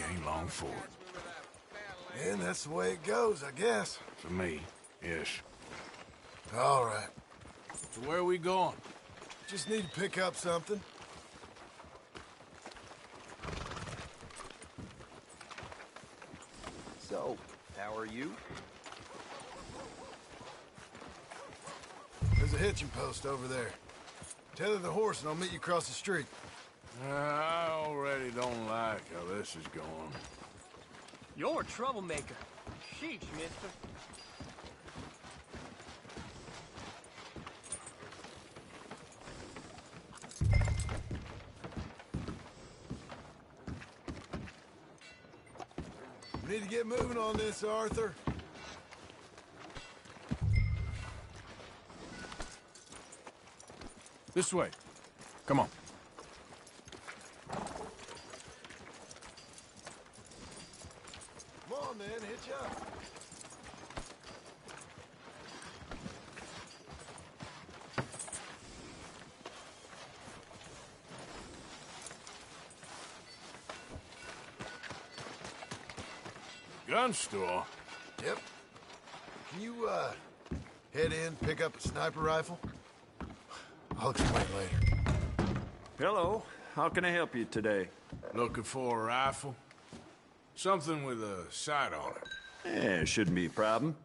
ain't long for it. And that's the way it goes, I guess. For me, yes. All right. So where are we going? Just need to pick up something. So, how are you? There's a hitching post over there. Tether the horse and I'll meet you across the street. I already don't like how this is going. You're a troublemaker. Sheesh, mister. We need to get moving on this, Arthur. This way. Come on. Come on, then, hitch up. Gun store? Yep. Can you, head in, pick up a sniper rifle? I'll explain later. Hello. How can I help you today? Looking for a rifle? Something with a sight on it. Yeah, it shouldn't be a problem.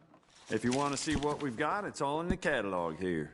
If you want to see what we've got, it's all in the catalog here.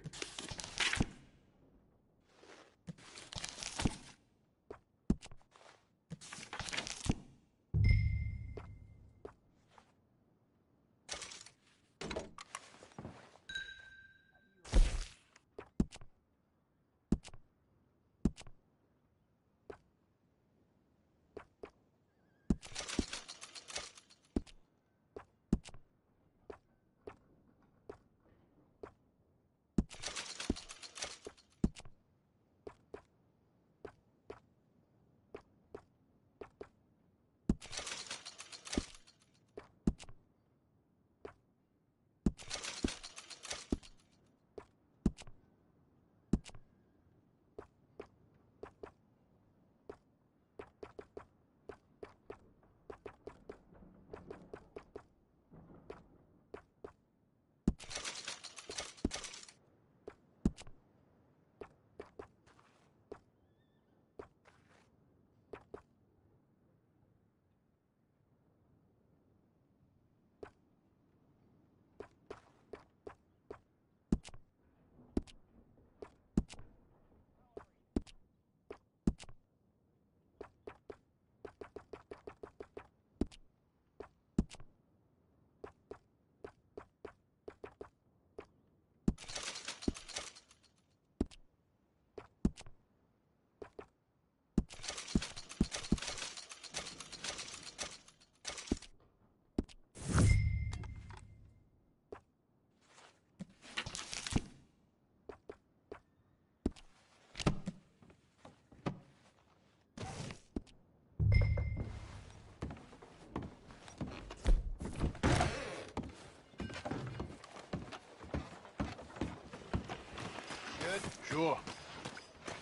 Good? Sure.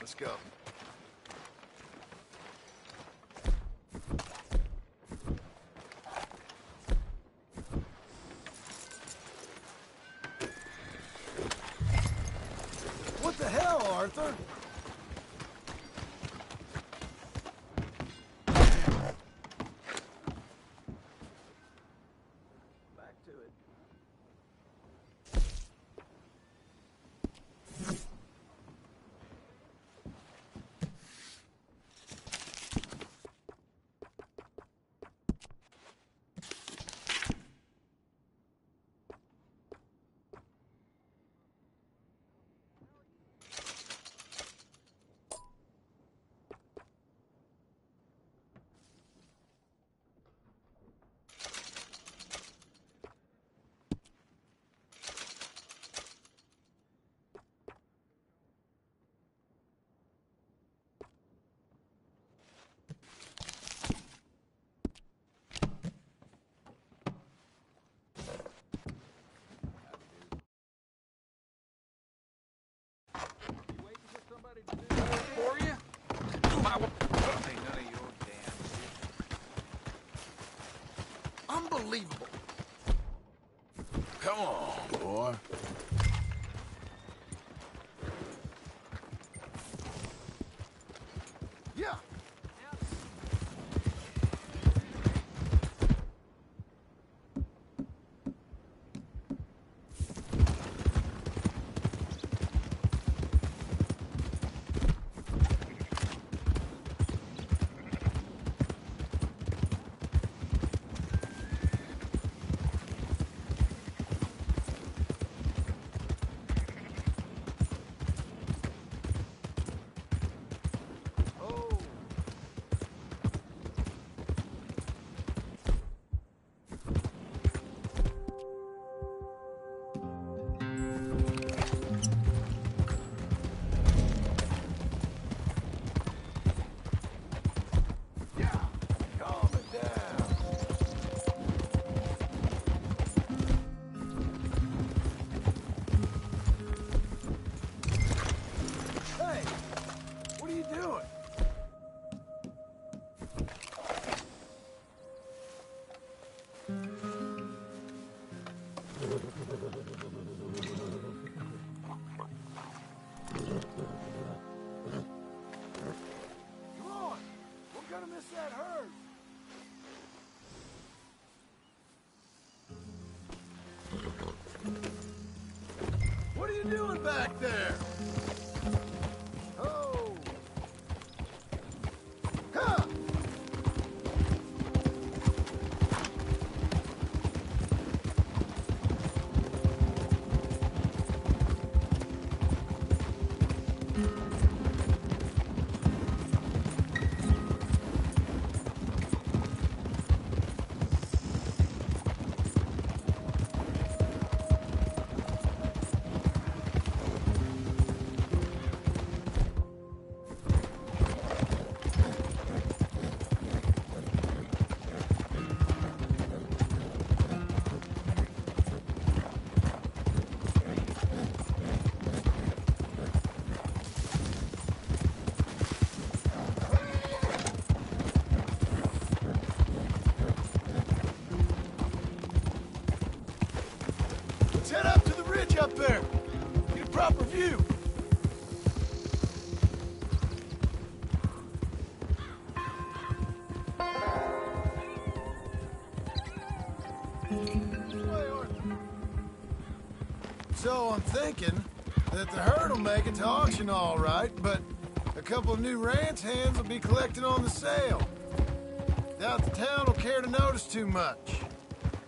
Let's go. What the hell, Arthur? Back to it. Unbelievable. Come on, boy. Yeah. Calm it down. Hey, what are you doing? Come on, we're gonna miss that herd. What are you doing back there? Oh! Ha! Let's head up to the ridge up there. Get a proper view. So I'm thinking that the herd will make it to auction all right, but a couple of new ranch hands will be collected on the sale. Doubt the town will care to notice too much.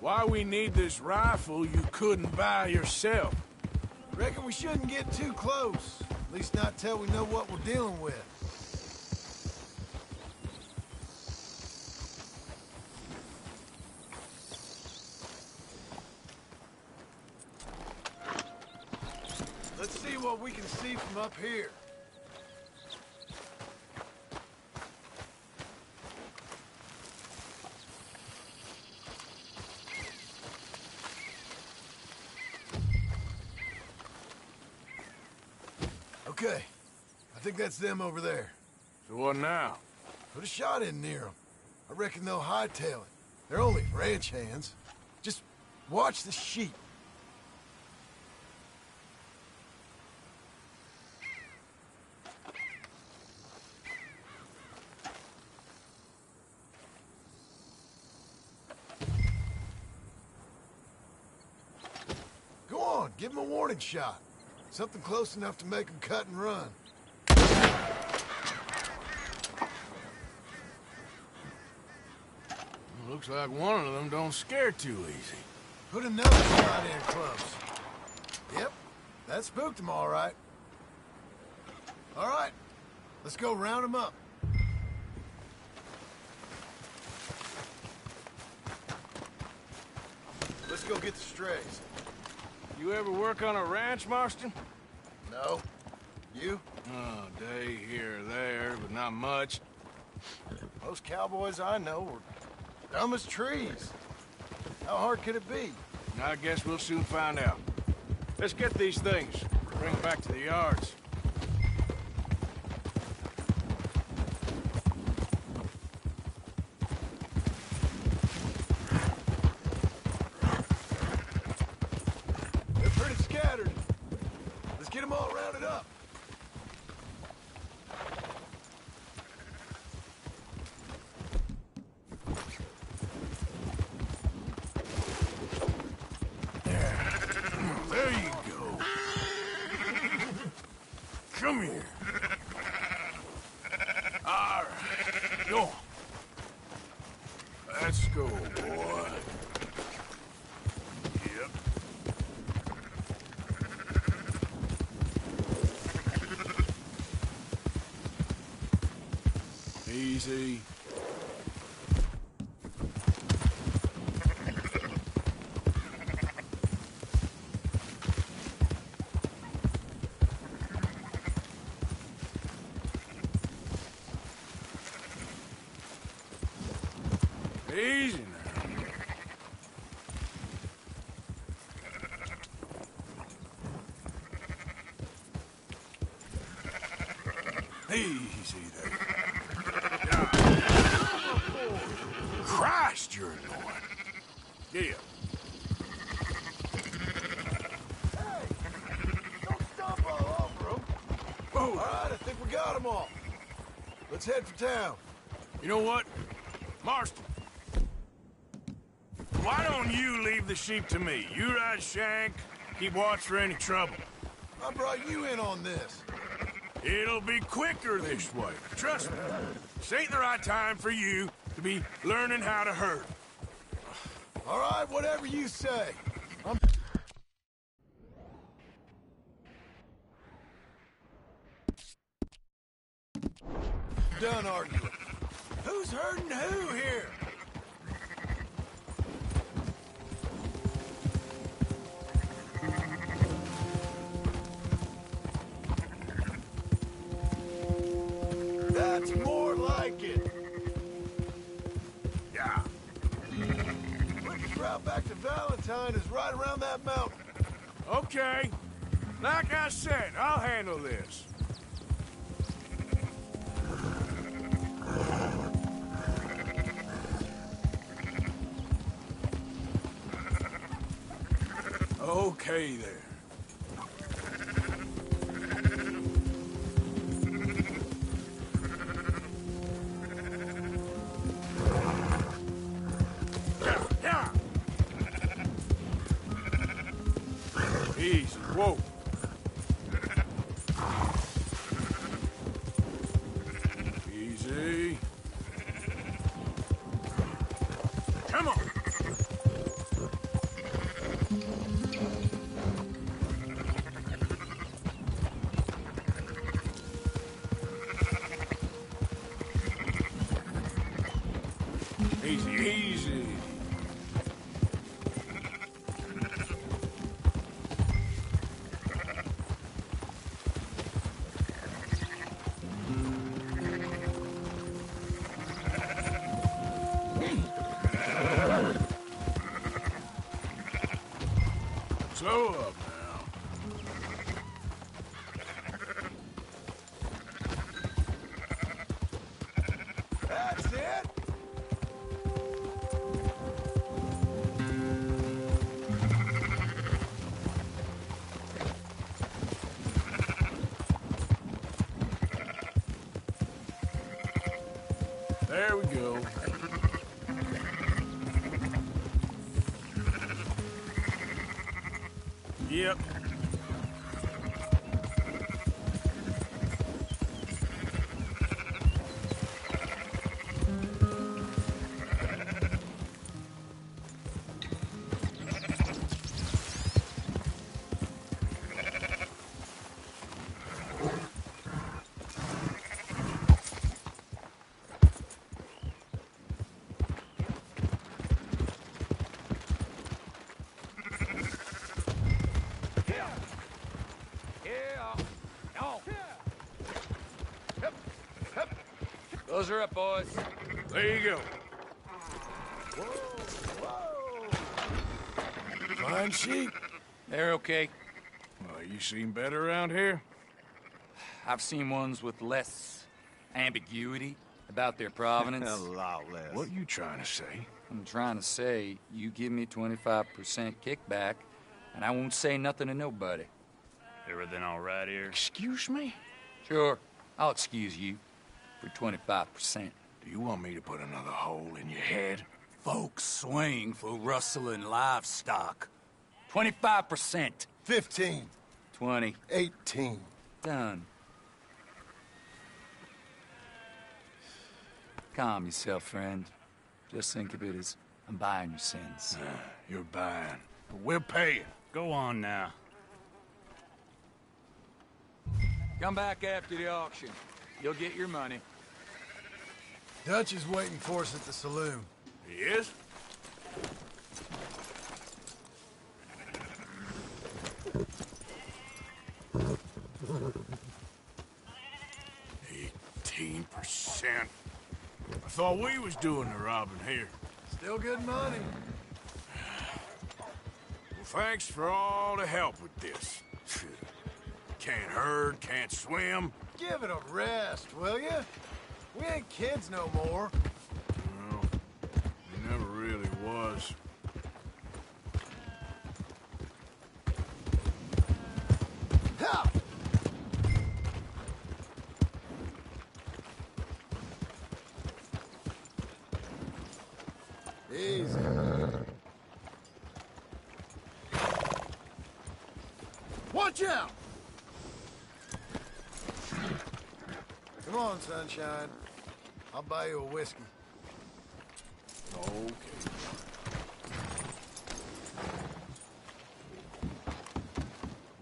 Why we need this rifle you couldn't buy yourself? Reckon we shouldn't get too close. At least not till we know what we're dealing with. Let's see what we can see from up here. Okay, I think that's them over there. So what now? Put a shot in near them. I reckon they'll hightail it. They're only ranch hands. Just watch the sheep. Go on, give them a warning shot. Something close enough to make them cut and run. Looks like one of them don't scare too easy. Put another shot in close. Yep, that spooked them all right. All right, let's go round them up. Let's go get the strays. You ever work on a ranch, Marston? No. You? Oh, day here or there, but not much. Most cowboys I know were dumb as trees. How hard could it be? I guess we'll soon find out. Let's get these things. Bring them back to the yards. Let's go, boy. Yep. Easy. Easy now. Easy there. Christ, you're annoying. Yeah. Don't stomp all over them. Oh, All right, I think we got them all. Let's head for town. you know what? Marston. Why don't you leave the sheep to me? You ride Shank, keep watch for any trouble. I brought you in on this. It'll be quicker this way. Trust me. This ain't the right time for you to be learning how to herd. All right, whatever you say. I'm done arguing. Who's hurting who here? That's more like it. Yeah. Quickest route back to Valentine is right around that mountain. Okay. Like I said, I'll handle this. Okay there. Yeah. Easy. Whoa. Easy. Come on. Easy, easy. Slow up now. That's it. There we go. Yep. Those are up, boys. There you go. Whoa. Fine sheep. They're okay. Well, you seem better around here? I've seen ones with less ambiguity about their provenance. A lot less. What are you trying to say? I'm trying to say, you give me 25% kickback, and I won't say nothing to nobody. Everything all right here? Excuse me? Sure, I'll excuse you for 25%. Do you want me to put another hole in your head? Folks swing for rustling livestock. 25%. 15. 20. 18. Done. Calm yourself, friend. Just think of it as I'm buying your sins. You're buying, but we're paying. Go on now. Come back after the auction. You'll get your money. Dutch is waiting for us at the saloon. He is? $18%. I thought we was doing the robbing here. Still good money. Well, thanks for all the help with this. Can't herd, can't swim. Give it a rest, will you? We ain't kids no more. Well, he never really was. Ha! Easy. Watch out! Come on, sunshine. I'll buy you a whiskey. Okay.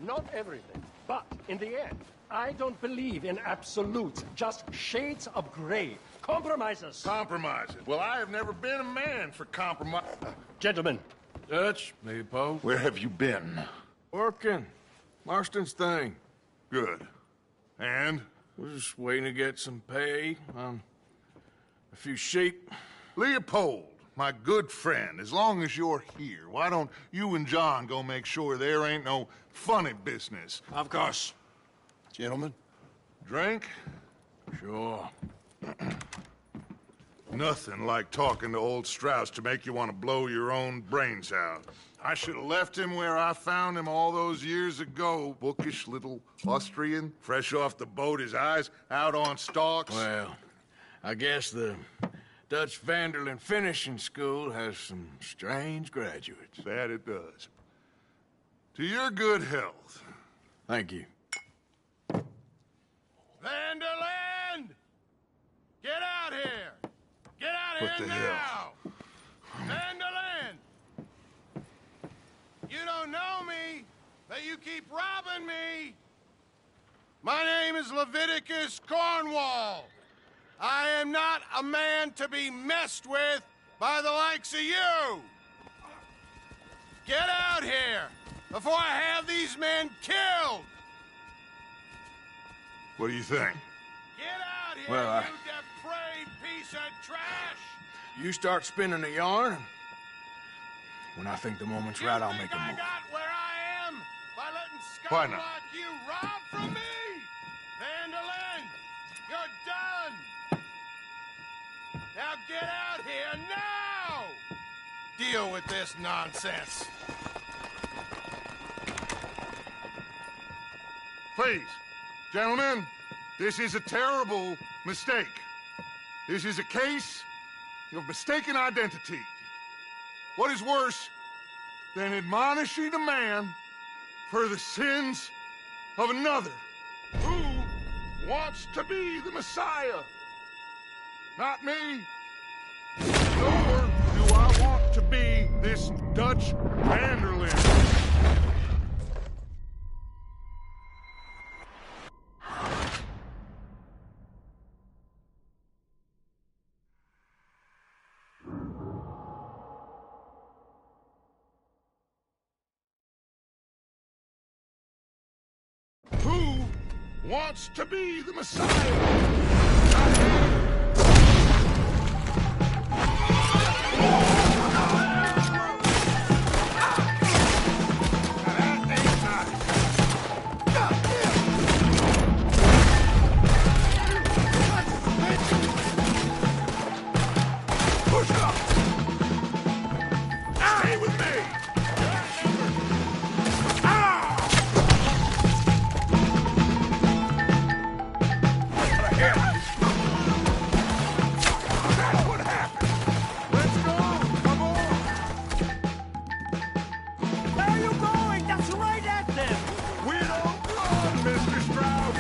Not everything, but in the end, I don't believe in absolutes, just shades of gray. Compromises. Compromises. Well, I have never been a man for compromise. Gentlemen, Dutch, Leopold. Where have you been? Working. Marston's thing. Good. And? We're just waiting to get some pay on a few sheep. Leopold, my good friend, as long as you're here, why don't you and John go make sure there ain't no funny business? Of course. Gentlemen, drink? Sure. Nothing like talking to old Strauss to make you want to blow your own brains out. I should have left him where I found him all those years ago. Bookish little Austrian, fresh off the boat, his eyes out on stalks. Well, I guess the Dutch Vanderlyn Finishing School has some strange graduates. That it does. To your good health. Thank you. Vanderlyn! Get out here! Get out What here the now! hell? Vanderlyn! You don't know me, but you keep robbing me! My name is Leviticus Cornwall. I am not a man to be messed with by the likes of you! Get out here before I have these men killed! What do you think? Get out here, Well, you depraved piece of trash! You start spinning the yarn. When I think the moment's right, I'll make a I move. got where I am by letting Why scum not? like you rob from me! Vanderlyn, you're done! Now get out here now! Deal with this nonsense. Please, gentlemen, this is a terrible mistake. This is a case of mistaken identity. What is worse than admonishing a man for the sins of another who wants to be the Messiah? Not me. Nor do I want to be this Dutch Vanderlyn. Who wants to be the Messiah? Push up! Stay with me! That's what happened! Let's go! Come on! where are you going? That's right at them! We don't run, Mr. Strauss!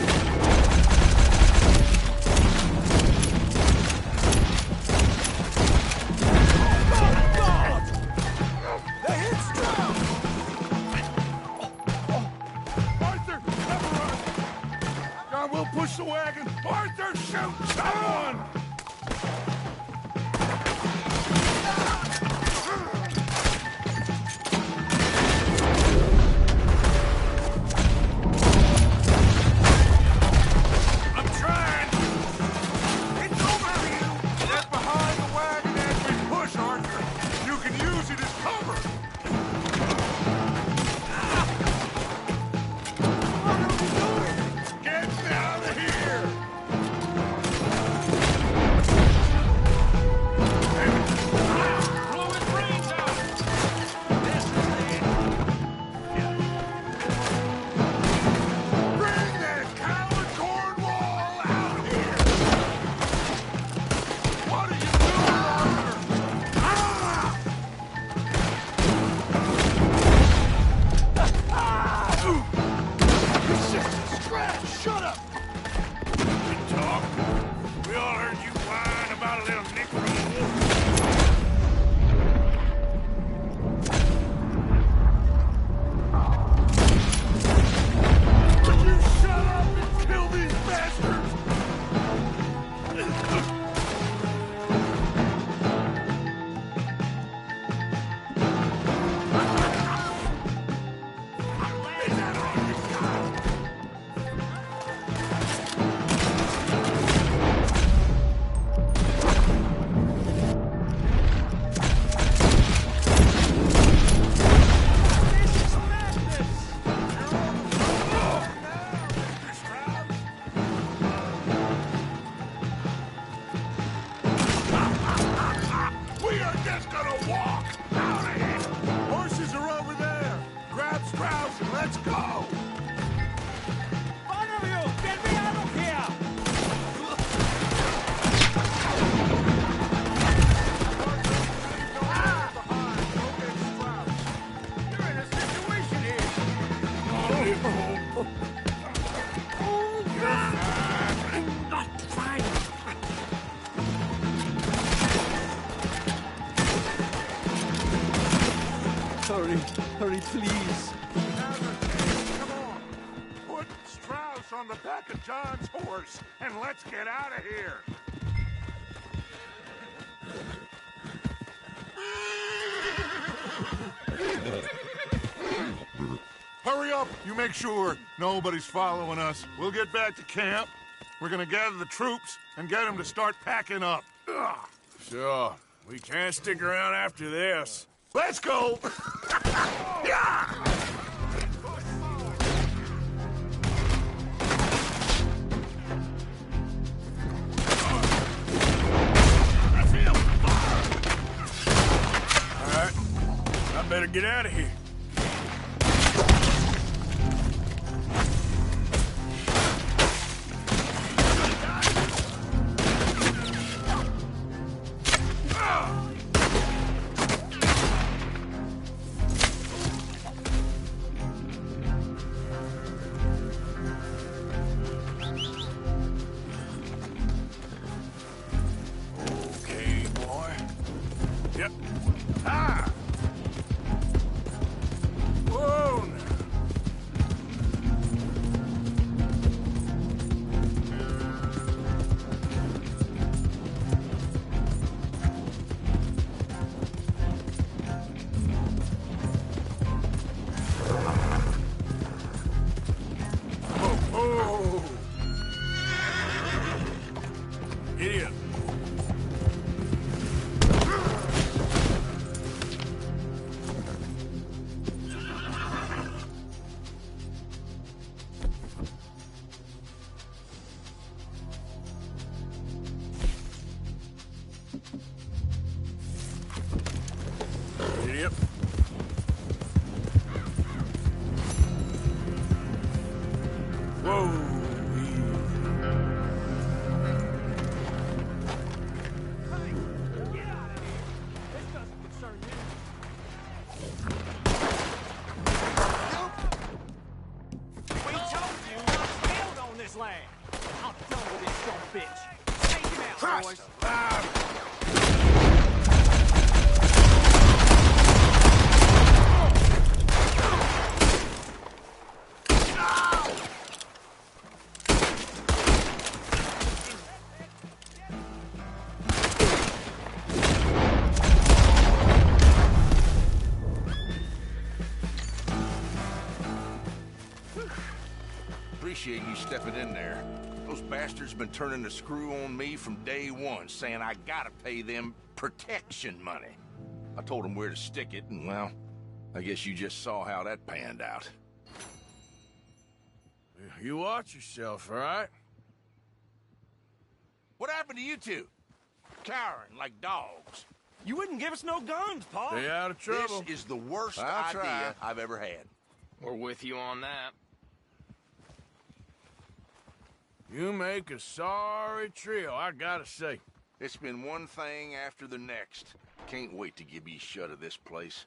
Hurry, hurry, please. Come on. Put Strauss on the back of John's horse, and let's get out of here. Hurry up! You make sure nobody's following us. We'll get back to camp. We're gonna gather the troops and get them to start packing up. Ugh. Sure. We can't stick around after this. Let's go! Yeah! All right. I better get out of here. Okay, boy. Yep. Ah! Whoa! Now. Oh! Idiot. Idiot. Whoa! Get out of here. This doesn't concern you. We told you not to build on this land. I'm done with this dumb bitch. Take him out, boys. Appreciate you stepping in there. Those bastards been turning the screw on me from day one, saying I gotta pay them protection money. I told them where to stick it, and well, I guess you just saw how that panned out. You watch yourself, all right? What happened to you two? Cowering like dogs. You wouldn't give us no guns, Pa. Stay out of trouble. This is the worst I'll idea try. I've ever had. We're with you on that. You make a sorry trio, I gotta say. It's been one thing after the next. Can't wait to get me shut of this place.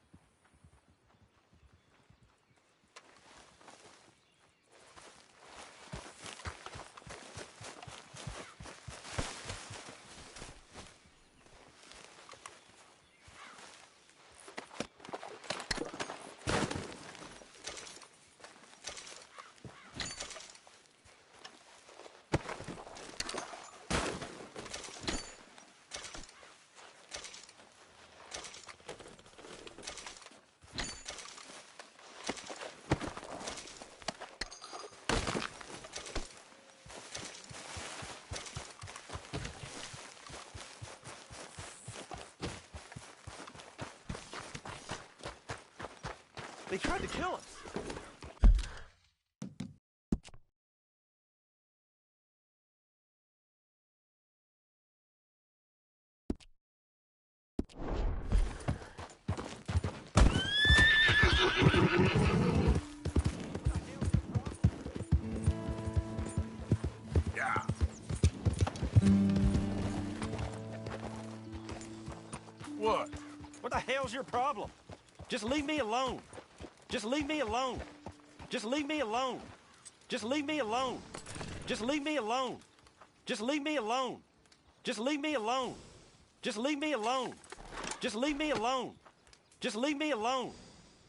They tried to kill us. Yeah. What? What the hell's your problem? Just leave me alone. Just leave me alone. Just leave me alone. Just leave me alone. Just leave me alone. Just leave me alone. Just leave me alone. Just leave me alone. Just leave me alone. Just leave me alone.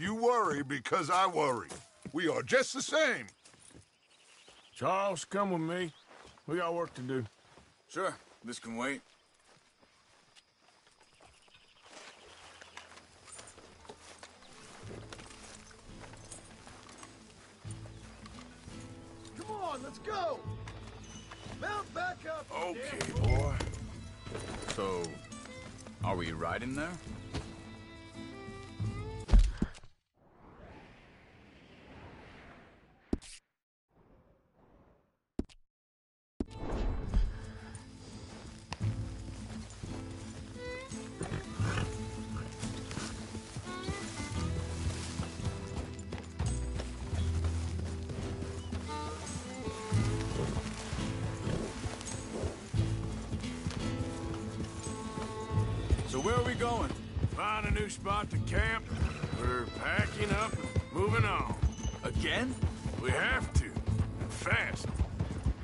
You worry because I worry. We are just the same. Charles, come with me. We got work to do. Sure, this can wait. Come on, let's go! Mount back up! Okay, boy. So, are we riding there? So where are we going? Find a new spot to camp. We're packing up and moving on. Again? We have to. And fast.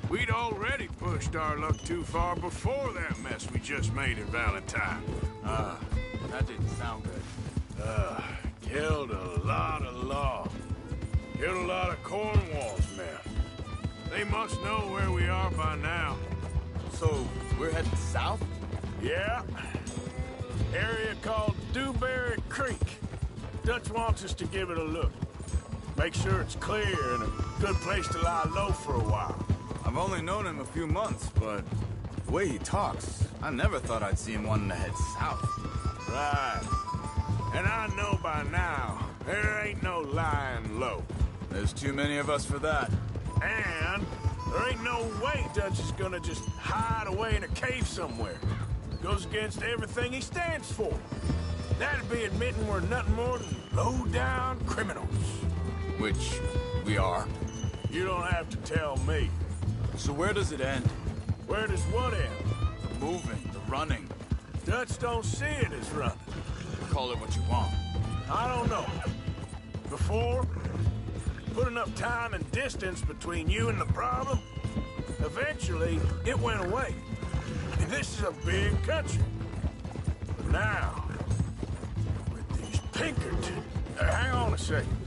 We'd already pushed our luck too far before that mess we just made in Valentine. That didn't sound good. Killed a lot of law. Killed a lot of Cornwall's men. They must know where we are by now. So, we're heading south? Yeah. Area called Dewberry Creek. Dutch wants us to give it a look. Make sure it's clear and a good place to lie low for a while. I've only known him a few months, but the way he talks, I never thought I'd see him wanting to head south. Right. And I know by now, there ain't no lying low. There's too many of us for that. And there ain't no way Dutch is gonna just hide away in a cave somewhere. Goes against everything he stands for. That'd be admitting we're nothing more than low-down criminals. Which we are. You don't have to tell me. So where does it end? Where does what end? The moving, the running. Dutch don't see it as running. Call it what you want. I don't know. Before, put enough time and distance between you and the problem, eventually it went away. And this is a big country. But now, with these Pinkerton... hang on a second.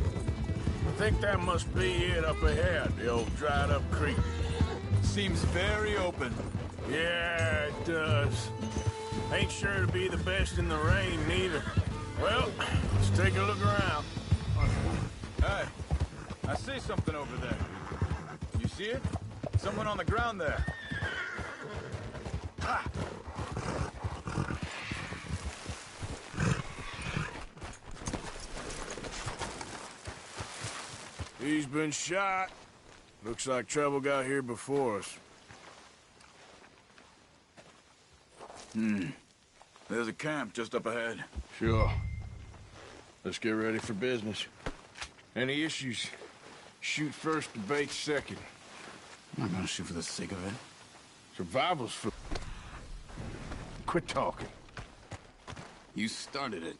I think that must be it up ahead, the old dried-up creek. Seems very open. Yeah, it does. Ain't sure to be the best in the rain, neither. Well, let's take a look around. Hey, I see something over there. You see it? Someone on the ground there. Ha! He's been shot. Looks like trouble got here before us. There's a camp just up ahead. Sure. Let's get ready for business. Any issues, shoot first, debate second. I'm not gonna shoot for the sake of it. Survival's for... Quit talking. You started it.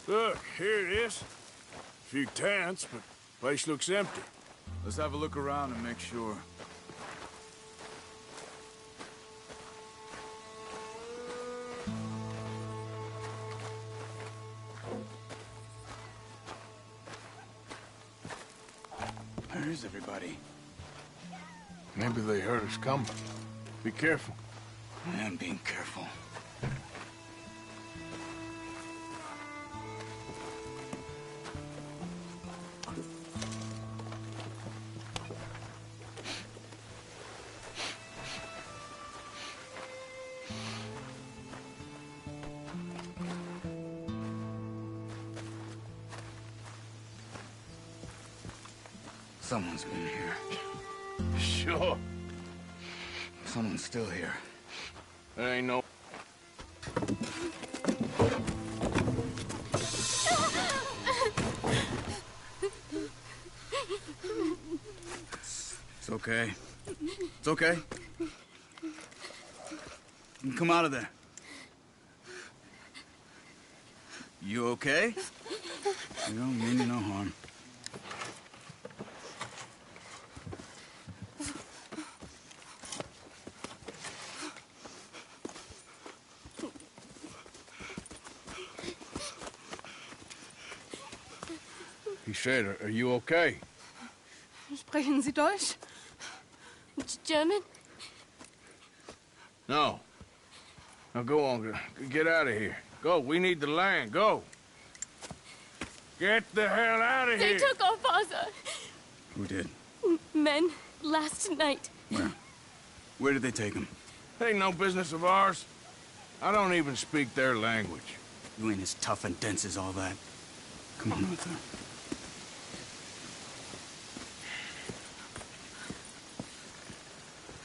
Look, here it is. A few tents, but place looks empty. Let's have a look around and make sure. Where is everybody? Maybe they heard us coming. Be careful. I am being careful. Someone's been here. Sure. Someone's still here. There ain't no... It's okay. It's okay. You come out of there. You okay? You don't mean you no harm. He said, are you okay? Sprechen Sie Deutsch? German? No. Now go on, get out of here. Go, we need the land, go. Get the hell out of here! They took our father. Who did? Men, last night. Where? Where did they take him? Ain't no business of ours. I don't even speak their language. You ain't as tough and dense as all that. Come on, Arthur.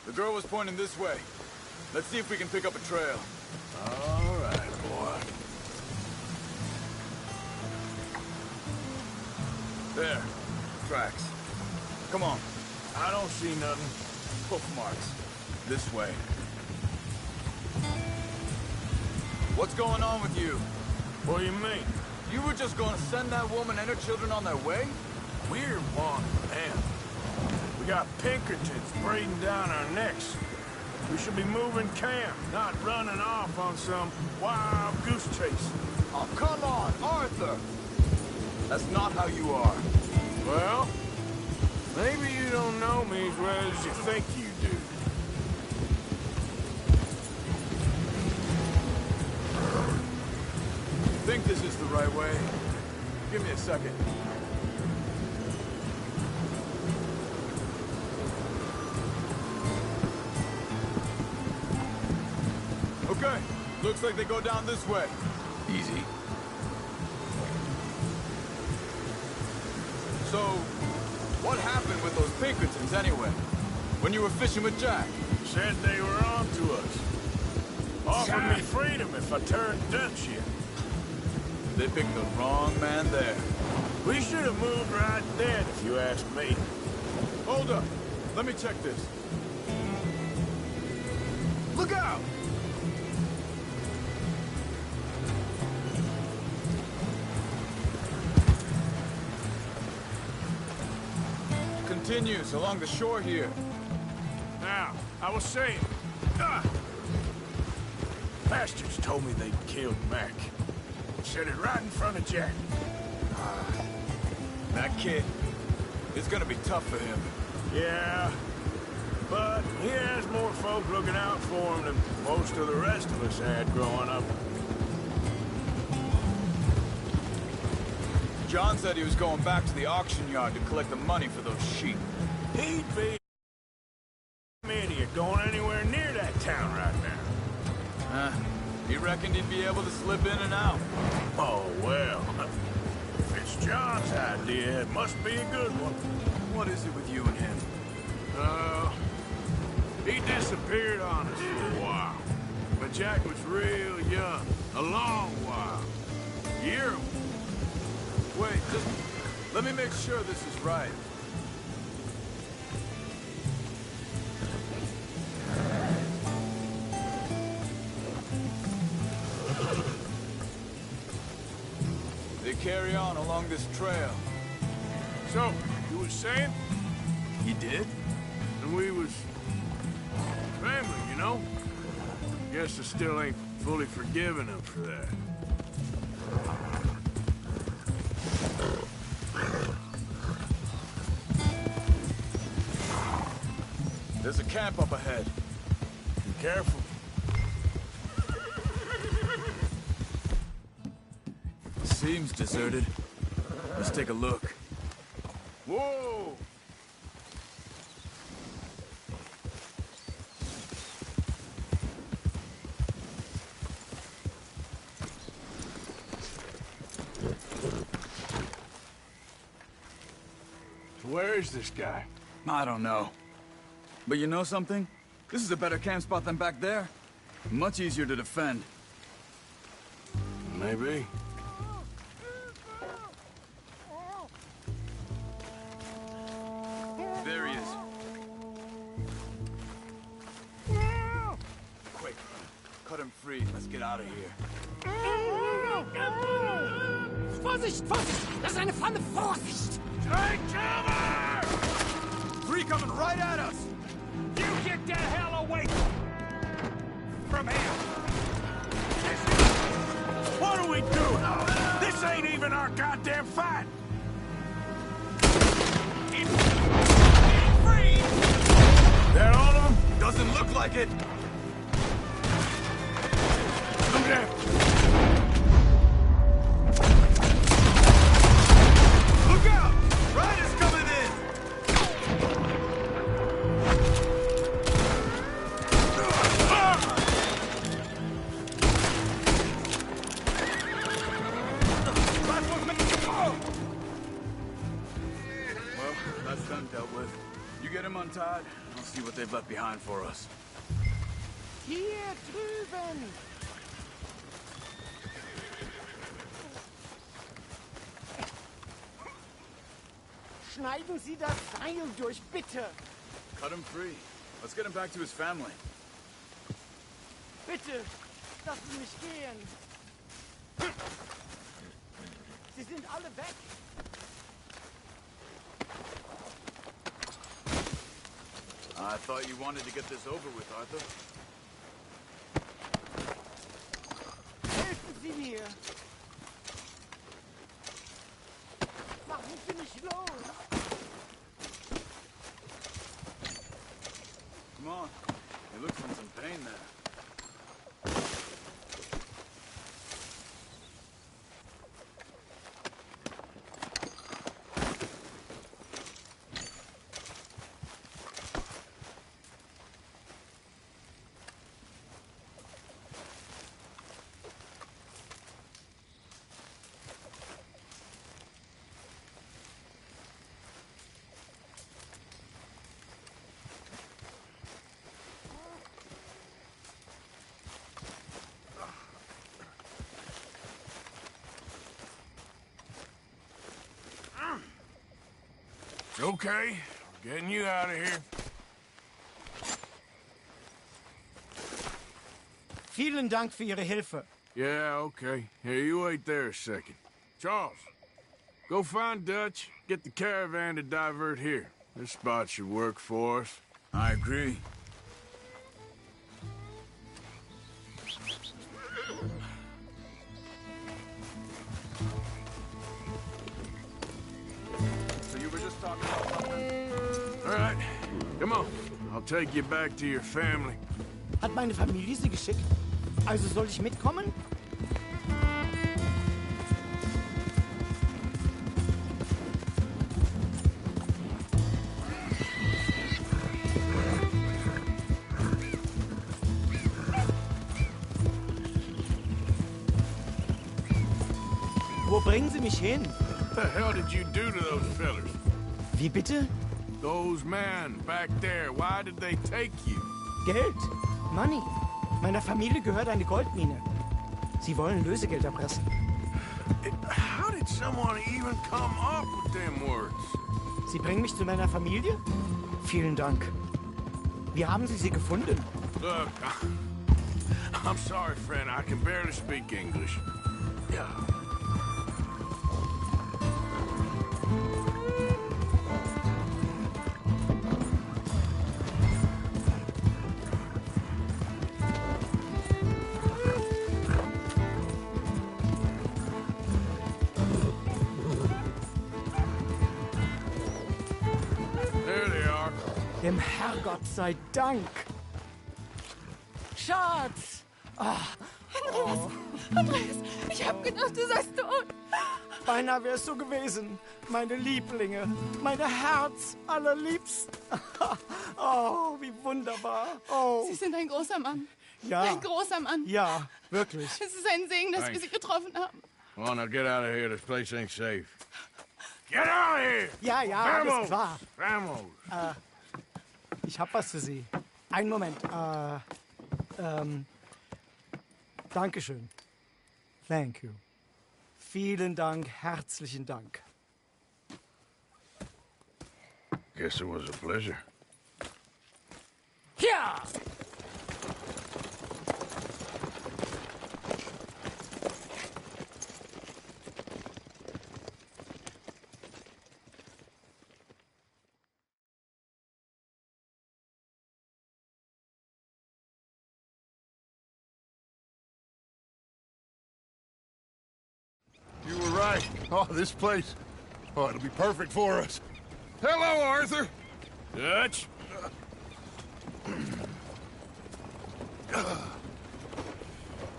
The girl was pointing this way. Let's see if we can pick up a trail. All right, boy. There. Tracks. Come on. I don't see nothing. Hoof marks. This way. What's going on with you? What do you mean? You were just gonna send that woman and her children on their way? We're one man. We got Pinkertons breathing down our necks. We should be moving camp, not running off on some wild goose chase. Oh, come on, Arthur! That's not how you are. Well, maybe you don't know me as well as you think you do. Think this is the right way? Give me a second. Okay, looks like they go down this way. Easy. So, what happened with those Pinkertons anyway? When you were fishing with Jack? Said they were on to us. Offered me freedom if I turned Dutch here. They picked the wrong man there. We should have moved right then, if you ask me. Hold up. Let me check this. Look out! Continues along the shore here. Now, I was saying... Bastards told me they'd killed Mac. Said it right in front of Jack. That kid, it's gonna be tough for him. Yeah, but he has more folk looking out for him than most of the rest of us had growing up. John said he was going back to the auction yard to collect the money for those sheep. He'd be an idiot going anywhere near that town right now. He reckoned he'd be able to slip in and out. Oh, well. If it's John's idea, it must be a good one. What is it with you and him? He disappeared on us for a while. But Jack was real young. A long while. Year. Wait, just let me make sure this is right. They carry on along this trail. So, you was saying? He did? And we was... family, you know? Guess I still ain't fully forgiven him for that. There's a camp up ahead. Be careful. Seems deserted. Let's take a look. Whoa! So where is this guy? I don't know. But you know something? This is a better camp spot than back there. Much easier to defend. Maybe. There he is. Quick. Cut him free. Let's get out of here. Vorsicht! Vorsicht! Das ist eine Pfanne! Vorsicht! Take cover! Three coming right at us! You get the hell away from here! What are we doing? This ain't even our goddamn fight! That all of them? Doesn't look like it. Come down. Look out! Riders coming in! Well, that's them dealt with. You get him untied, I'll see what they've left behind for us. Hier drüben! Schneiden Sie das Seil durch, bitte! Cut him free. Let's get him back to his family. Bitte! Lassen Sie mich gehen! Sie sind alle weg! I thought you wanted to get this over with, Arthur. Helfen Sie mir! Machen Sie mich los! Come on. He looks in some pain there. Okay, we're getting you out of here. Vielen Dank für Ihre Hilfe. Yeah, okay. Hey, you wait there a second. Charles, go find Dutch, get the caravan to divert here. This spot should work for us. I agree. So you were just talking about something? All right, come on. I'll take you back to your family. Hat meine Familie Sie geschickt? Also soll ich mitkommen? Wo bringen Sie mich hin? What the hell did you do to those fellers? Wie bitte? Those men back there, why did they take you? Geld. Money. Meiner Familie gehört eine Goldmine. Sie wollen Lösegeld erpressen. How did someone even come up with them words? Sie bringen mich zu meiner Familie? Vielen Dank. Wie haben Sie sie gefunden? Look, I'm sorry, friend. I can barely speak English. Yeah. There they are. Dem Herrgott sei Dank. Schatz! Andreas, ich hab gedacht, du seist tot. Beinahe wär's so gewesen. Meine Lieblinge, meine Herz allerliebsten. Oh, wie wunderbar. Oh. Sie sind ein großer Mann. Ja. Ein großer Mann. Ja, wirklich. Es ist ein Segen, dass wir Sie getroffen haben. Come on, now get out of here. This place ain't safe. Get out of here! Ja, ja, alles klar. Vamos! Ich hab was für Sie. Einen Moment. Dankeschön. Thank you. Vielen Dank, herzlichen Dank. Guess it was a pleasure. Ja! You were right. Oh, this place. Oh, it'll be perfect for us. Hello, Arthur. Dutch?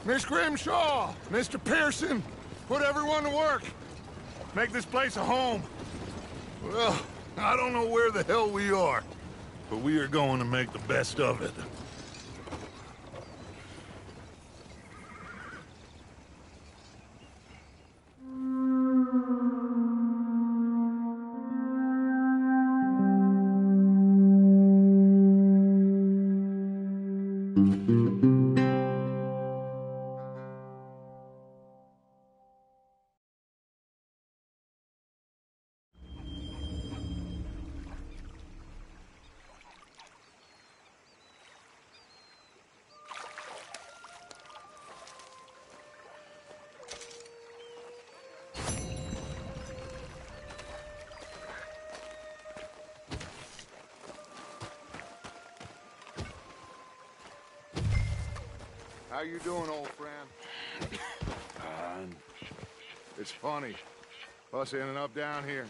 Miss Grimshaw, Mr. Pearson, put everyone to work. Make this place a home. Well, I don't know where the hell we are, but we are going to make the best of it. How you doing, old friend? It's funny, us ending up down here.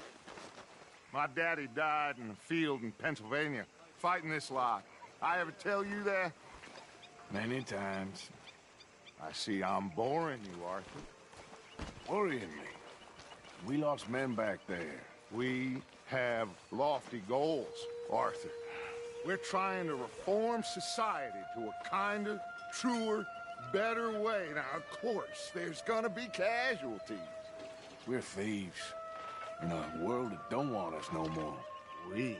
My daddy died in a field in Pennsylvania, fighting this lot. I ever tell you that? Many times. I see I'm boring you, Arthur. Worrying me. We lost men back there. We have lofty goals, Arthur. We're trying to reform society to a kinder, truer, better way. Now, of course, there's gonna be casualties. We're thieves in a world that don't want us no more. We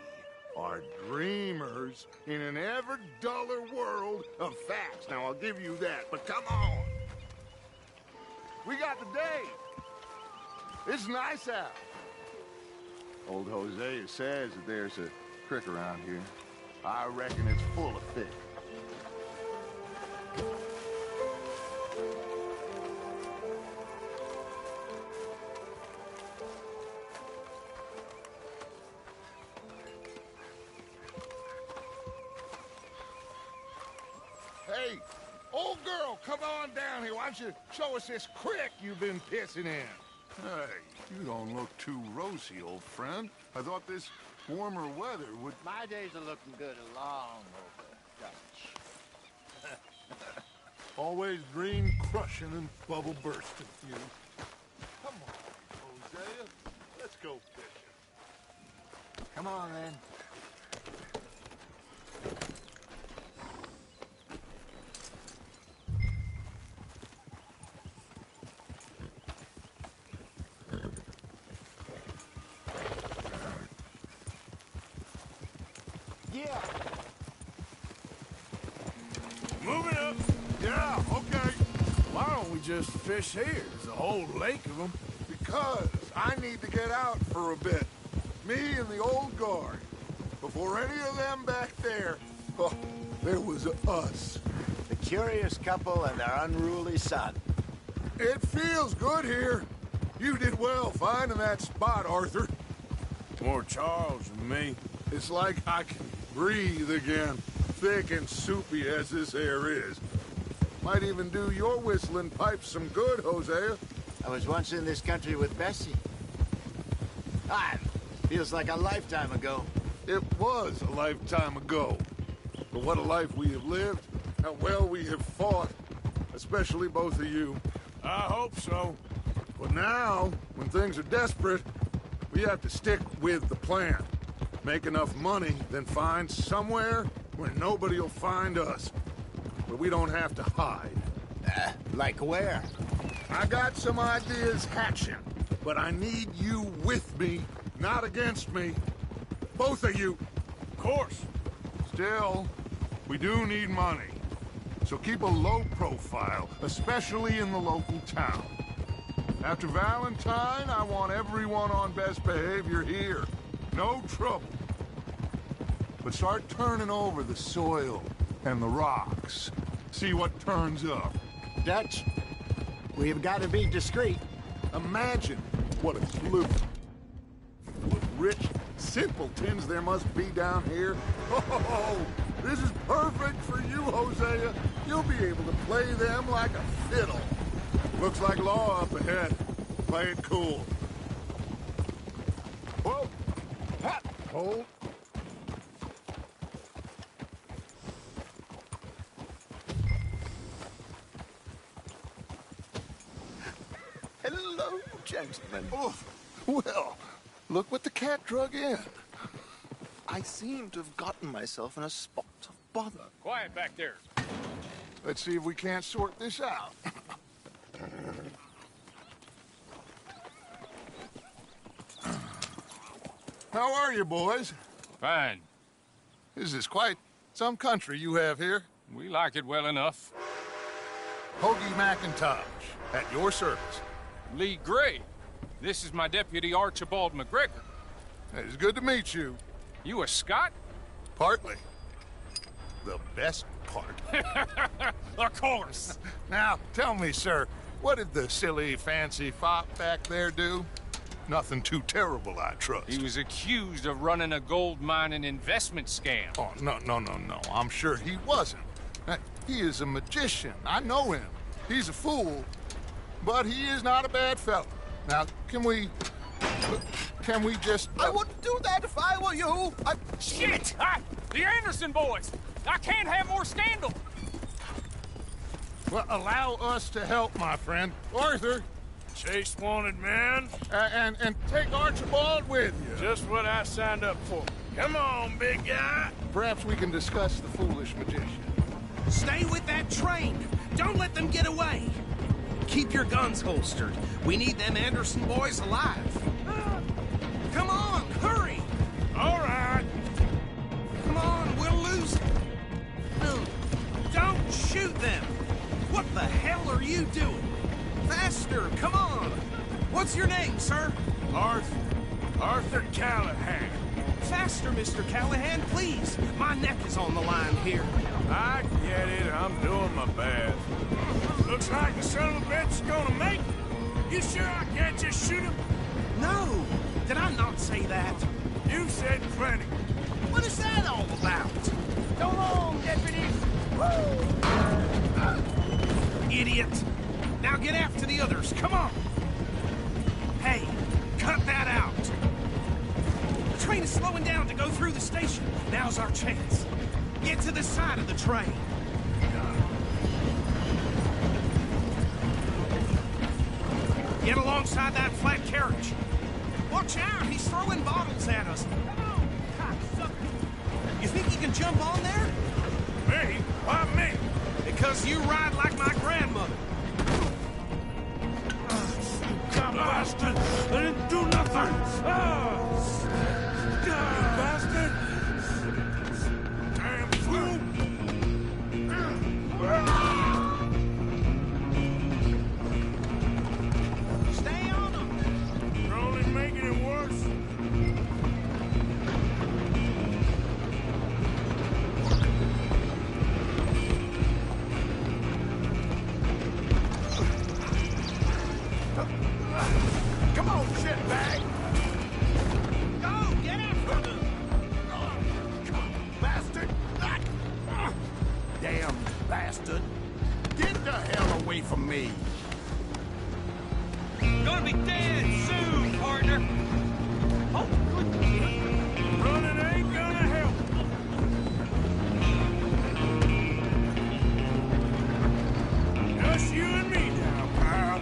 are dreamers in an ever duller world of facts. Now, I'll give you that, but come on. We got the day. It's nice out. Old Hosea says that there's a creek around here. I reckon it's full of fish. Hey, old girl, come on down here. Why don't you show us this creek you've been pissing in? Hey, you don't look too rosy, old friend. I thought this warmer weather would... My days are looking good along over, Dutch. Always dream crushing and bubble bursting, you. Come on, Hosea. Let's go fishing. Come on, then. Yeah. Moving up. Yeah, okay. Why don't we just fish here? There's a whole lake of them. Because I need to get out for a bit. Me and the old guard. Before any of them back there, oh, there was us. The curious couple and their unruly son. It feels good here. You did well finding that spot, Arthur. More Charles than me. It's like I can breathe again, thick and soupy as this air is. Might even do your whistling pipes some good, Hosea. I was once in this country with Bessie. Ah, feels like a lifetime ago. It was a lifetime ago. But what a life we have lived, how well we have fought, especially both of you. I hope so. But now, when things are desperate, we have to stick with the plan. Make enough money, then find somewhere where nobody will find us. Where we don't have to hide. Like where? I got some ideas hatching, but I need you with me, not against me. Both of you. Of course. Still, we do need money. So keep a low profile, especially in the local town. After Valentine, I want everyone on best behavior here. No trouble. But start turning over the soil and the rocks. See what turns up. Dutch, we've got to be discreet. Imagine what a clue. What rich simpletons there must be down here. Oh, this is perfect for you, Hosea. You'll be able to play them like a fiddle. Looks like law up ahead. Play it cool. Whoa! Ha! Hold. Hello, gentlemen. Oh, well, look what the cat drug in. I seem to have gotten myself in a spot of bother. Quiet back there. Let's see if we can't sort this out. How are you, boys? Fine. This is quite some country you have here. We like it well enough. Hoagie McIntosh, at your service. Lee Gray. This is my deputy Archibald McGregor. It's good to meet you. You a Scot? Partly. The best part. Of course. Now, tell me, sir, what did the silly, fancy fop back there do? Nothing too terrible, I trust. He was accused of running a gold mining investment scam. Oh, no. I'm sure he wasn't. He is a magician. I know him. He's a fool, but he is not a bad fellow. Now, can we just... I wouldn't do that if I were you. Shit! The Anderson boys! I can't have more scandal! Well, allow us to help, my friend. Arthur! Chase wanted man. And take Archibald with you. Just what I signed up for. Come on, big guy. Perhaps we can discuss the foolish magician. Stay with that train. Don't let them get away. Keep your guns holstered. We need them Anderson boys alive. Come on, hurry. All right. Come on, we'll lose them. Don't shoot them. What the hell are you doing? Faster, come on. What's your name, sir? Arthur Callahan. Faster, Mr. Callahan, please. My neck is on the line here. I get it. I'm doing my best. Looks like the son of a bitch is gonna make it. You sure I can't just shoot him? No. Did I not say that? You said plenty. What is that all about? Go on, deputies. Woo! Idiot. Now get after the others. Come on. Hey, cut that out. The train is slowing down to go through the station. Now's our chance. Get to the side of the train. Get alongside that flat carriage. Watch out, he's throwing bottles at us. Come on, cocksucker. You think you can jump on there? Me? Why me? Because you ride like my grandmother. Bastard! I didn't do nothing! You bastard! Damn fool! Stay on them! You're only making it worse. Come on, shitbag! Go, get after them! Bastard! Damn bastard! Get the hell away from me! Gonna be dead soon, partner! Oh, Running ain't gonna help. Just you and me now, pal.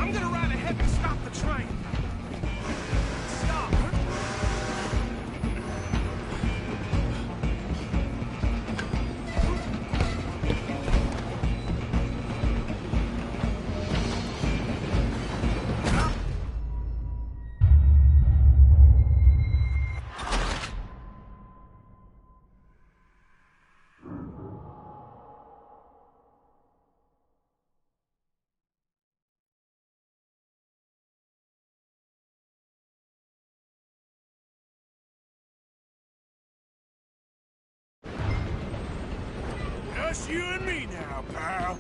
I'm gonna ride ahead and stop the train. Stop. Just you and me now, pal.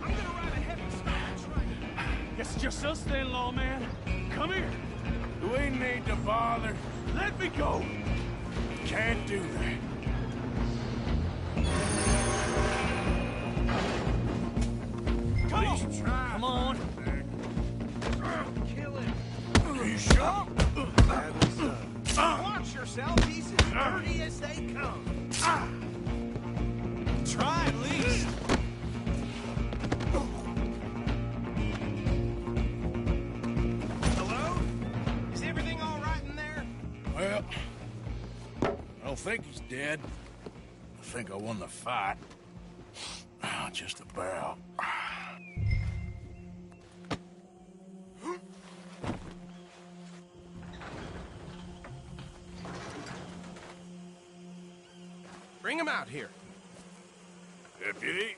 I'm gonna ride ahead and stop the train. Guess it's just us then, lawman. Come here. We need to bother. Let me go. Can't do that. Come Please on. try. Come on. Kill it. You sure? Watch yourself, he's as dirty as they come. Try at least. Hello? Is everything all right in there? Well, I don't think he's dead. I think I won the fight. Just about. Bring him out here. Deputy?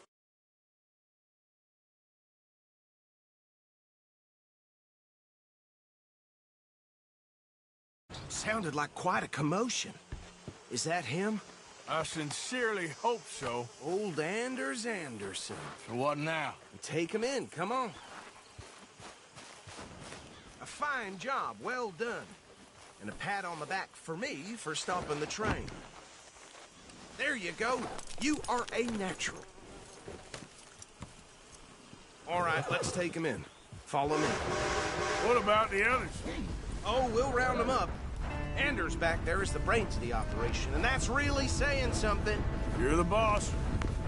Sounded like quite a commotion. Is that him? I sincerely hope so. Old Anders Anderson. So what now? Take him in, come on. A fine job, well done. And a pat on the back for me for stopping the train. There you go. You are a natural. All right, let's take him in. Follow me. What about the others? Oh, we'll round them up. Anders back there is the brains of the operation, and that's really saying something. You're the boss.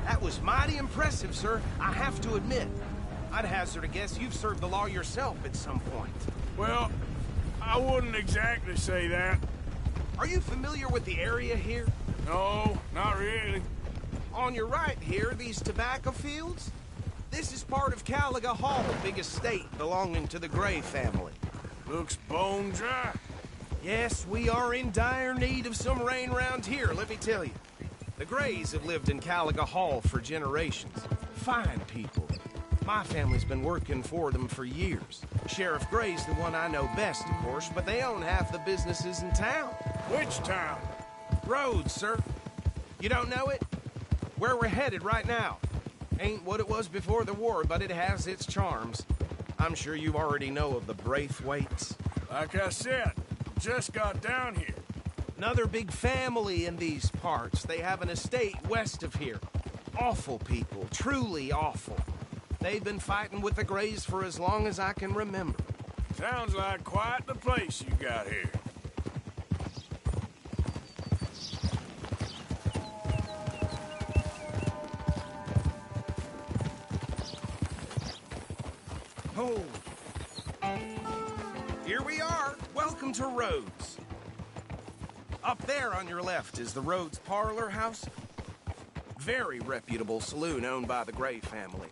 That was mighty impressive, sir. I have to admit. I'd hazard a guess you've served the law yourself at some point. Well, I wouldn't exactly say that. Are you familiar with the area here? No, not really. On your right here, these tobacco fields? This is part of Caliga Hall, big estate belonging to the Gray family. Looks bone dry. Yes, we are in dire need of some rain round here, let me tell you. The Grays have lived in Caliga Hall for generations. Fine people. My family's been working for them for years. Sheriff Gray's the one I know best, of course, but they own half the businesses in town. Which town? Rhodes, sir. You don't know it? Where we're headed right now. Ain't what it was before the war, but it has its charms. I'm sure you already know of the Braithwaites. Like I said, just got down here. Another big family in these parts. They have an estate west of here. Awful people, truly awful. They've been fighting with the Grays for as long as I can remember. Sounds like quite the place you got here. Oh. Here we are. Welcome to Rhodes. Up there on your left is the Rhodes Parlor House. Very reputable saloon owned by the Gray family.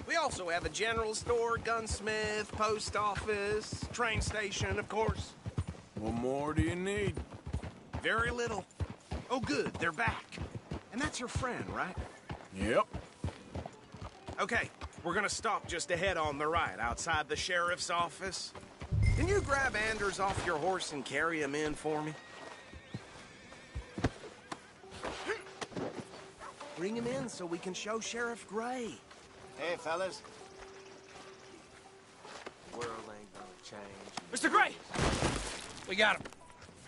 We also have a general store, gunsmith, post office, train station, of course. What more do you need? Very little. Oh, good, they're back. And that's your friend, right? Yep. Okay, we're gonna stop just ahead on the right, outside the sheriff's office. Can you grab Anders off your horse and carry him in for me? Bring him in so we can show Sheriff Gray. Hey, fellas. World ain't gonna change. Mr. Gray! We got him.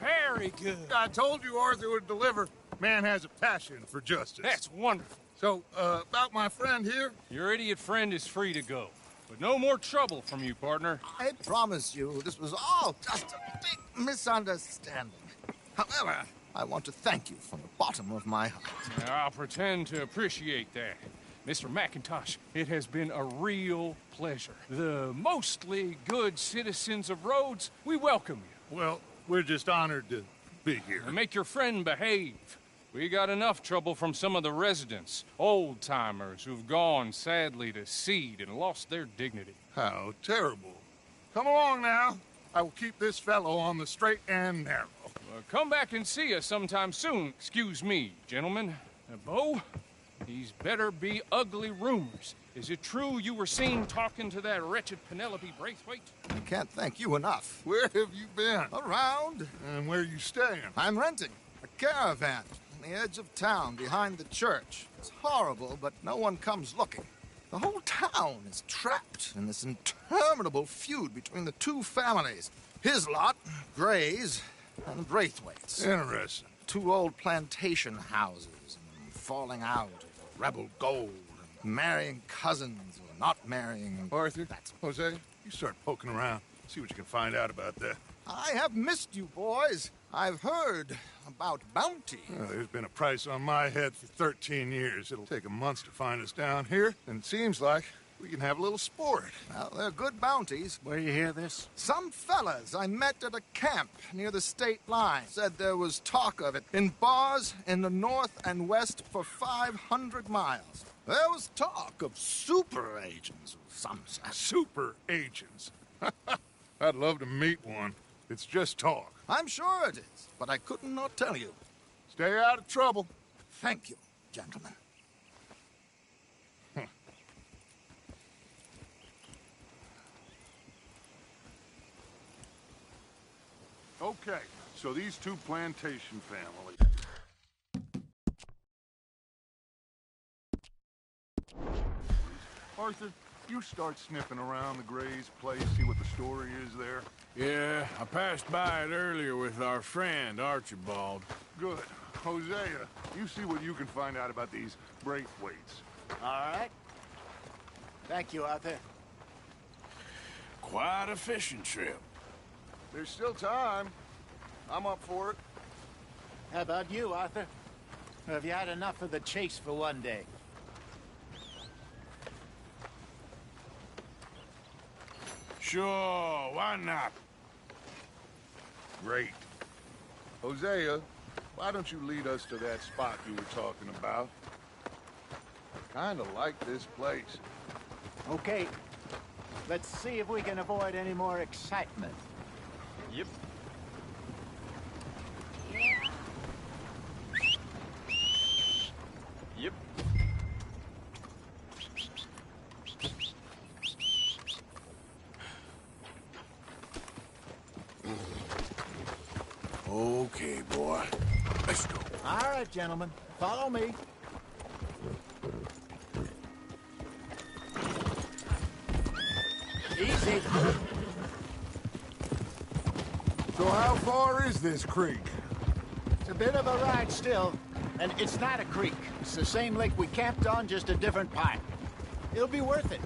Very good. I told you Arthur would deliver. Man has a passion for justice. That's wonderful. So, about my friend here? Your idiot friend is free to go. But no more trouble from you, partner. I promise you, this was all just a big misunderstanding. However, I want to thank you from the bottom of my heart. I'll pretend to appreciate that. Mr. McIntosh, it has been a real pleasure. The mostly good citizens of Rhodes, we welcome you. Well, we're just honored to be here. And make your friend behave. We got enough trouble from some of the residents, old-timers who've gone, sadly, to seed and lost their dignity. How terrible. Come along now. I will keep this fellow on the straight and narrow. Come back and see us sometime soon. Excuse me, gentlemen. Bo, these better be ugly rumors. Is it true you were seen talking to that wretched Penelope Braithwaite? I can't thank you enough. Where have you been? Around. And where are you staying? I'm renting a caravan on the edge of town behind the church. It's horrible, but no one comes looking. The whole town is trapped in this interminable feud between the two families. His lot, Gray's, and Braithwaite's. Interesting. Two old plantation houses, and falling out of rebel gold, and marrying cousins or not marrying. Arthur, Jose, you start poking around. See what you can find out about that. I have missed you, boys. I've heard about bounty. Well, there's been a price on my head for 13 years. It'll take a month to find us down here, and it seems like we can have a little sport. Well, they're good bounties. Where you hear this? Some fellas I met at a camp near the state line said there was talk of it in bars in the north and west for 500 miles. There was talk of super agents of some sort. Super agents? I'd love to meet one. It's just talk. I'm sure it is, but I couldn't not tell you. Stay out of trouble. Thank you, gentlemen. Okay, so these two plantation families. Arthur, you start sniffing around the Gray's place, see what the story is there. Yeah, I passed by it earlier with our friend, Archibald. Good. Hosea, you see what you can find out about these Braithwaites. All right. Thank you, Arthur. Quite a fishing trip. There's still time. I'm up for it. How about you, Arthur? Or have you had enough of the chase for one day? Sure, why not? Great. Hosea, why don't you lead us to that spot you were talking about? Kinda like this place. Okay. Let's see if we can avoid any more excitement. Yep. Yep. Okay, boy. Let's go. All right, gentlemen. Follow me. Easy. So how far is this creek? It's a bit of a ride still, and it's not a creek. It's the same lake we camped on, just a different pipe. It'll be worth it.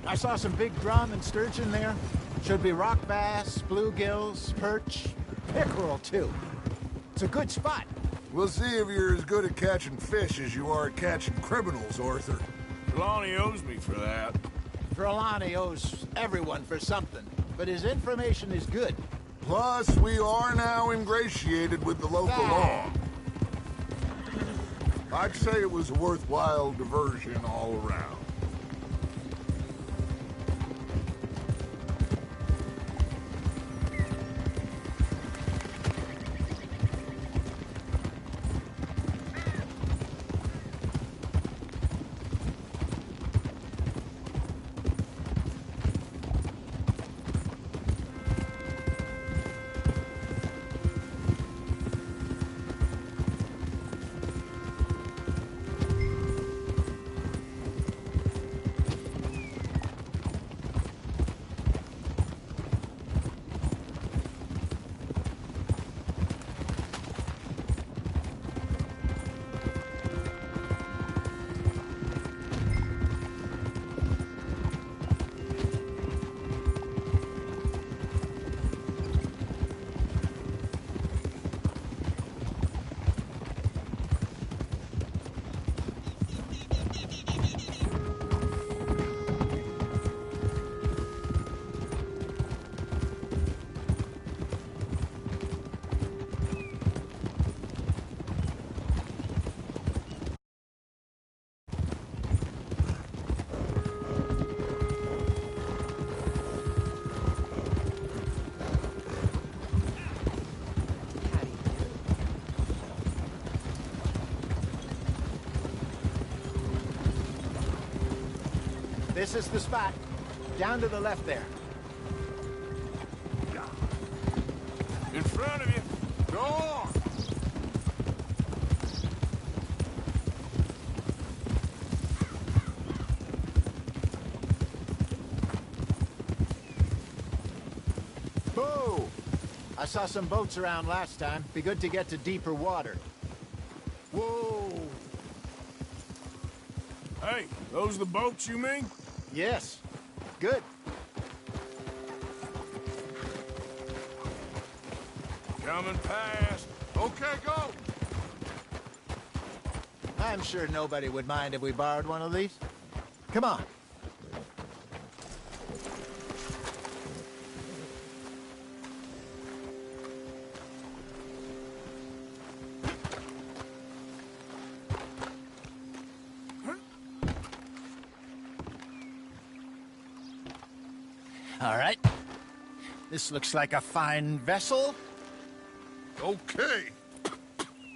I saw some big drum and sturgeon there. Should be rock bass, bluegills, perch, pickerel, too. It's a good spot. We'll see if you're as good at catching fish as you are at catching criminals, Arthur. Trelawney owes me for that. Trelawney owes everyone for something, but his information is good. Plus, we are now ingratiated with the local law. I'd say it was a worthwhile diversion all around. This is the spot. Down to the left there. In front of you. Go on. Whoa! I saw some boats around last time. Be good to get to deeper water. Whoa! Hey, those the boats you mean? Yes. Good. Coming past. Okay, go. I'm sure nobody would mind if we borrowed one of these. Come on. All right. This looks like a fine vessel. Okay.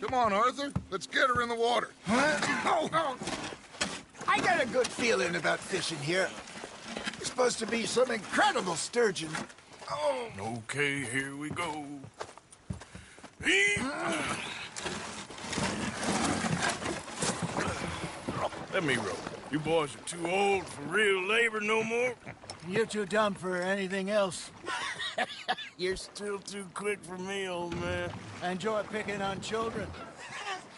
Come on, Arthur. Let's get her in the water. Oh. I got a good feeling about fishing here. It's supposed to be some incredible sturgeon. Oh. Okay, here we go. Let me row. You boys are too old for real labor no more. You're too dumb for anything else. You're still too quick for me, old man. I enjoy picking on children.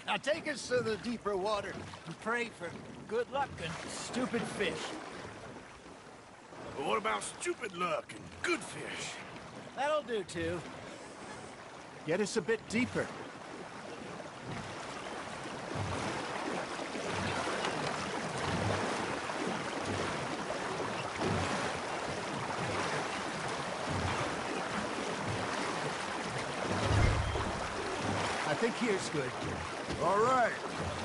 Now take us to the deeper water and pray for good luck and stupid fish. But what about stupid luck and good fish? That'll do, too. Get us a bit deeper. I think here's good. All right.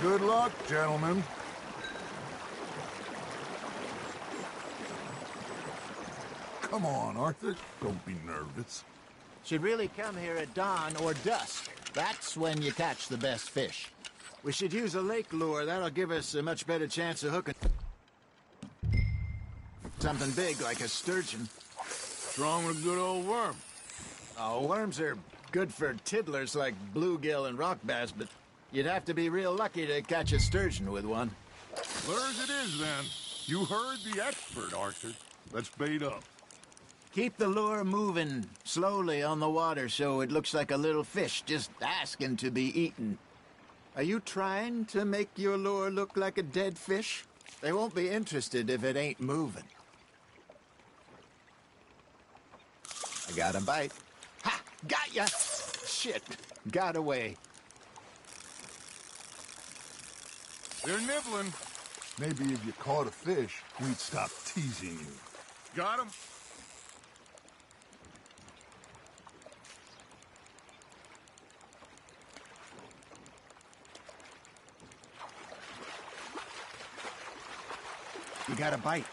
Good luck, gentlemen. Come on, Arthur. Don't be nervous. Should really come here at dawn or dusk. That's when you catch the best fish. We should use a lake lure. That'll give us a much better chance of hooking something big like a sturgeon. What's wrong with a good old worm? Oh, worms are good for tiddlers like bluegill and rock bass, but you'd have to be real lucky to catch a sturgeon with one. Lures it is, then. You heard the expert, Arthur. Let's bait up. Keep the lure moving slowly on the water so it looks like a little fish just asking to be eaten. Are you trying to make your lure look like a dead fish? They won't be interested if it ain't moving. I got a bite. Ha! Got ya! Shit. Got away. They're nibbling. Maybe if you caught a fish, we'd stop teasing you. Got him? You got a bite.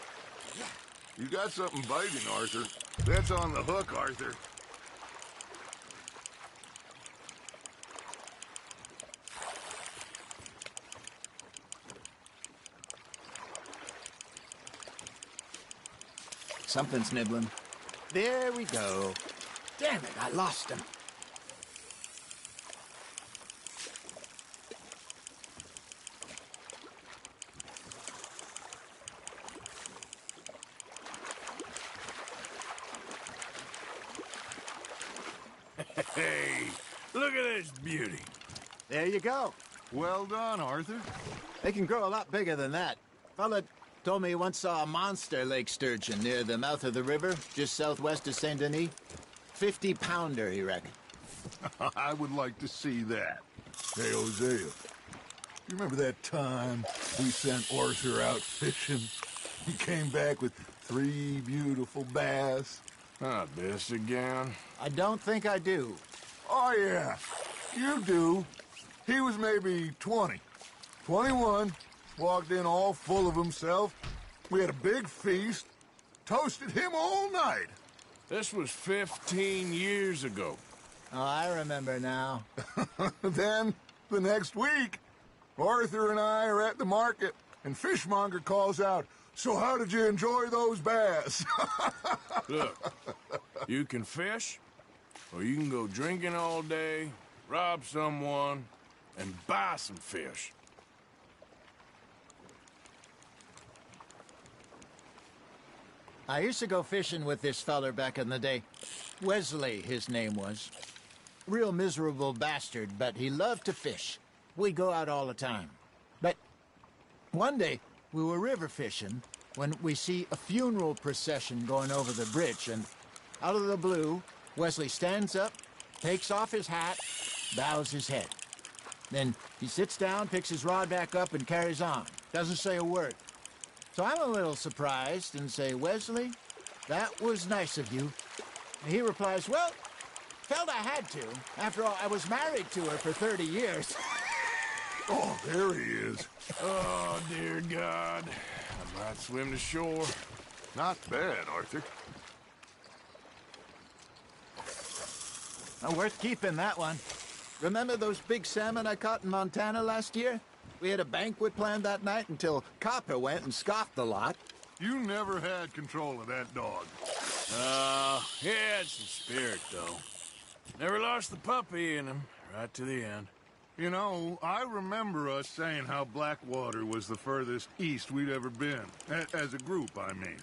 You got something biting, Arthur. That's on the hook, Arthur. Something's nibbling. There we go. Damn it, I lost him. Hey, look at this beauty. There you go. Well done, Arthur. They can grow a lot bigger than that. Fella told me he once saw a monster lake sturgeon near the mouth of the river, just southwest of Saint Denis. 50-pounder, he reckoned. I would like to see that. Hey, Hosea, you remember that time we sent Arthur out fishing? He came back with 3 beautiful bass. Ah, this again? I don't think I do. Oh, yeah. You do. He was maybe 20. 21. Walked in all full of himself. We had a big feast. Toasted him all night. This was 15 years ago. Oh, I remember now. Then, the next week, Arthur and I are at the market, and Fishmonger calls out, "So how did you enjoy those bass?" Look, you can fish, or you can go drinking all day, rob someone, and buy some fish. I used to go fishing with this feller back in the day. Wesley, his name was. Real miserable bastard, but he loved to fish. We'd go out all the time. But one day, we were river fishing when we see a funeral procession going over the bridge, and out of the blue, Wesley stands up, takes off his hat, bows his head. Then he sits down, picks his rod back up, and carries on. Doesn't say a word. So I'm a little surprised and say, Wesley, that was nice of you. And he replies, well, felt I had to. After all, I was married to her for 30 years. Oh, there he is. Oh, dear God. I might swim to shore. Not bad, Arthur. Worth keeping, that one. Remember those big salmon I caught in Montana last year? We had a banquet planned that night until Copper went and scoffed the lot. You never had control of that dog. He had some spirit, though. Never lost the puppy in him, right to the end. You know, I remember us saying how Blackwater was the furthest east we'd ever been. As a group, I mean.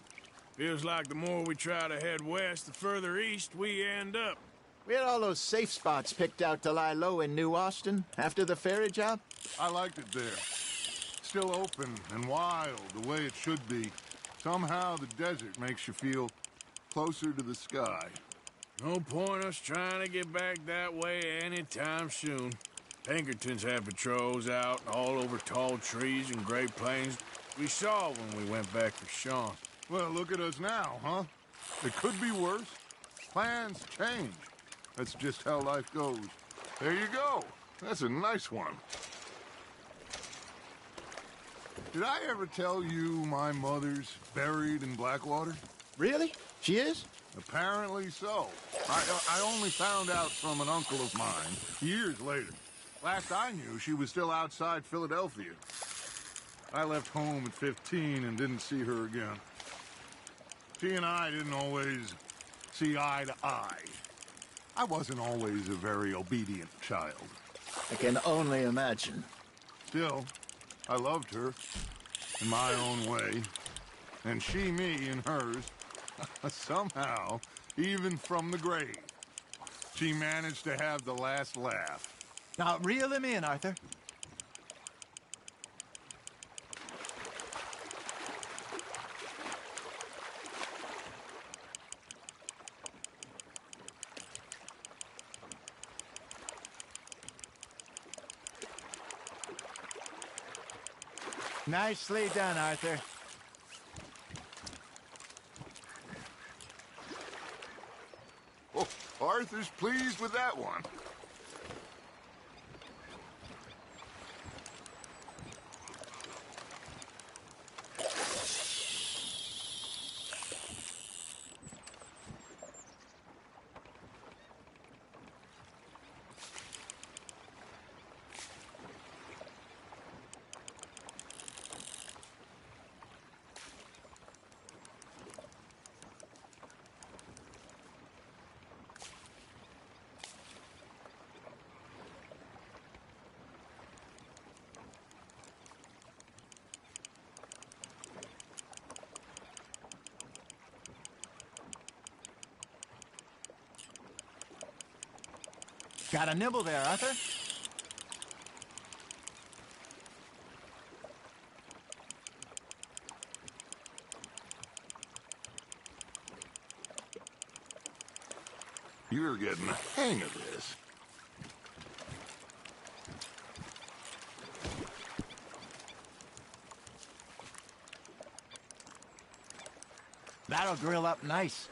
Feels like the more we try to head west, the further east we end up. We had all those safe spots picked out to lie low in New Austin after the ferry job. I liked it there. Still open and wild, the way it should be. Somehow the desert makes you feel closer to the sky. No point us trying to get back that way anytime soon. Pinkertons had patrols out all over tall trees and Great Plains. We saw when we went back for Sean. Well, look at us now, huh? It could be worse. Plans change. That's just how life goes. There you go. That's a nice one. Did I ever tell you my mother's buried in Blackwater? Really? She is? Apparently so. I only found out from an uncle of mine years later. Last I knew, she was still outside Philadelphia. I left home at 15 and didn't see her again. She and I didn't always see eye to eye. I wasn't always a very obedient child. I can only imagine. Still, I loved her in my own way, and she me in hers. Somehow, even from the grave, she managed to have the last laugh. Now, reel him in, Arthur. Nicely done, Arthur. Oh, Arthur's pleased with that one. Got a nibble there, Arthur? You're getting the hang of this. That'll grill up nice.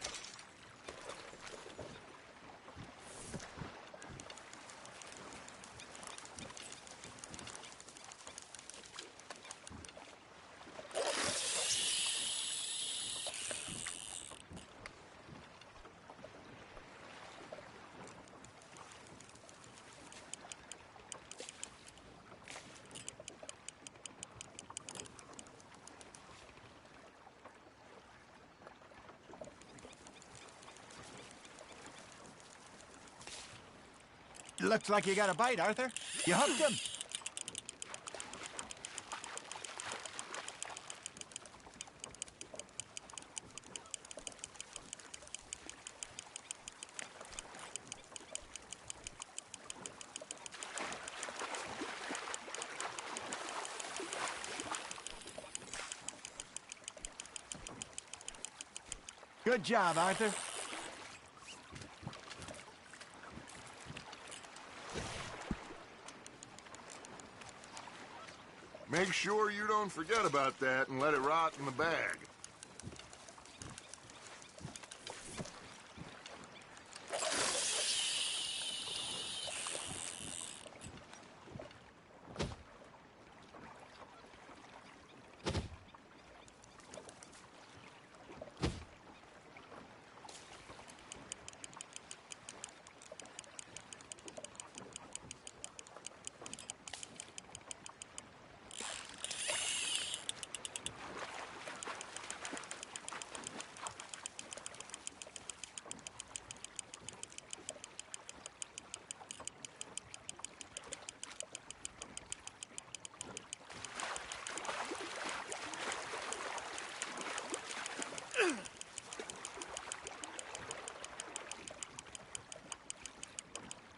Looks like you got a bite, Arthur. You hooked him. Good job, Arthur. Make sure you don't forget about that and let it rot in the bag.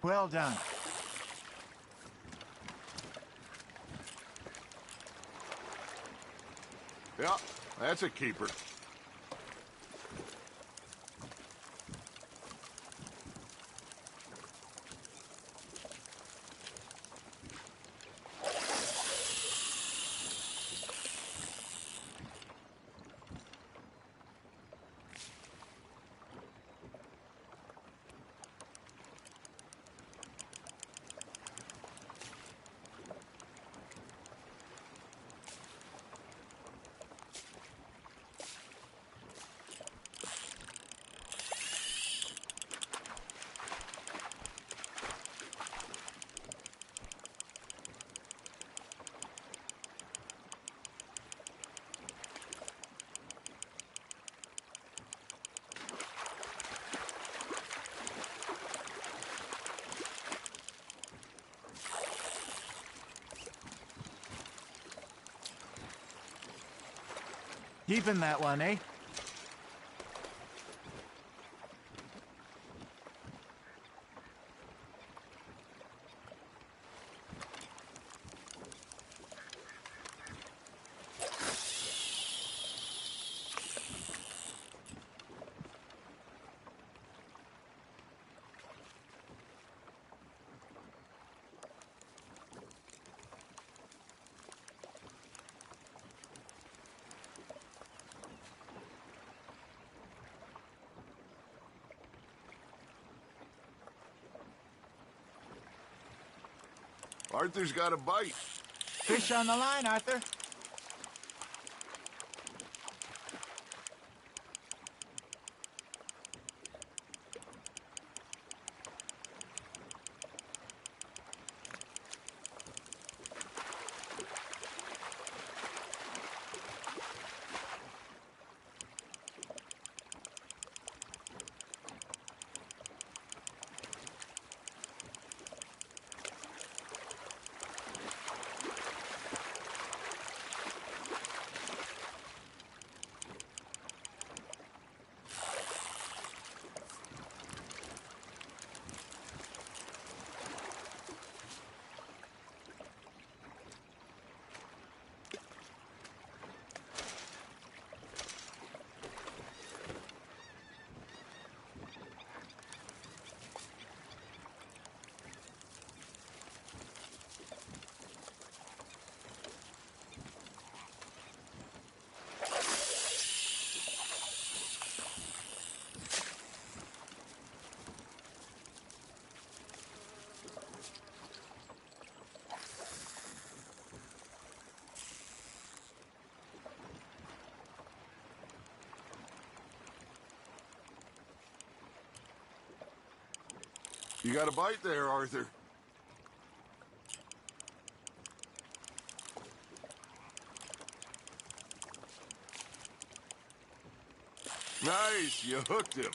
Well done. Yeah, that's a keeper. Keeping that one, eh? Arthur's got a bite. Fish on the line, Arthur. You got a bite there, Arthur. Nice, you hooked him.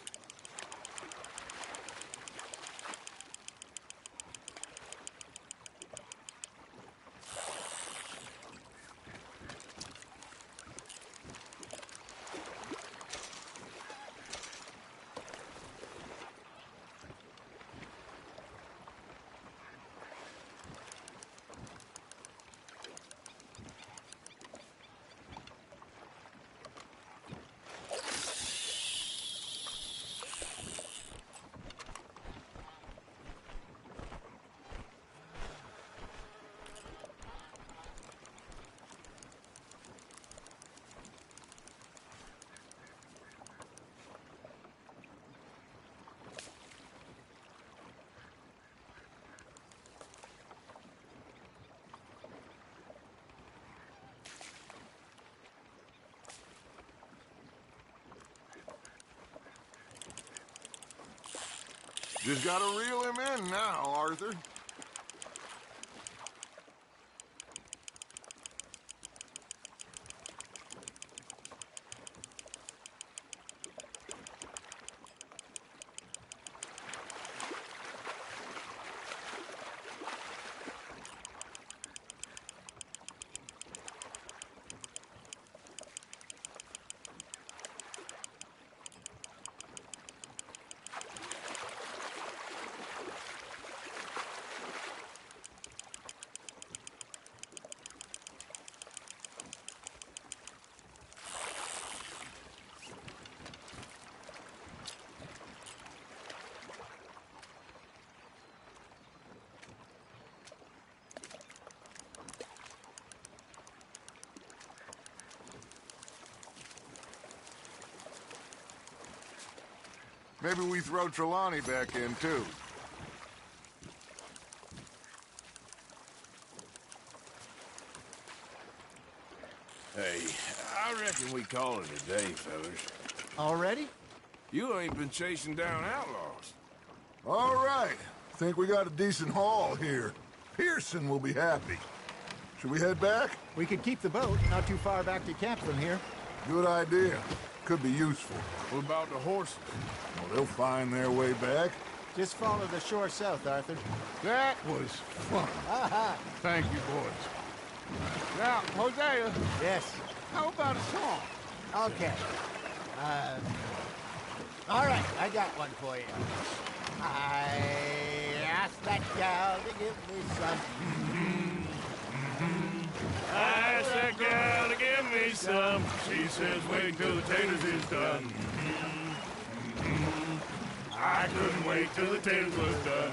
Just gotta reel him in now, Arthur. Maybe we throw Trelawney back in, too. Hey, I reckon we call it a day, fellas. Already? You ain't been chasing down outlaws. All right. Think we got a decent haul here. Pearson will be happy. Should we head back? We could keep the boat, not too far back to camp from here. Good idea. Could be useful. What about the horses? Well, they'll find their way back. Just follow the shore south, Arthur. That was fun. Thank you, boys. Now, Hosea. Yes. How about a song? Okay. All right, I got one for you. I asked that gal to give me some. I asked that gal to give me some. She says, wait till the taters is done. I couldn't wait till the taters was done.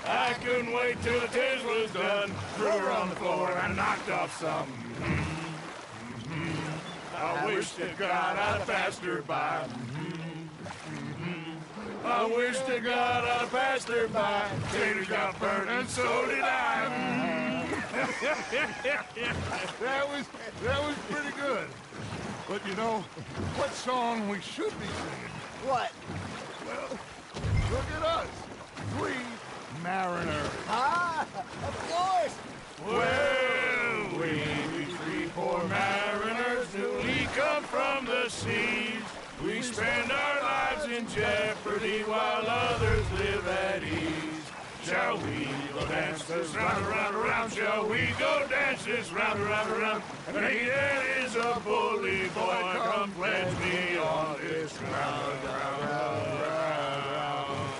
I couldn't wait till the taters was done. Threw her on the floor and knocked off some. I wish to God I'd have passed her by. I wish to God I'd have passed her by. Taters got burnt and so did I. That was pretty good. But you know, what song we should be singing? What? Well, look at us. 3 mariners. Ah, of course. Well, we 3 poor mariners newly come from the seas. We spend our lives in jeopardy while others live at ease. Shall we go dance this round, around, around? Shall we go dance this round, around, around? And he that is a bully boy, come pledge me on this ground, round, round, round.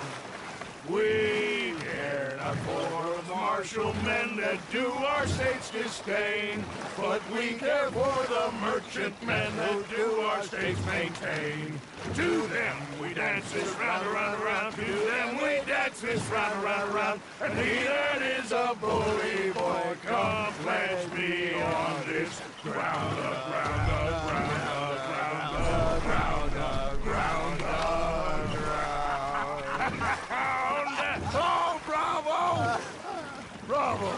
We care not for the martial men that do our states disdain, but we care for the merchant men that do our states maintain. To them we dance this round, around, around. To them we dance this round, around, around. And he that is a bully boy, come pledge me on this ground, ground, ground, ground, ground, ground, ground, ground. Oh, bravo! Bravo!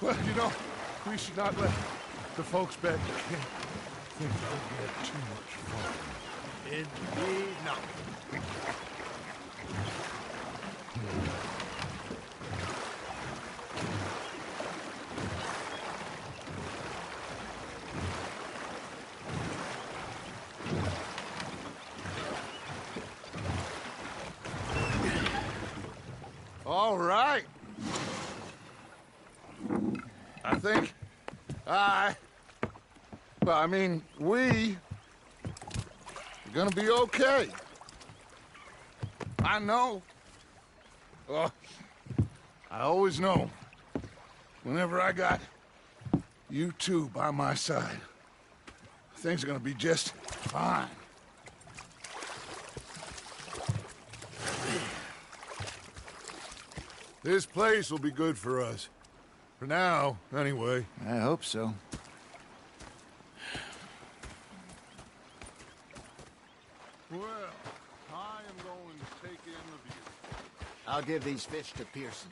Well, you know, we should not let the folks back at camp think we'll get too much fun. Indeed not. All right. I think we are gonna be okay. I know. Oh, I always know. Whenever I got you two by my side, things are gonna be just fine. This place will be good for us. For now, anyway. I hope so. Well, I am going to take in the view. I'll give these fish to Pearson.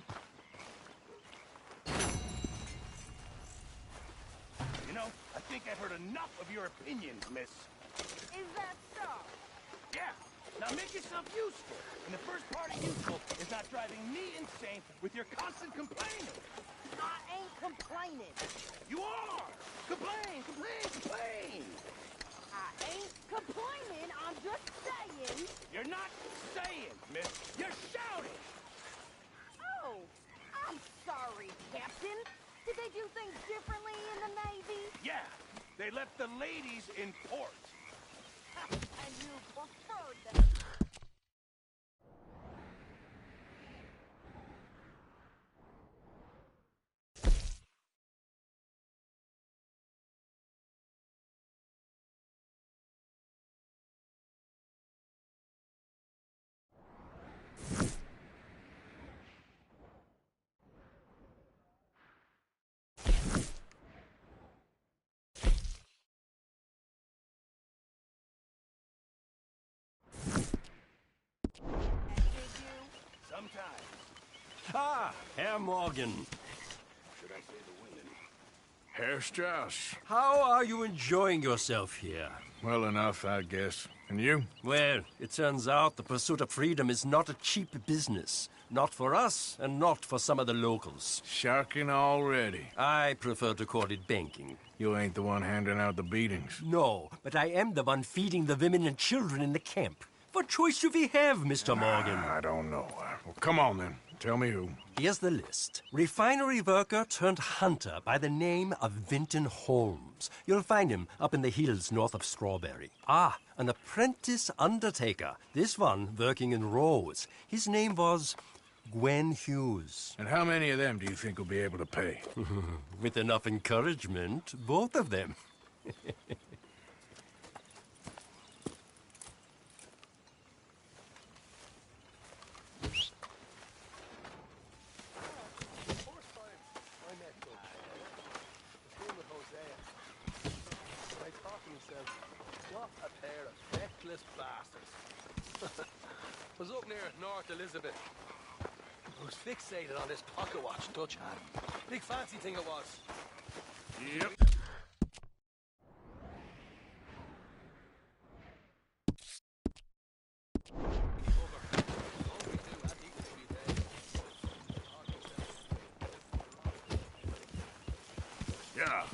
You know, I think I've heard enough of your opinions, miss. Is that so? Yeah. Now make yourself useful. And the first part of useful is not driving me insane with your constant complaining. I ain't complaining. You are! Complain, complain, complain! I ain't complaining, I'm just saying. You're not saying, miss. You're shouting! Oh, I'm sorry, Captain. Did they do things differently in the Navy? Yeah, they left the ladies in port. And you preferred them. Sometimes. Ah, Herr Morgan. Should I say the women? Herr Strauss. How are you enjoying yourself here? Well enough, I guess. And you? Well, it turns out the pursuit of freedom is not a cheap business. Not for us, and not for some of the locals. Sharking already. I prefer to call it banking. You ain't the one handing out the beatings. No, but I am the one feeding the women and children in the camp. What choice do we have, Mr. Morgan? I don't know. Well, come on, then. Tell me who. Here's the list. Refinery worker turned hunter by the name of Vinton Holmes. You'll find him up in the hills north of Strawberry. Ah, an apprentice undertaker. This one working in rows. His name was Gwen Hughes. And how many of them do you think will be able to pay? With enough encouragement, both of them. Was up near North Elizabeth. I was fixated on this pocket watch Dutch had. Big fancy thing it was. Yep. Yeah.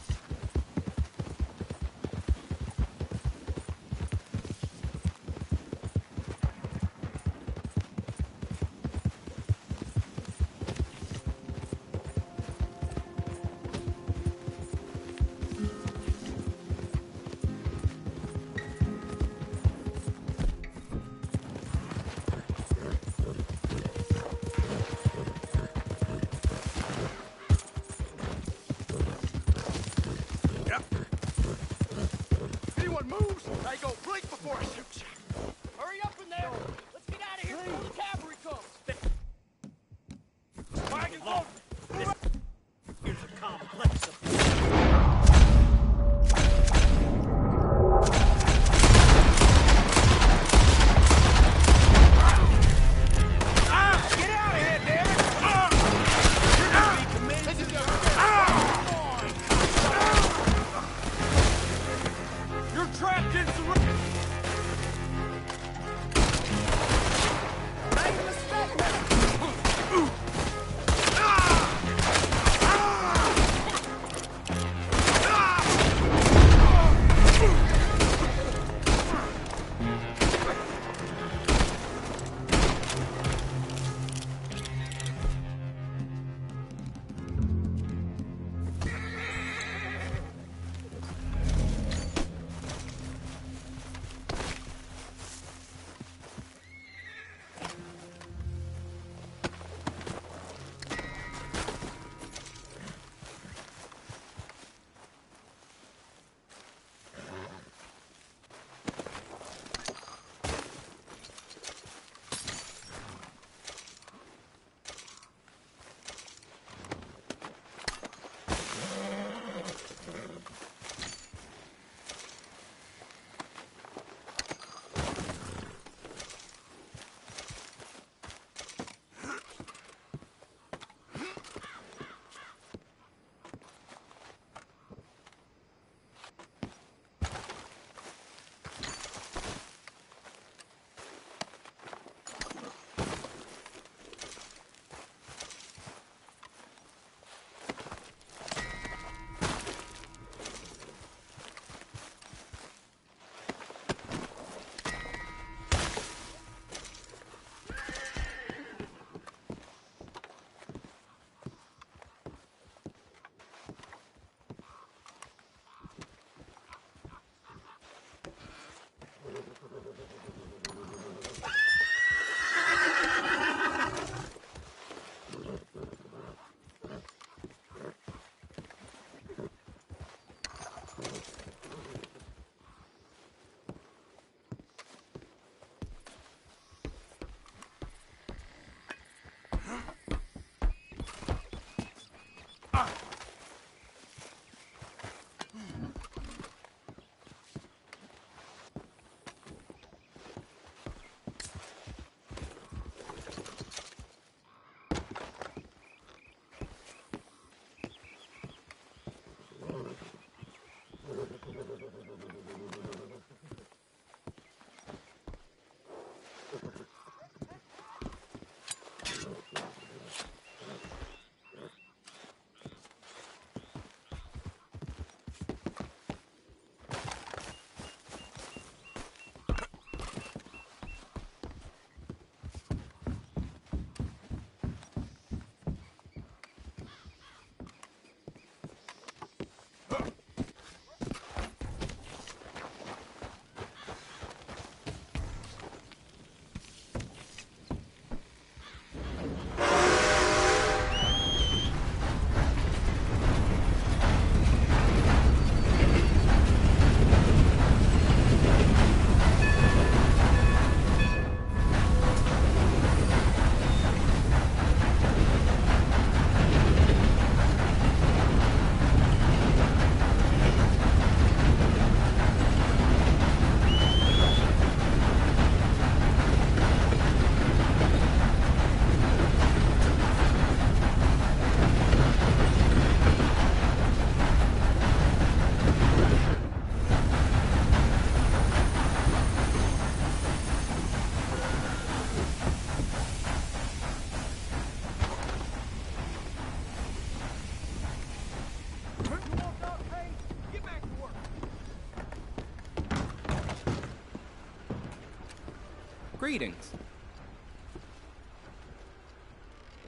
Greetings.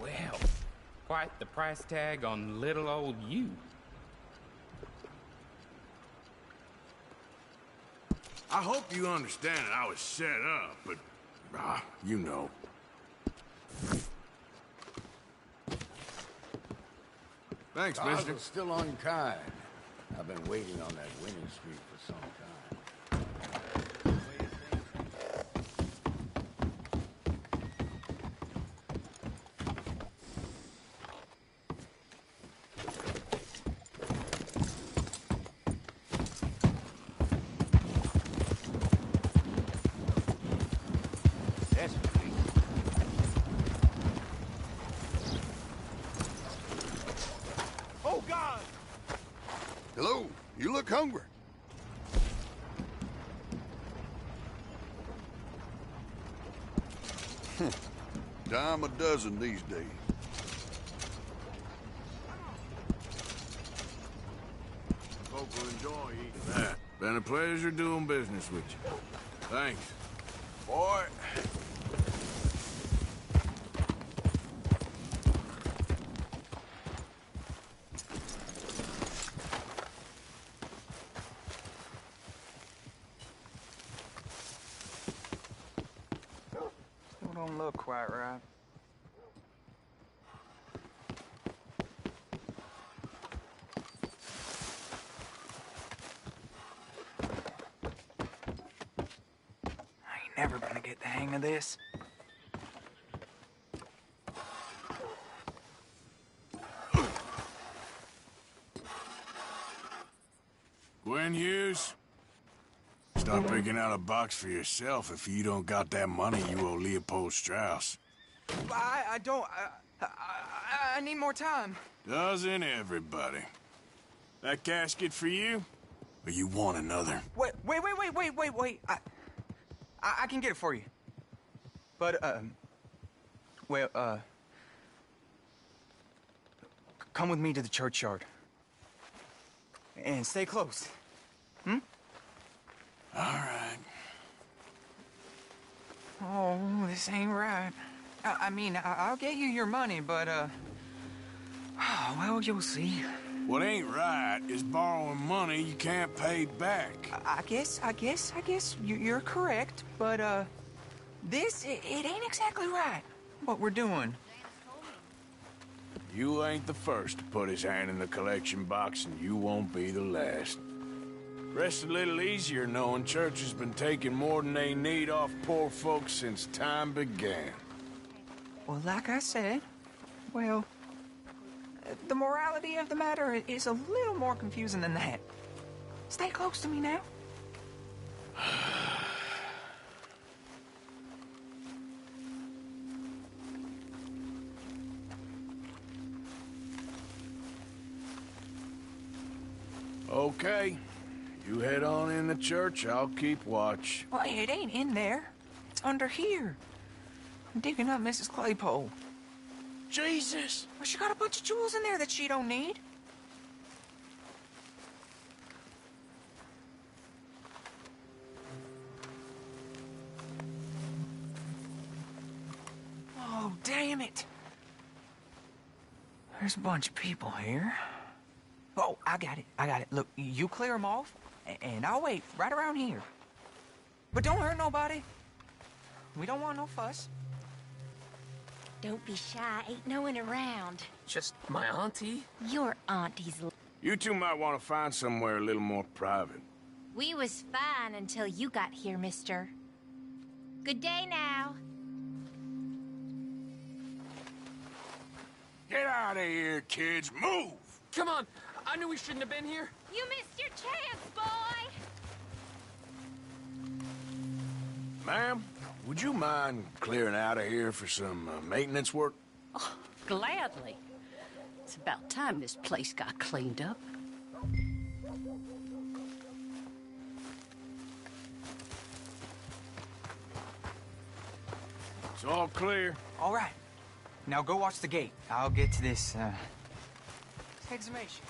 Well, quite the price tag on little old you. I hope you understand that I was set up, but, you know. Thanks, Cars mister. are still unkind. I've been waiting on that winning streak for some time. That's Oh, God! Hello, you look hungry. Dime a dozen these days. Folk will enjoy eating that. Been a pleasure doing business with you. Thanks. Boy. Still don't look quite right. I ain't never gonna get the hang of this. Gwen Hughes? Start picking out a box for yourself if you don't got that money you owe Leopold Strauss. I don't. I need more time. Doesn't everybody? That casket for you? Or you want another? Wait. I can get it for you. But, come with me to the churchyard. And stay close. Hmm? All right. Oh, this ain't right. I mean, I'll get you your money, but, well, you'll see. What ain't right is borrowing money you can't pay back. I guess you're correct, but, it ain't exactly right, what we're doing. You ain't the first to put his hand in the collection box, and you won't be the last. Rest a little easier knowing church has been taking more than they need off poor folks since time began. Well, like I said, well, the morality of the matter is a little more confusing than that. Stay close to me now. Okay. You head on in the church, I'll keep watch. Well, it ain't in there. It's under here. I'm digging up Mrs. Claypole. Jesus! Well, she got a bunch of jewels in there that she don't need. Oh, damn it. There's a bunch of people here. Oh, I got it. Look, you clear them off, and I'll wait right around here. But don't hurt nobody. We don't want no fuss. Don't be shy. Ain't no one around. Just my auntie? Your auntie's... You two might want to find somewhere a little more private. We was fine until you got here, mister. Good day now. Get out of here, kids. Move! Come on. I knew we shouldn't have been here. You missed your chance, boy! Ma'am, would you mind clearing out of here for some maintenance work? Oh, gladly. It's about time this place got cleaned up. It's all clear. All right. Now go watch the gate. I'll get to this, exhumation.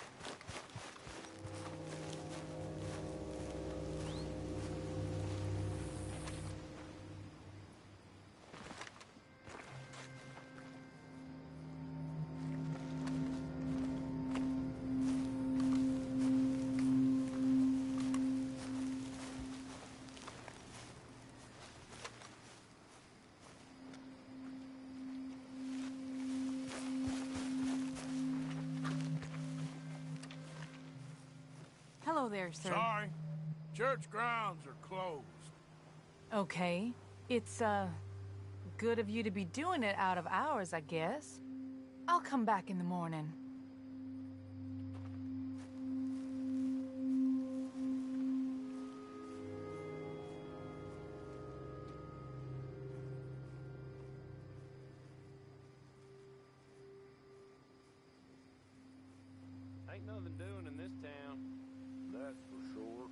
there, sir. Sorry. Church grounds are closed. Okay. It's, good of you to be doing it out of hours, I guess. I'll come back in the morning. Ain't nothing doing in this town. That's for sure.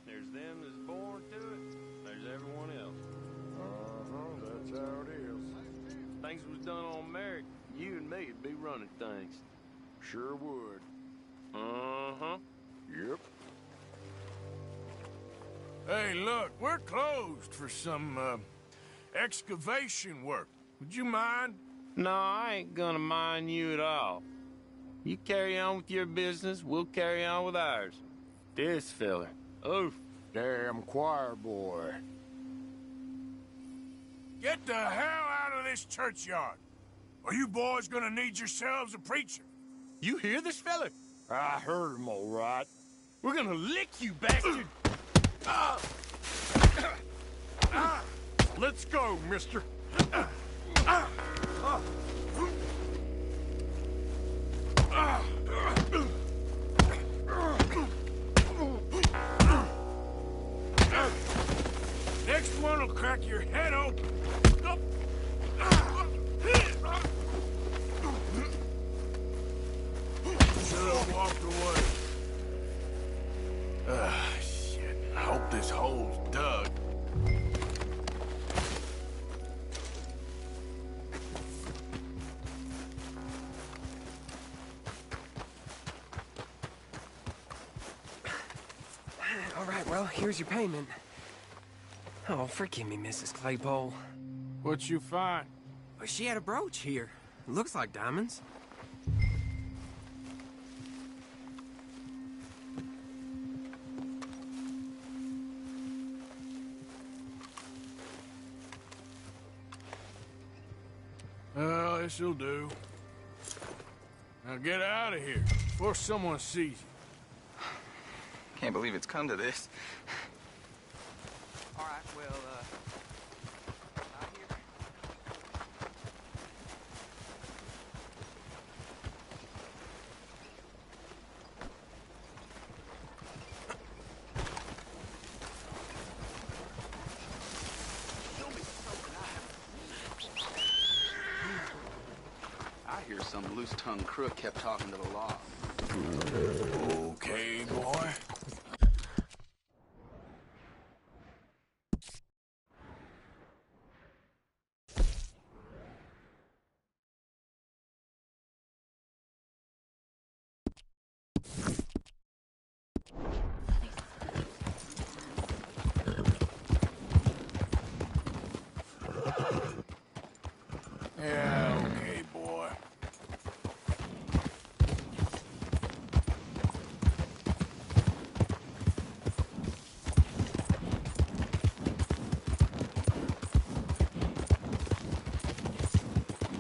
There's them that's born to it. There's everyone else. That's how it is. Things was done on merit. You and me'd be running things. Sure would. Uh-huh. Yep. Hey, look, we're closed for some, excavation work. Would you mind? No, I ain't gonna mind you at all. You carry on with your business, we'll carry on with ours. This fella, oof. Damn choir boy. Get the hell out of this churchyard. Or you boys gonna need yourselves a preacher. You hear this fella? I heard him all right. We're gonna lick you, bastard! Let's go, mister. Next one will crack your head open. Should have walked away. Shit. I hope this hole's dug. All right, well, here's your payment. Oh, forgive me, Mrs. Claypole. What'd you find? Well, she had a brooch here. Looks like diamonds. Well, this'll do. Now get out of here before someone sees you. Can't believe it's come to this. All right, well, I hear some loose-tongued crook kept talking to the law. Okay, boy. Yeah, okay, boy.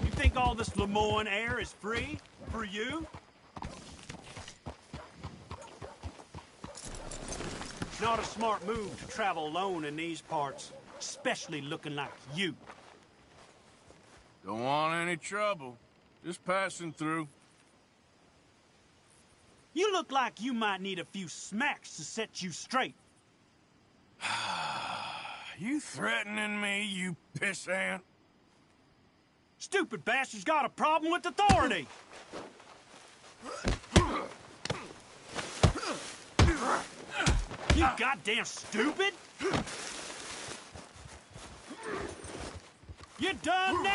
You think all this Lemoyne air is free? For you? Not a smart move to travel alone in these parts, especially looking like you. Don't want any trouble. Just passing through. You look like you might need a few smacks to set you straight. You threatening me, you pissant? Stupid bastard's got a problem with authority. You goddamn stupid! You done now?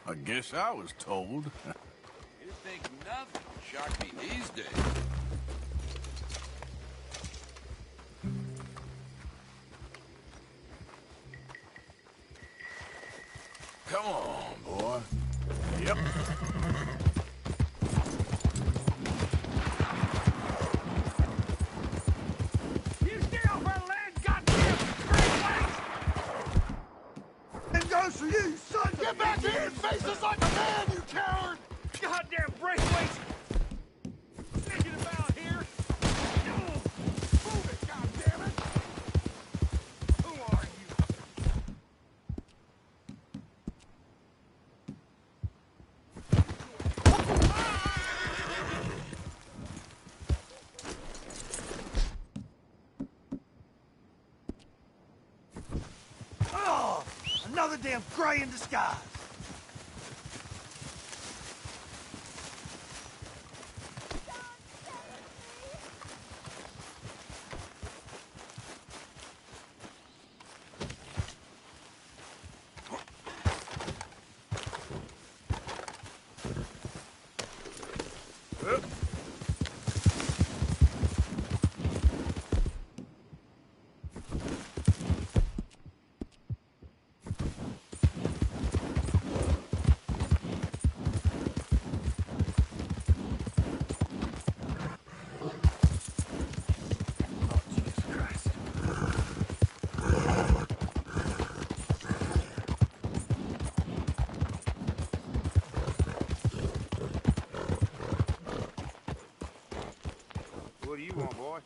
I guess I was told. You think nothing will shock me these days. Come on, boy. Yep. closer, you son! Get back here and face us like a man, you coward! Goddamn braithwaite! Thinking about here? Move it, goddammit! Who are you? Oh, another damn gray in disguise. What do you want, boy?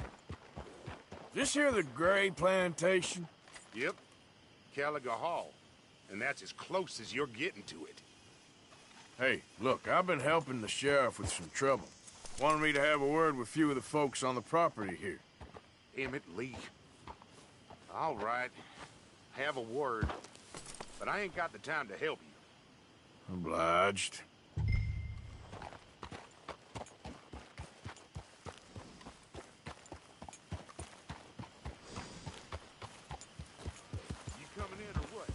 This here the Gray Plantation? Yep. Caliga Hall. And that's as close as you're getting to it. Hey, look, I've been helping the sheriff with some trouble. Wanted me to have a word with a few of the folks on the property here. Emmett Lee. All right. Have a word. But I ain't got the time to help you. Obliged. You coming in or what?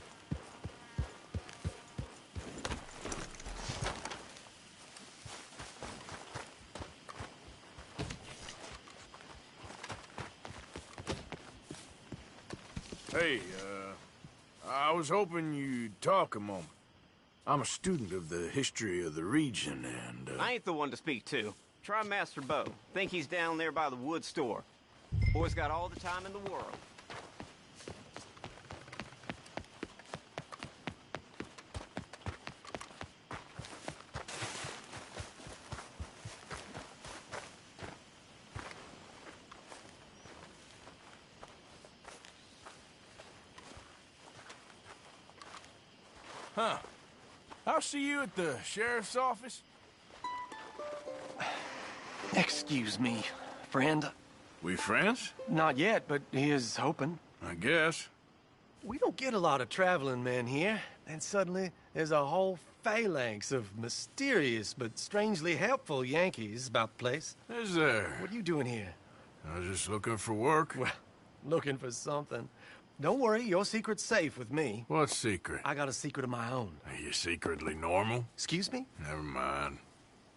Hey, I was hoping you'd talk a moment. I'm a student of the history of the region, and, I ain't the one to speak to. Try Master Bo. Think he's down there by the wood store. Boy's got all the time in the world. Huh. I'll see you at the sheriff's office. Excuse me, friend. We friends? Not yet, but here's hoping. I guess. We don't get a lot of traveling men here, and suddenly there's a whole phalanx of mysterious but strangely helpful Yankees about the place. Is there? What are you doing here? I was just looking for work. Well, looking for something. Don't worry, your secret's safe with me. What secret? I got a secret of my own. Are you secretly normal? Excuse me? Never mind.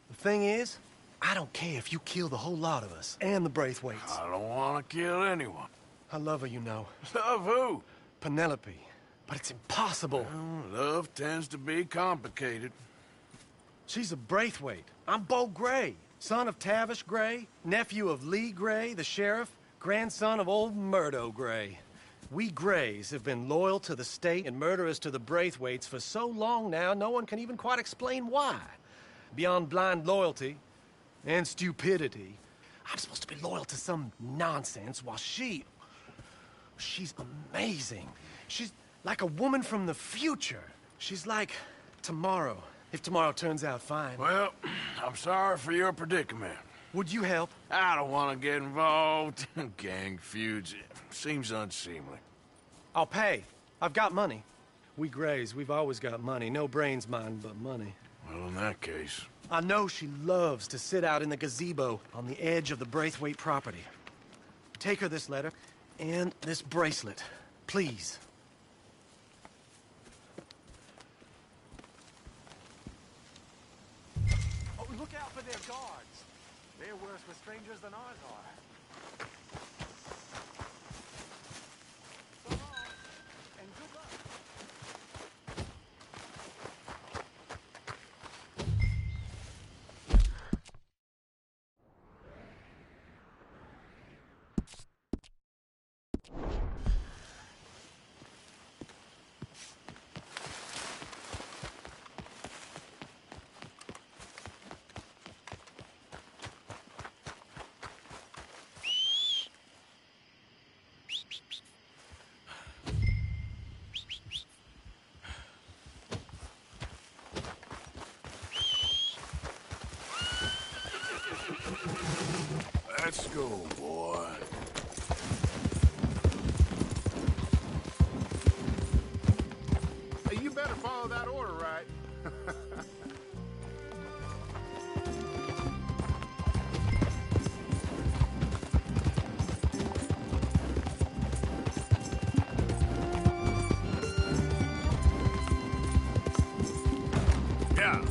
The thing is, I don't care if you kill the whole lot of us, and the Braithwaites. I don't want to kill anyone. I love her, you know. Love who? Penelope. But it's impossible. Well, love tends to be complicated. She's a Braithwaite. I'm Bo Gray, son of Tavish Gray, nephew of Lee Gray, the sheriff, grandson of old Murdo Gray. We Grays have been loyal to the state and murderous to the Braithwaites for so long now, no one can even quite explain why. Beyond blind loyalty and stupidity, I'm supposed to be loyal to some nonsense while she's amazing. She's like a woman from the future. She's like tomorrow, if tomorrow turns out fine. Well, I'm sorry for your predicament. Would you help? I don't want to get involved. Gang feuds. Seems unseemly. I'll pay. I've got money. We Grays, we've always got money. No brains, mind, but money. Well, in that case... I know she loves to sit out in the gazebo on the edge of the Braithwaite property. Take her this letter and this bracelet, please. Oh, look out for their guards. They're worse with strangers than ours are. So long, and good luck. go, boy. Hey, you better follow that order, right? Yeah.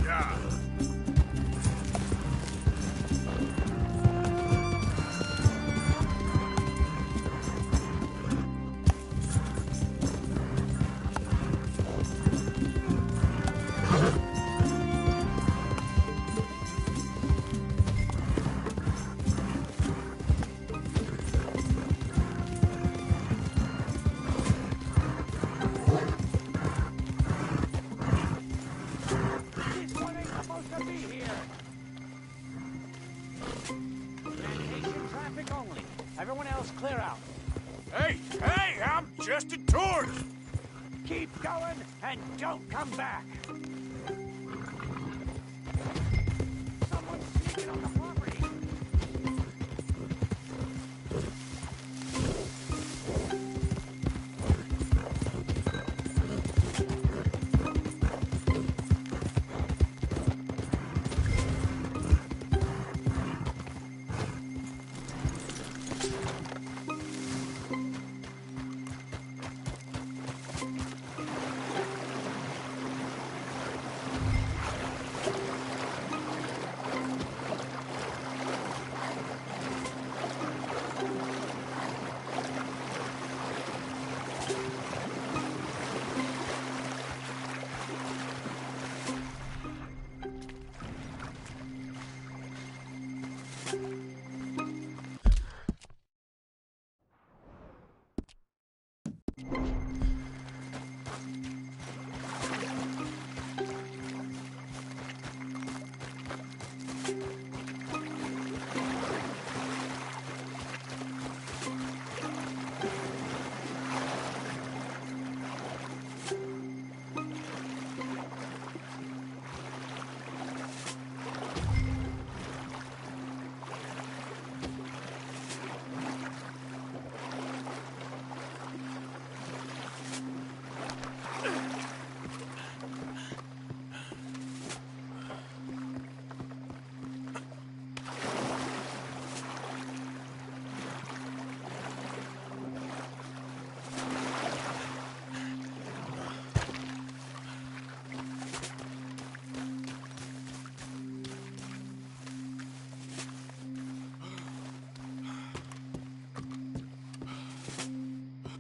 Yeah. This one ain't supposed to be here. Plantation traffic only. Everyone else clear out. Hey, hey, I'm just a tourist. Keep going and don't come back. Someone's sneaking on the property.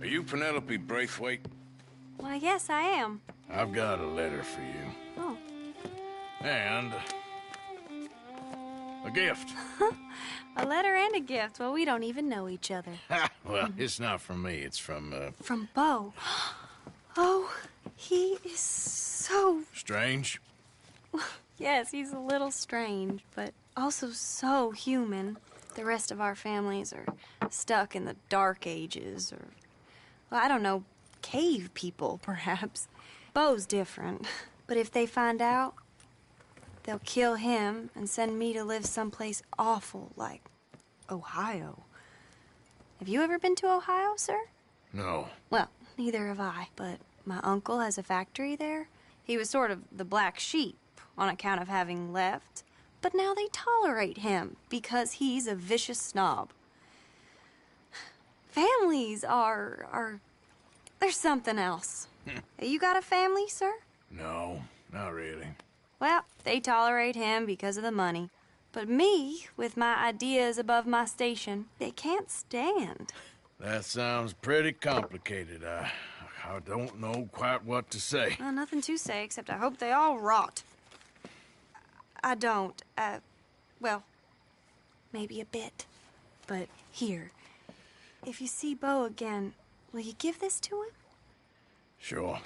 Are you Penelope Braithwaite? Why, yes, I am. I've got a letter for you. Oh. And a gift. A letter and a gift. Well, we don't even know each other. Well, it's not from me. It's from, From Bo. Oh, he is so... Strange. Yes, he's a little strange, but also so human. The rest of our families are stuck in the Dark Ages, or, well, I don't know, cave people, perhaps. Bo's different. But if they find out, they'll kill him and send me to live someplace awful like Ohio. Have you ever been to Ohio, sir? No. Well, neither have I, but my uncle has a factory there. He was sort of the black sheep on account of having left, but now they tolerate him because he's a vicious snob. Families are there's something else. You got a family, sir? No, not really. Well, they tolerate him because of the money. But me, with my ideas above my station, they can't stand. That sounds pretty complicated. I don't know quite what to say. Well, nothing to say, except I hope they all rot. I don't. Well, maybe a bit. But here, If you see Bo again, will you give this to him? Sure.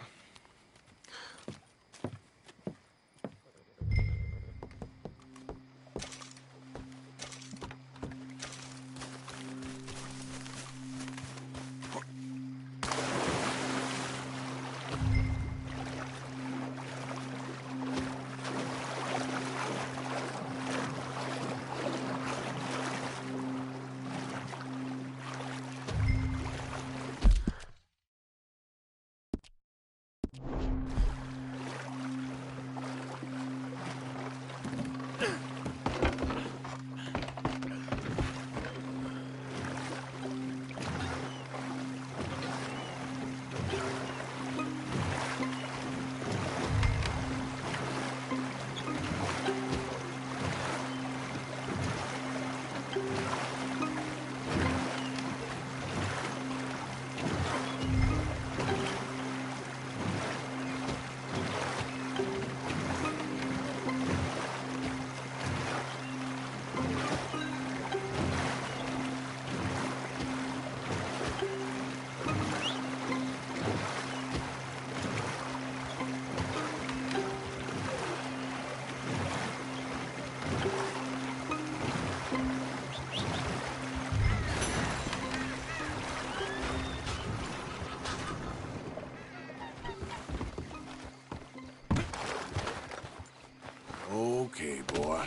Okay, boy.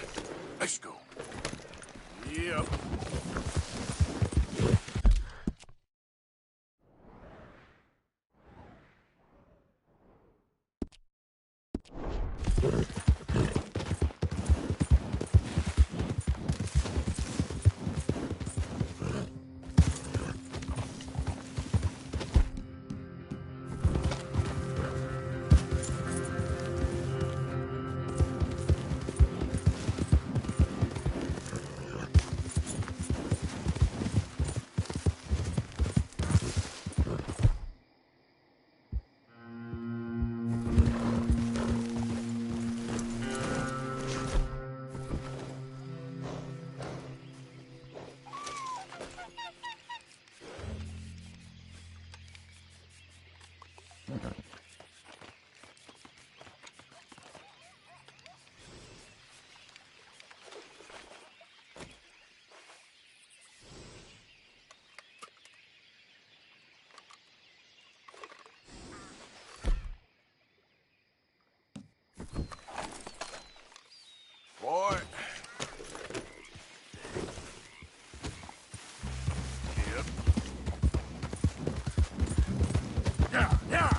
Let's go. Yep. Boy. Yep. Yeah, yeah.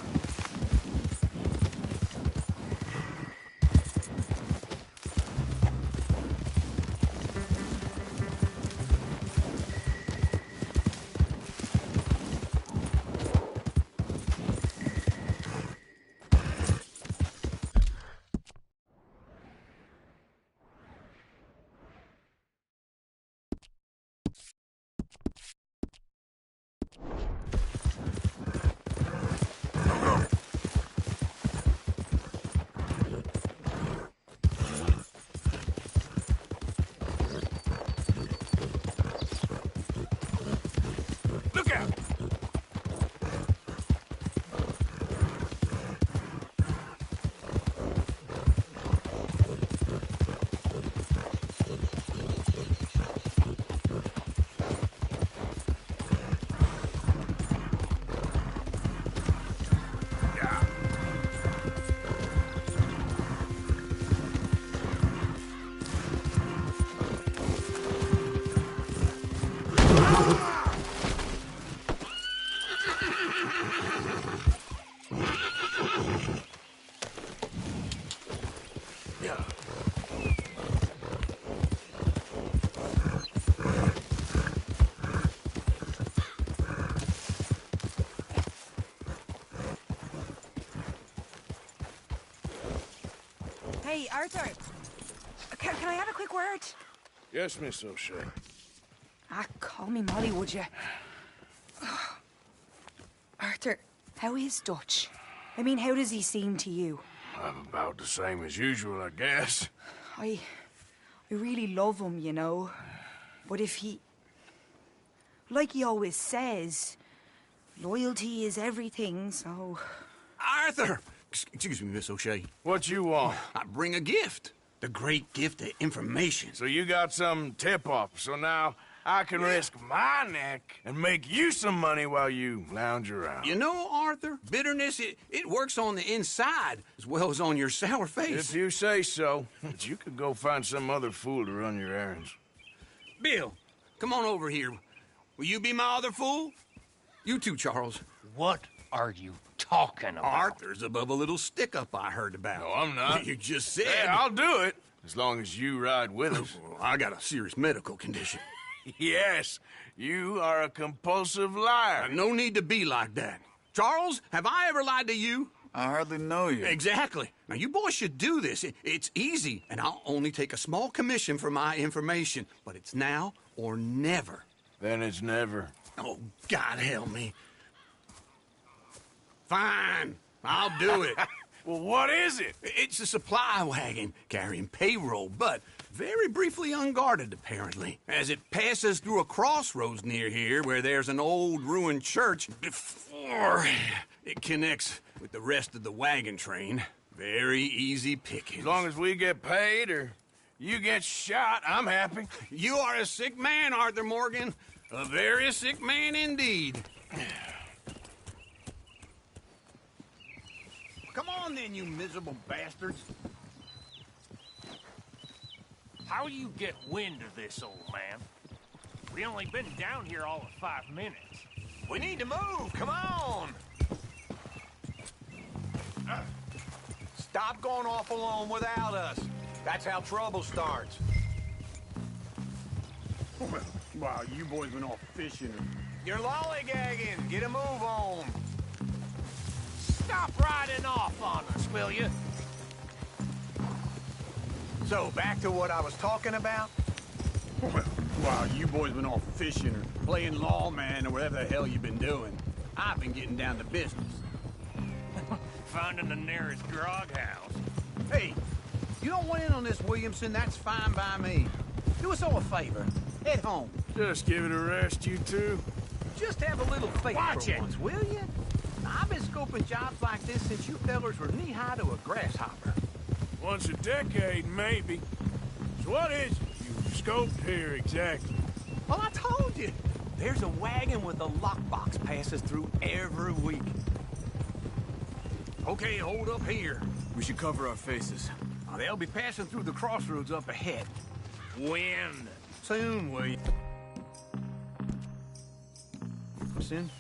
Look out! Yeah. Hey, Arthur. Can I have a quick word? Yes, Miss O'Shea. Ah, call me Molly, would you? Arthur, how is Dutch? I mean, how does he seem to you? I'm about the same as usual, I guess. I really love him, you know. But if he... Like he always says, loyalty is everything, so... Arthur! Excuse me, Miss O'Shea. What you want? I bring a gift. The great gift of information. So you got some tip-off, so now I can risk my neck and make you some money while you lounge around. You know, Arthur, bitterness, it works on the inside as well as on your sour face. If you say so. But you could go find some other fool to run your errands. Bill, come on over here. Will you be my other fool? You too, Charles. What are you talking about? Arthur's above a little stick-up I heard about. No, I'm not. You just said... Hey, I'll do it, as long as you ride with us. I got a serious medical condition. Yes, you are a compulsive liar. No need to be like that. Charles, have I ever lied to you? I hardly know you. Exactly. Now, you boys should do this. It's easy, and I'll only take a small commission for my information. But it's now or never. Then it's never. Oh, God help me. Fine. I'll do it. Well, what is it? It's a supply wagon carrying payroll, but very briefly unguarded, apparently. As it passes through a crossroads near here where there's an old ruined church before it connects with the rest of the wagon train. Very easy pickings. As long as we get paid or you get shot, I'm happy. You are a sick man, Arthur Morgan. A very sick man indeed. Come on then, you miserable bastards. How you get wind of this, old man? We only been down here all of 5 minutes. We need to move, come on! Stop going off alone without us. That's how trouble starts. Wow, you boys been off fishing. You're lollygagging. Get a move on. Stop riding off on us, will you? So, back to what I was talking about? Wow, you boys been off fishing or playing lawman or whatever the hell you've been doing. I've been getting down to business. Finding the nearest grog house. Hey, you don't want in on this, Williamson. That's fine by me. Do us all a favor. Head home. Just give it a rest, you two. Just have a little faith Watch it. once, will you? I've been scoping jobs like this since you fellers were knee-high to a grasshopper. Once a decade, maybe. So what is it you scoped here exactly? Well, I told you. There's a wagon with a lockbox passes through every week. Okay, hold up here. We should cover our faces. They'll be passing through the crossroads up ahead. When? Soon, William. Sin?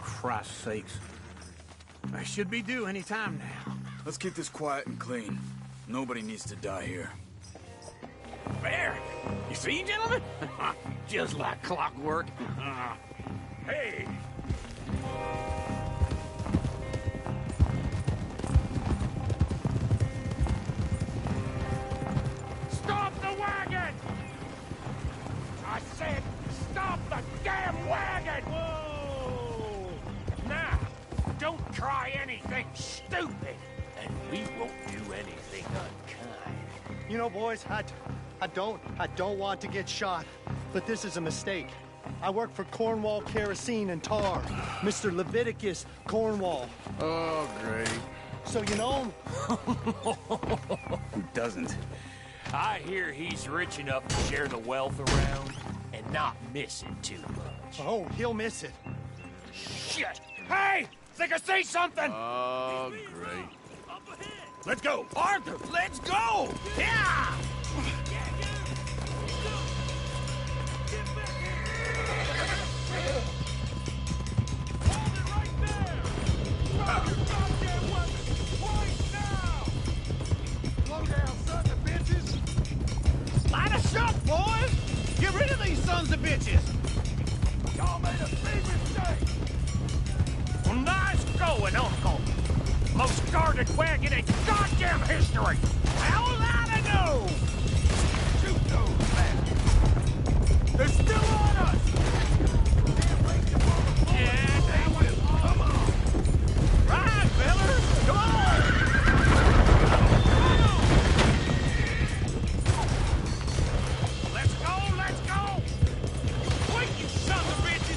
Christ's sakes. I should be due any time now. Let's keep this quiet and clean. Nobody needs to die here. There! You see, gentlemen? Just like clockwork. Hey! Stop the wagon! I said, stop the damn wagon! Whoa! Now, don't try anything stupid, and we won't do anything unkind. You know, boys, I don't want to get shot, but this is a mistake. I work for Cornwall Kerosene and Tar, Mr. Leviticus Cornwall. Oh, great. So you know him? Who doesn't? I hear he's rich enough to share the wealth around and not miss it too much. Oh, he'll miss it. Shit! Hey! Think I see something! Oh, great. Let's go! Arthur, let's go! Yeah! Line us up, boys! Get rid of these sons of bitches! Y'all made a big mistake! Well, nice going, Uncle! Most guarded wagon in goddamn history! How will I know? Shoot those bastards! They're still on us! Yeah, that way! Come on! Right, fellas! Come on! Let's go! Let's go! Wait, you sons of bitches!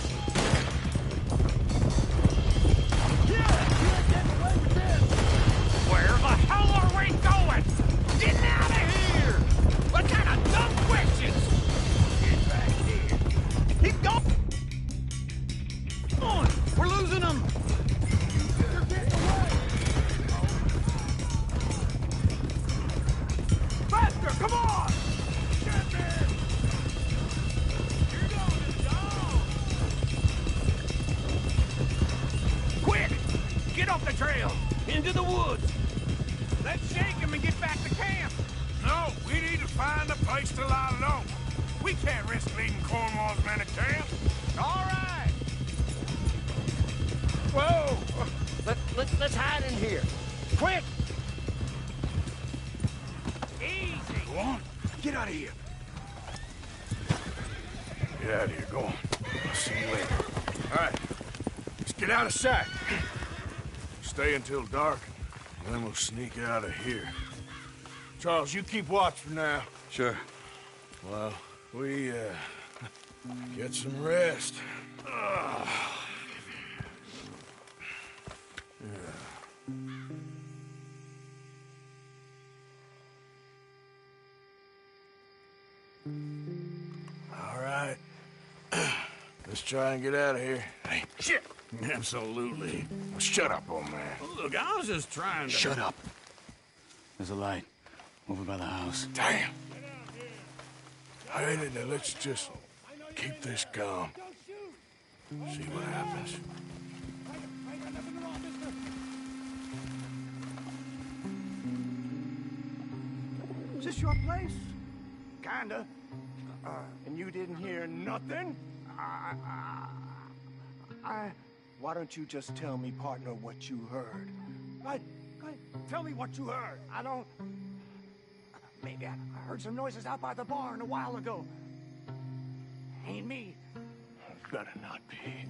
place to lie low. We can't risk leading Cornwall's men to camp. All right. Whoa! Let's hide in here. Quick! Easy. Go on. Get out of here. Get out of here. Go on. I'll see you later. All right. Let's get out of sight. Stay until dark, and then we'll sneak out of here. Charles, you keep watch for now. Sure. Well, we, get some rest. All right. Let's try and get out of here. Hey, shit! Absolutely. Shut up, old man. Look, I was just trying to... Shut up. There's a light over by the house. Damn. Hey, now let's just keep this calm. See what happens. Is this your place? Kinda. And you didn't hear nothing? Why don't you just tell me, partner, what you heard? Tell me what you heard. I don't... Maybe I heard some noises out by the barn a while ago. Ain't me. Better not be.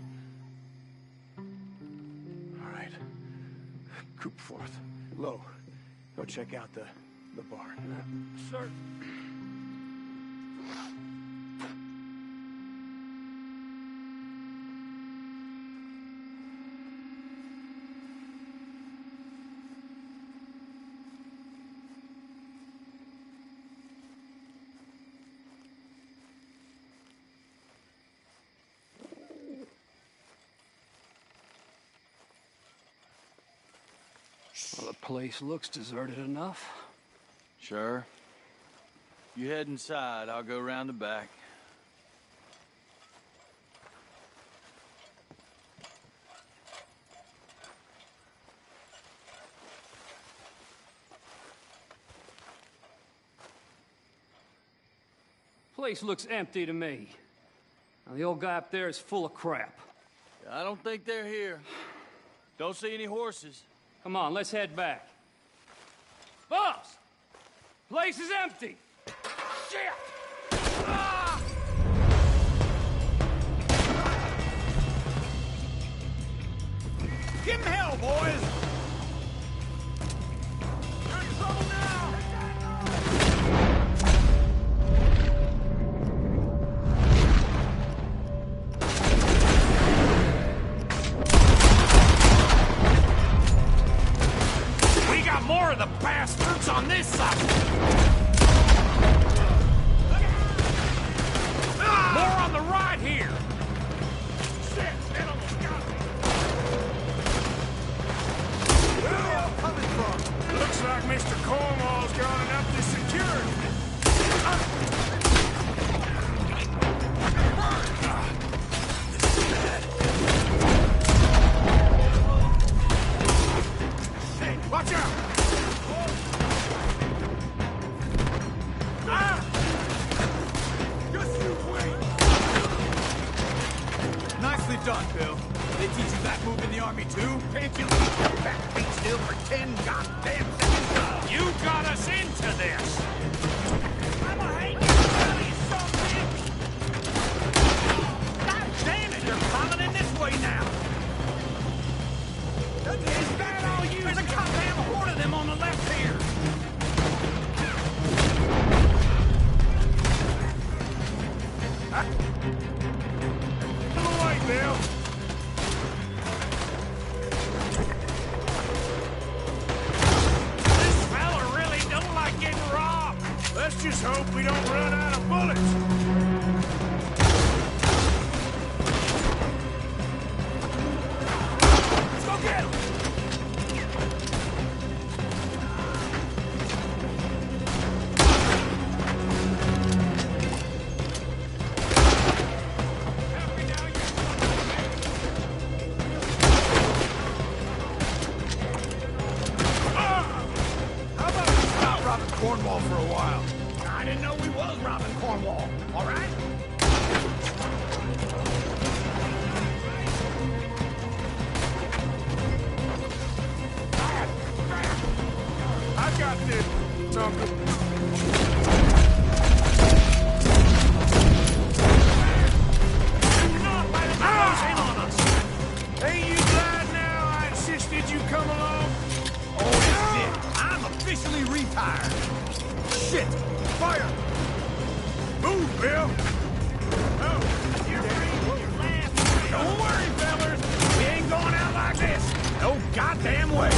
All right. Coop forth. Lo, go check out the barn. Sir. Well, the place looks deserted enough. Sure. You head inside. I'll go round the back. Place looks empty to me. Now, the old guy up there is full of crap. I don't think they're here. Don't see any horses. Come on, let's head back. Boss! Place is empty! Shit! Ah! Give him hell, boys! You're in trouble now! More of the bastards on this side! More on the right here! Shit, it almost got me! Where are they all coming from? Looks like Mr. Cornwall's gone and upped his security. Hey, watch out! Nicely done, Bill. They teach you that move in the army, too? Can't you leave your back feet still for 10 goddamn seconds? You got us into this! I'm a hate you, something! God damn it, they're coming in this way now! Is that all you? There's a goddamn horde of them on the left here! Bill. This fella really don't like getting robbed. Let's just hope we don't run out of bullets. Let's go get him. Cornwall for a while. I didn't know we was robbing Cornwall, all right? I got this, Uncle. Do not let him close in on us! Ain't you glad now I insisted you come along? Oh, this is it. I'm officially retired. Shit! Fire! Move, Bill! Don't worry, fellas. We ain't going out like this. No goddamn way.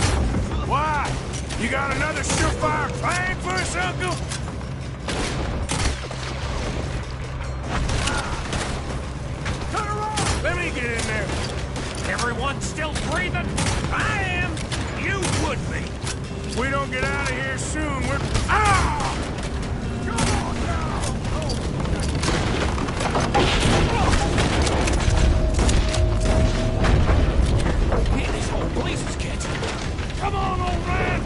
Why? You got another surefire plan for us, Uncle? Turn around! Let me get in there. Everyone still breathing? I am. You would be. If we don't get out of here soon, we're... Ah! Come on now! Man, this whole place is catching. Come on, old man!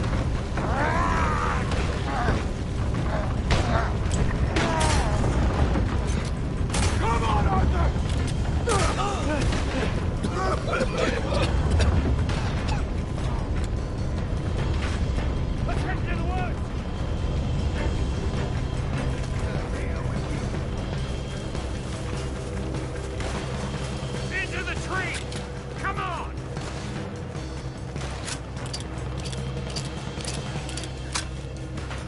Come on, Arthur! Let's head to the woods! Into the tree! Come on!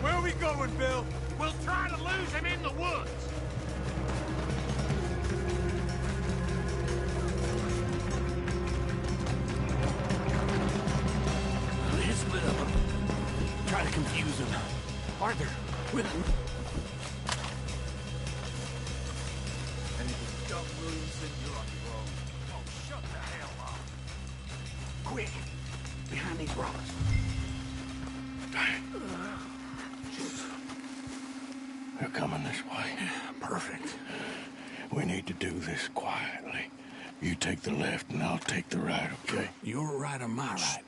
Where are we going, Bill? We'll try to lose him in the woods! Let's split up. Try to confuse him. Arthur, with him. And if it's Doug Williamson, you're on your own. Oh, shut the hell up! Quick! Behind these rocks. They're coming this way. Perfect. We need to do this quietly. You take the left and I'll take the right, okay? Your right or my right?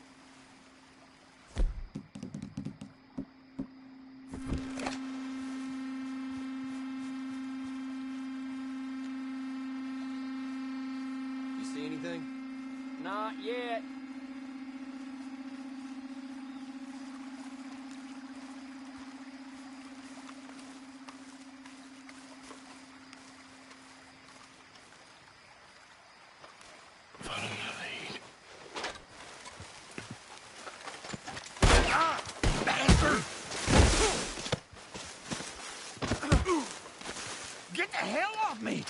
You see anything? Not yet. Follow my lead. Ah! Bastard! Get the hell off me!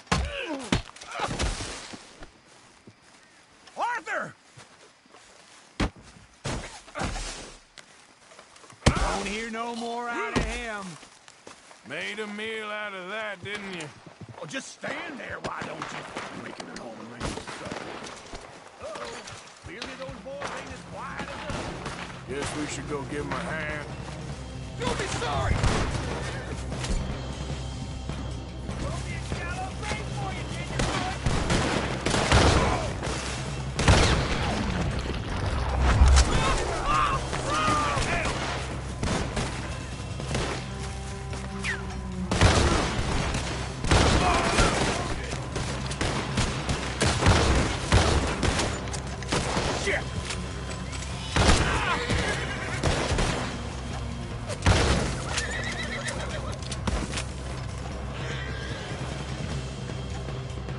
Arthur! Don't hear no more out of him. Made a meal out of that, didn't you? Well, just stand there, why don't you? Making an home and making stuff. Uh-oh. Clearly those boys ain't as quiet as us. Guess we should go give him a hand. You'll be sorry!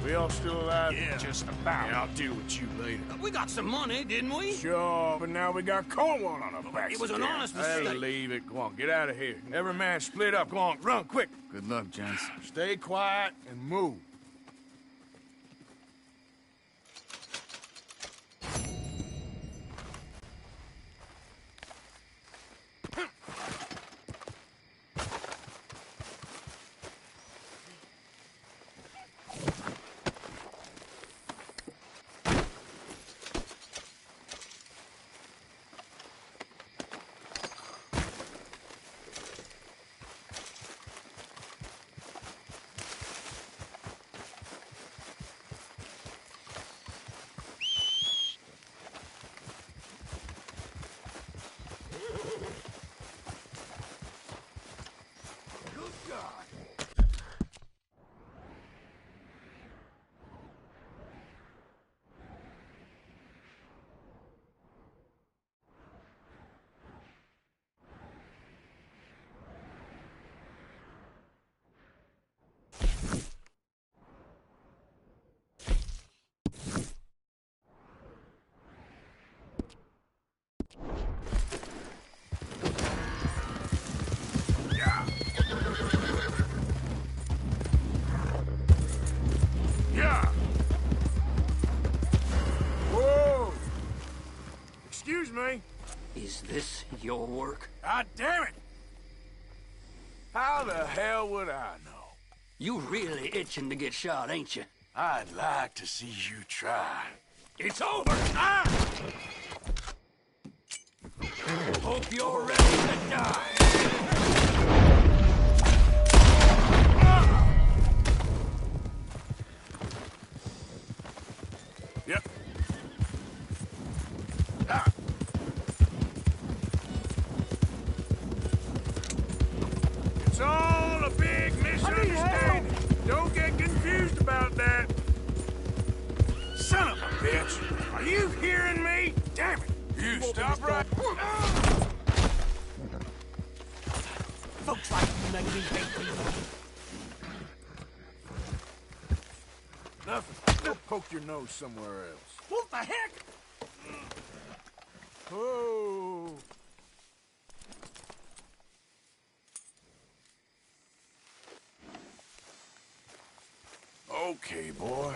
We all still alive? Yeah. Just about. Yeah, I'll deal with you later. We got some money, didn't we? Sure, but now we got Cornwall on our backs. It was an again. honest Hey, mistake. leave it. Go on, get out of here. Every man split up. Go on, run, quick. Good luck, gents. Stay quiet and move. This your work? God damn it! How the hell would I know? You really itching to get shot, ain't you? I'd like to see you try. It's over! Ah! Hope you're ready to die! Yep. Ah. It's all a big misunderstanding. Don't get confused about that. Son of a bitch! Are you hearing me? Damn it! You stop right... Folks like you make me hate people. Nothing. Go poke your nose somewhere else. What the heck? Oh. Okay, boy.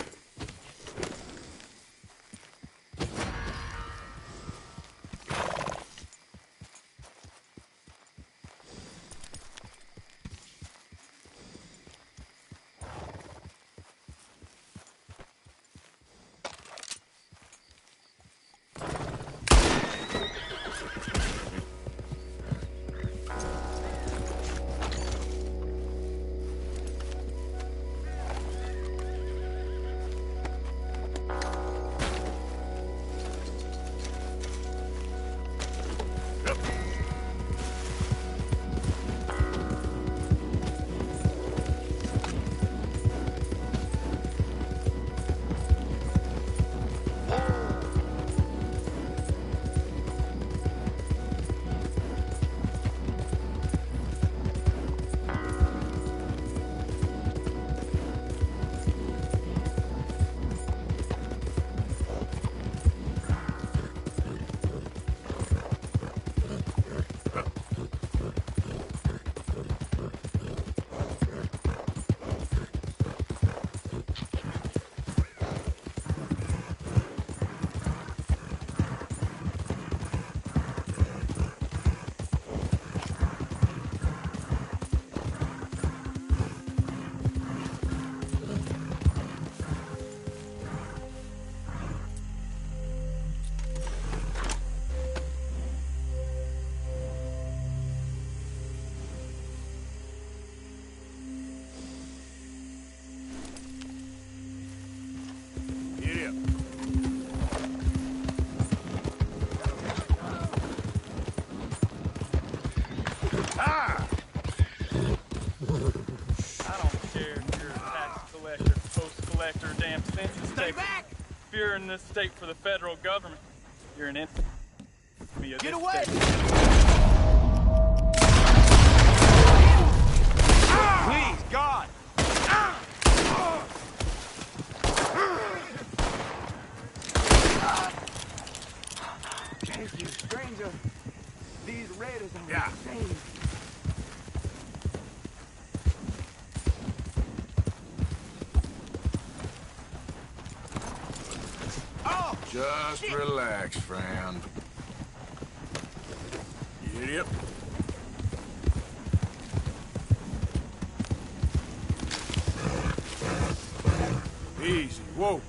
You're in this state for the federal government. You're an enemy. Get away! Please, God! Thank you, stranger. These raiders are Yeah. insane. Just relax, friend. Yep. Easy. Whoa.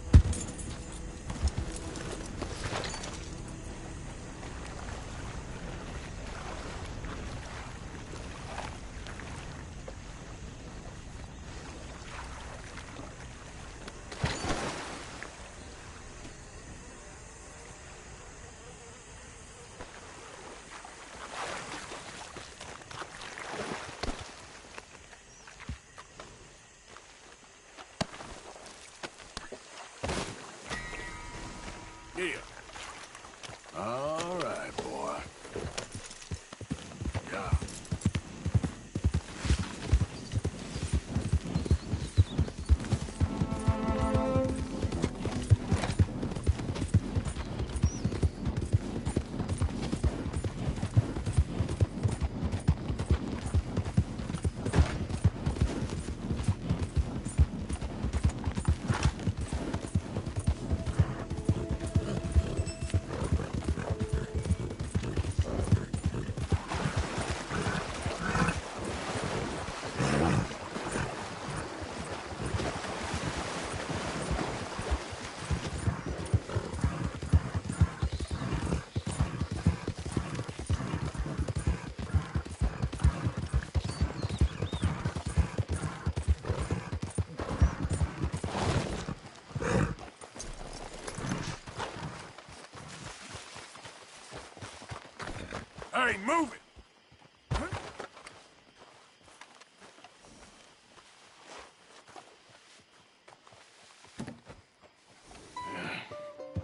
way, move it!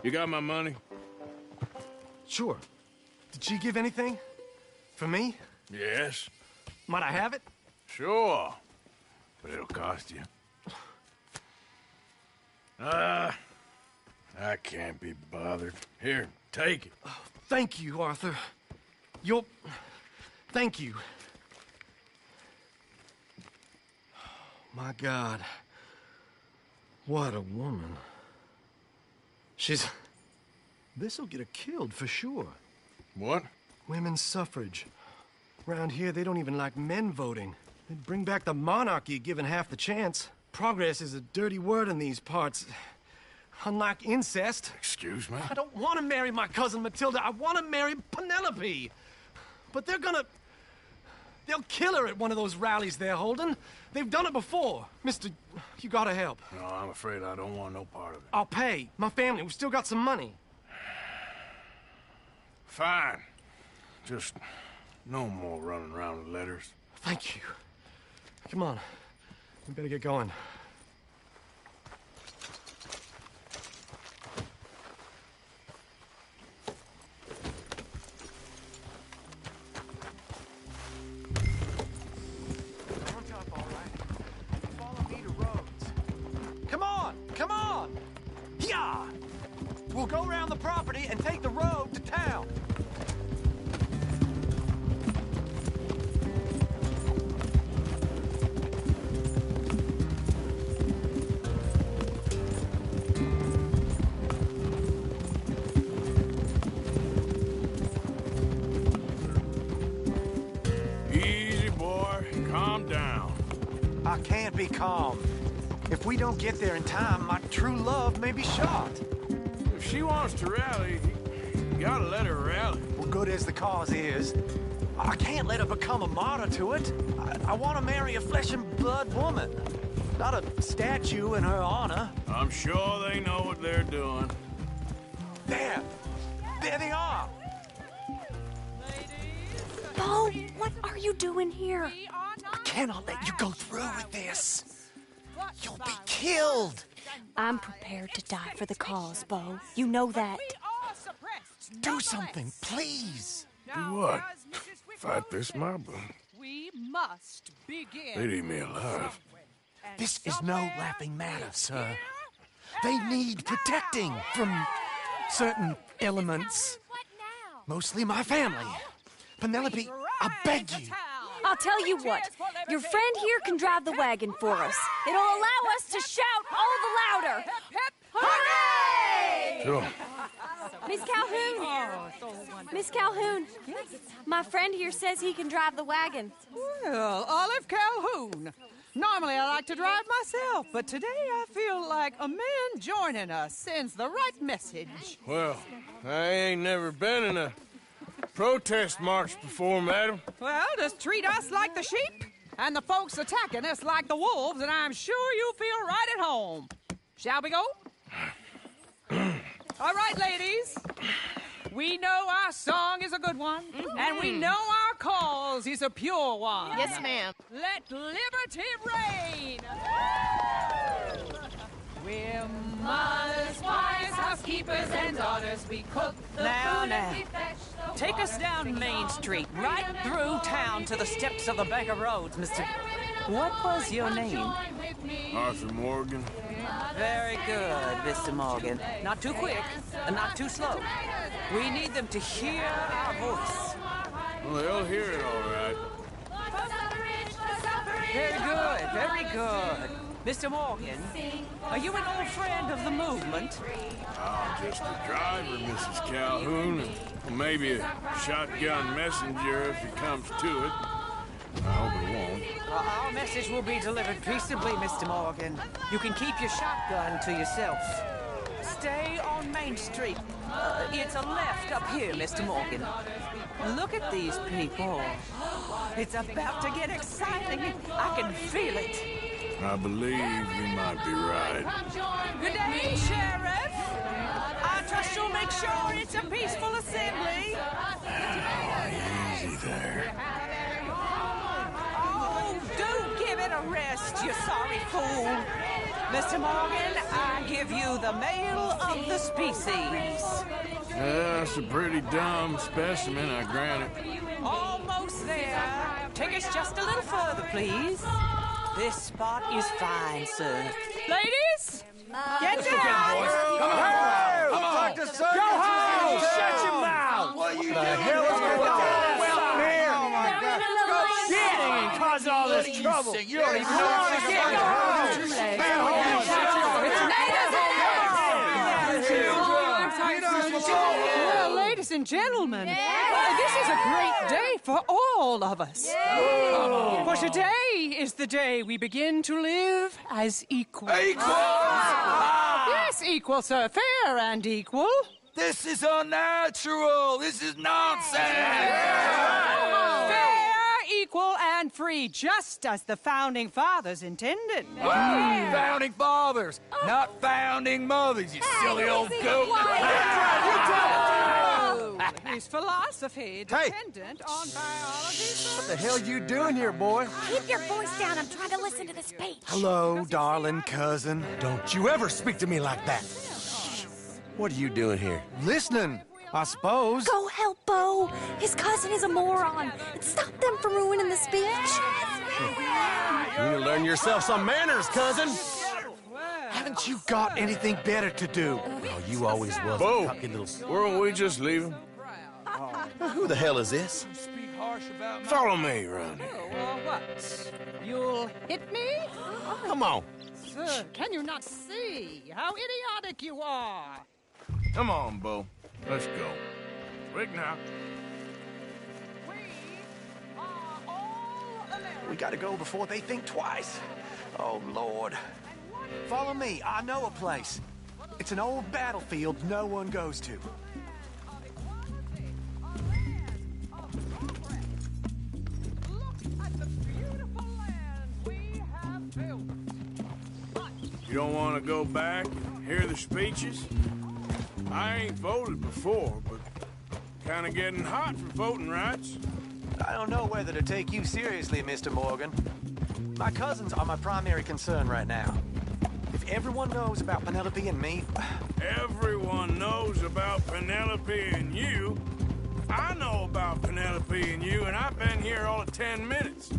You got my money? Sure. Did she give anything? For me? Yes. Might I have it? Sure. But it'll cost you. I can't be bothered. Here, take it. Oh, thank you, Arthur. Thank you. My God. What a woman. This'll get her killed for sure. What? Women's suffrage. Around here, they don't even like men voting. They'd bring back the monarchy given half the chance. Progress is a dirty word in these parts. Unlike incest. Excuse me? I don't want to marry my cousin Matilda. I want to marry Penelope. But they'll kill her at one of those rallies they're holding. They've done it before. Mister, you gotta help. No, I'm afraid I don't want no part of it. I'll pay. My family, we've still got some money. Fine. Just no more running around with letters. Thank you. Come on. We better get going. Come on! Yeah! We'll go around the property and take the road to town. Easy, boy. Calm down. I can't be calm. If we don't get there in time, my true love may be shot. If she wants to rally, you gotta let her rally. Well, good as the cause is, I can't let her become a martyr to it. I want to marry a flesh and blood woman, not a statue in her honor. I'm sure they know what they're doing. There they are. Bo, what are you doing here? I cannot let you go through with this. You'll be killed. I'm prepared to die for the cause, Bo. You know that. Do something, please. Do what? Fight this mob? We must begin. They'd eat me alive. This is no laughing matter, sir. They need protecting from certain elements. Mostly my family. Penelope, I beg you. I'll tell you what. Your friend here can drive the wagon for us. It'll allow us to shout all the louder. Hooray! Sure. Miss Calhoun. Miss Calhoun. My friend here says he can drive the wagon. Well, Olive Calhoun. Normally I like to drive myself, but today I feel like a man joining us sends the right message. Well, I ain't never been in a protest march before, madam. Well, just treat us like the sheep, and the folks attacking us like the wolves, and I'm sure you'll feel right at home. Shall we go? All right, ladies. We know our song is a good one, and we know our cause is a pure one. Yes, ma'am. Let liberty reign. We're mothers, wives, housekeepers, and daughters. We cook the food and we fetch the Take us down Main Street, right through town to the steps of the Bank of Roads, Mr. What was your name? Arthur Morgan. Very good, Mr. Morgan. Not too quick, and not too slow. We need them to hear our voice. Well, they'll hear it all right. Very good, very good. Mr. Morgan, are you an old friend of the movement? I'm just a driver, Mrs. Calhoun, and maybe a shotgun messenger if it comes to it. I hope it won't. Our message will be delivered peaceably, Mr. Morgan. You can keep your shotgun to yourself. Stay on Main Street. It's a left up here, Mr. Morgan. Look at these people. It's about to get exciting. I can feel it. I believe you might be right. Good day, Sheriff. I trust you'll make sure it's a peaceful assembly. Easy there. Oh, do give it a rest, you sorry fool. Mr. Morgan, I give you the male of the species. Yeah, that's a pretty dumb specimen, I grant it. Almost there. Take us just a little further, please. This spot is fine, sir. Ladies, get down! Come on! Come on! Go home! Shut your mouth! What are you doing? The hell is going on here? Oh my God! Go shit and cause all this trouble. You don't even know what you're getting. Well, ladies and gentlemen, this is a great day for all of us. For today is the day we begin to live as equals. Yes, equal, sir. Fair and equal. This is unnatural. This is nonsense. Fair, equal, and free, just as the Founding Fathers intended. Founding fathers, not founding mothers, you silly old goat. His philosophy dependent on biology. What the hell you doing here, boy? Keep your voice down. I'm trying to listen to the speech. Hello, darling cousin. Don't you ever speak to me like that. What are you doing here? Listening, I suppose. Go help Bo. His cousin is a moron. And stop them from ruining the speech. You need to learn yourself some manners, cousin. Haven't you got anything better to do? Oh, you always was Bo, a cocky little... weren't we just leaving? Who the hell is this? Follow me around here. What? You'll hit me? Come on. Sir, can you not see how idiotic you are? Come on, Bo. Let's go. Quick now. We gotta go before they think twice. Oh, Lord. Follow me. I know a place. It's an old battlefield no one goes to. You don't want to go back and hear the speeches? I ain't voted before, but kind of getting hot for voting rights. I don't know whether to take you seriously, Mr. Morgan. My cousins are my primary concern right now. If everyone knows about Penelope and me... Everyone knows about Penelope and you. I know about Penelope and you, and I've been here all of 10 minutes.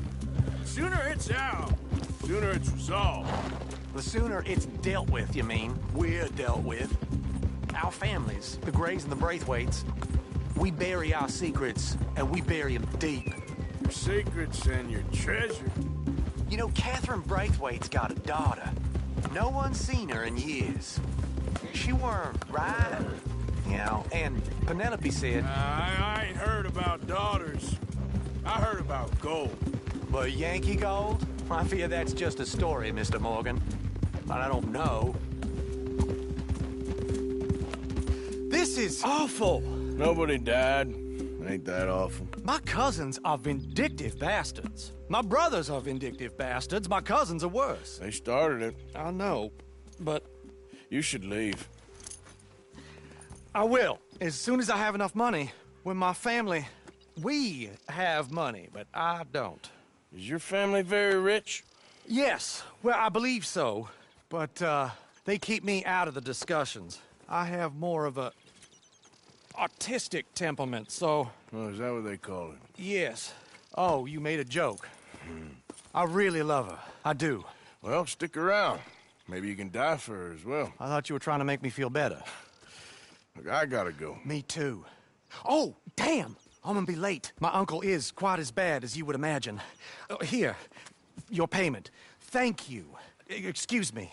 The sooner it's out, the sooner it's resolved. The sooner it's dealt with, you mean? We're dealt with. Our families, the Grays and the Braithwaites, we bury our secrets, and we bury them deep. Your secrets and your treasure. You know, Catherine Braithwaite's got a daughter. No one's seen her in years. She weren't right, you know, and Penelope said... I ain't heard about daughters. I heard about gold. But Yankee gold? I fear that's just a story, Mr. Morgan. But I don't know. This is awful. Nobody died. Ain't that awful? My cousins are vindictive bastards. My brothers are vindictive bastards. My cousins are worse. They started it. I know, but... You should leave. I will, as soon as I have enough money. When my family... We have money, but I don't. Is your family very rich? Yes, well, I believe so. But, they keep me out of the discussions. I have more of a... artistic temperament, so... Oh, is that what they call it? Yes. Oh, you made a joke. I really love her. I do. Well, stick around. Maybe you can die for her as well. I thought you were trying to make me feel better. Look, I gotta go. Me too. Oh, damn! I'm gonna be late. My uncle is quite as bad as you would imagine. Here, your payment. Thank you. Excuse me.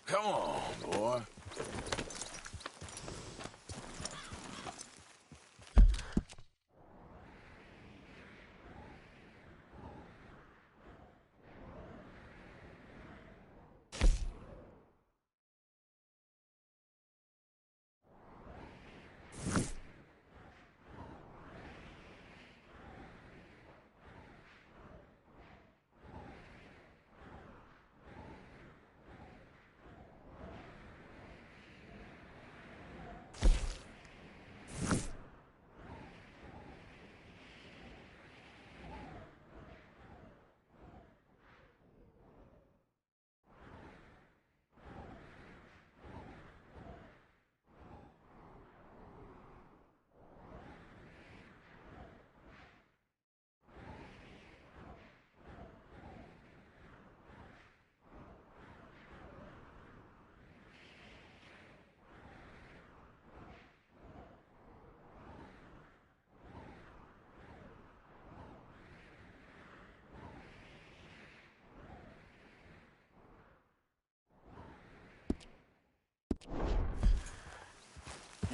Come on, boy.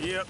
Yep.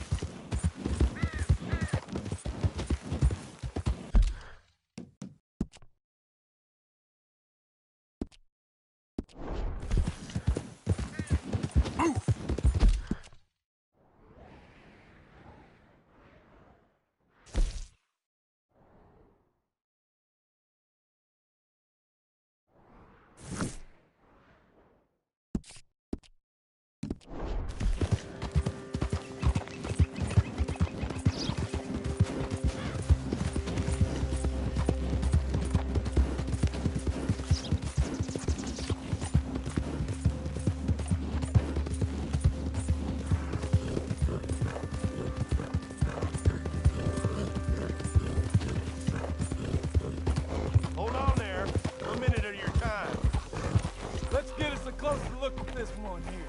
Hold on there for a minute of your time. Let's get us a closer look at this one here.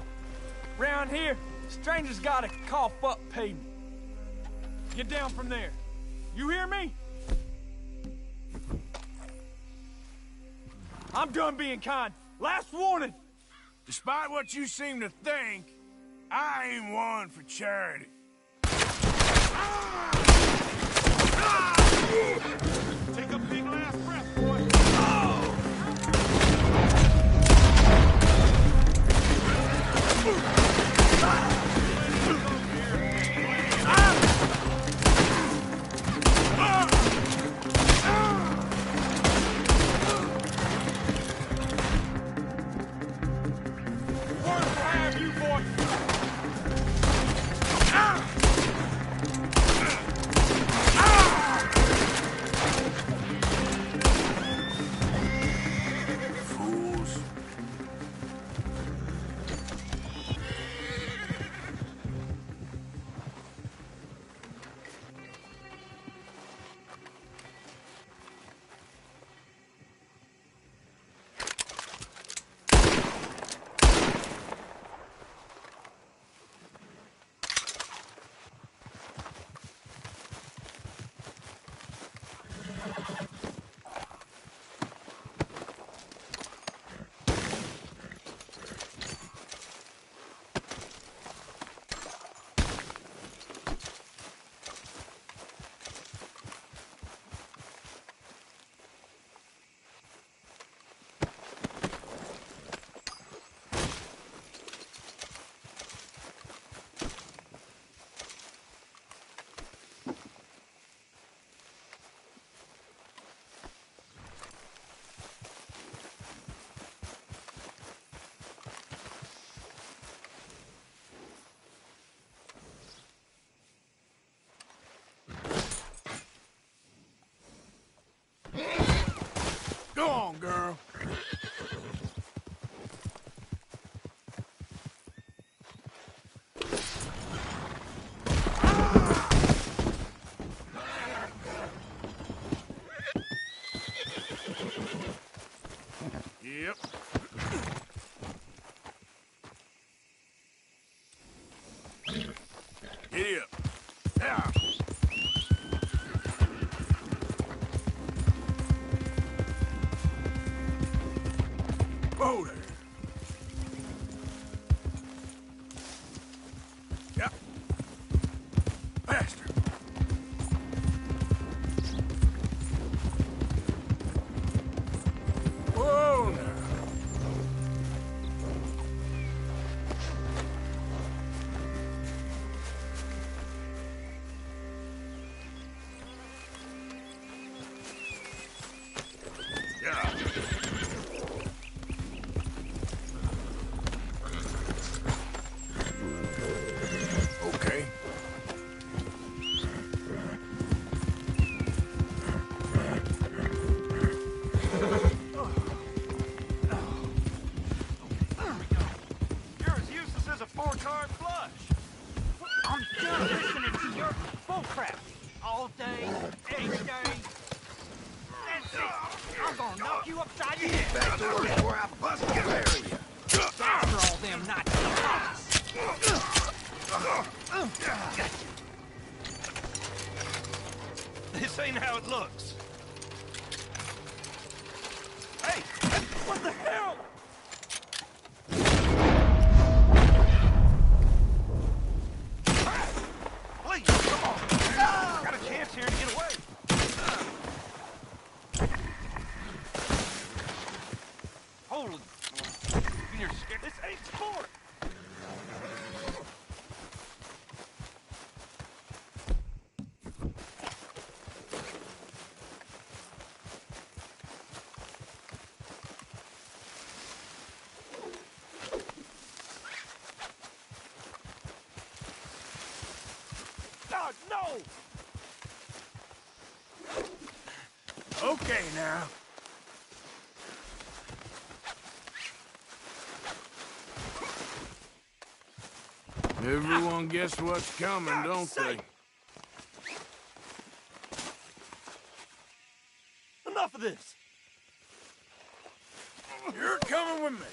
Round here, strangers gotta cough up payment. Get down from there. You hear me? I'm done being kind. Last warning. Despite what you seem to think, I ain't one for charity. Take a big last breath, boy. Go on, girl. Yep. Giddy up. Yeah. Whoa there. Yep. Faster. Whoa now. Yeah. Okay. You're as useless as a 4-card flush. I'm done listening to your bullcrap all day, every day. That's it. I'm gonna knock you upside your head. Back to work before I bust and bury you. After all them Nazi cops. This ain't how it looks. Hey, what the hell? for it! God, no! Okay, now. Everyone guess what's coming, don't they? Enough of this! You're coming with me.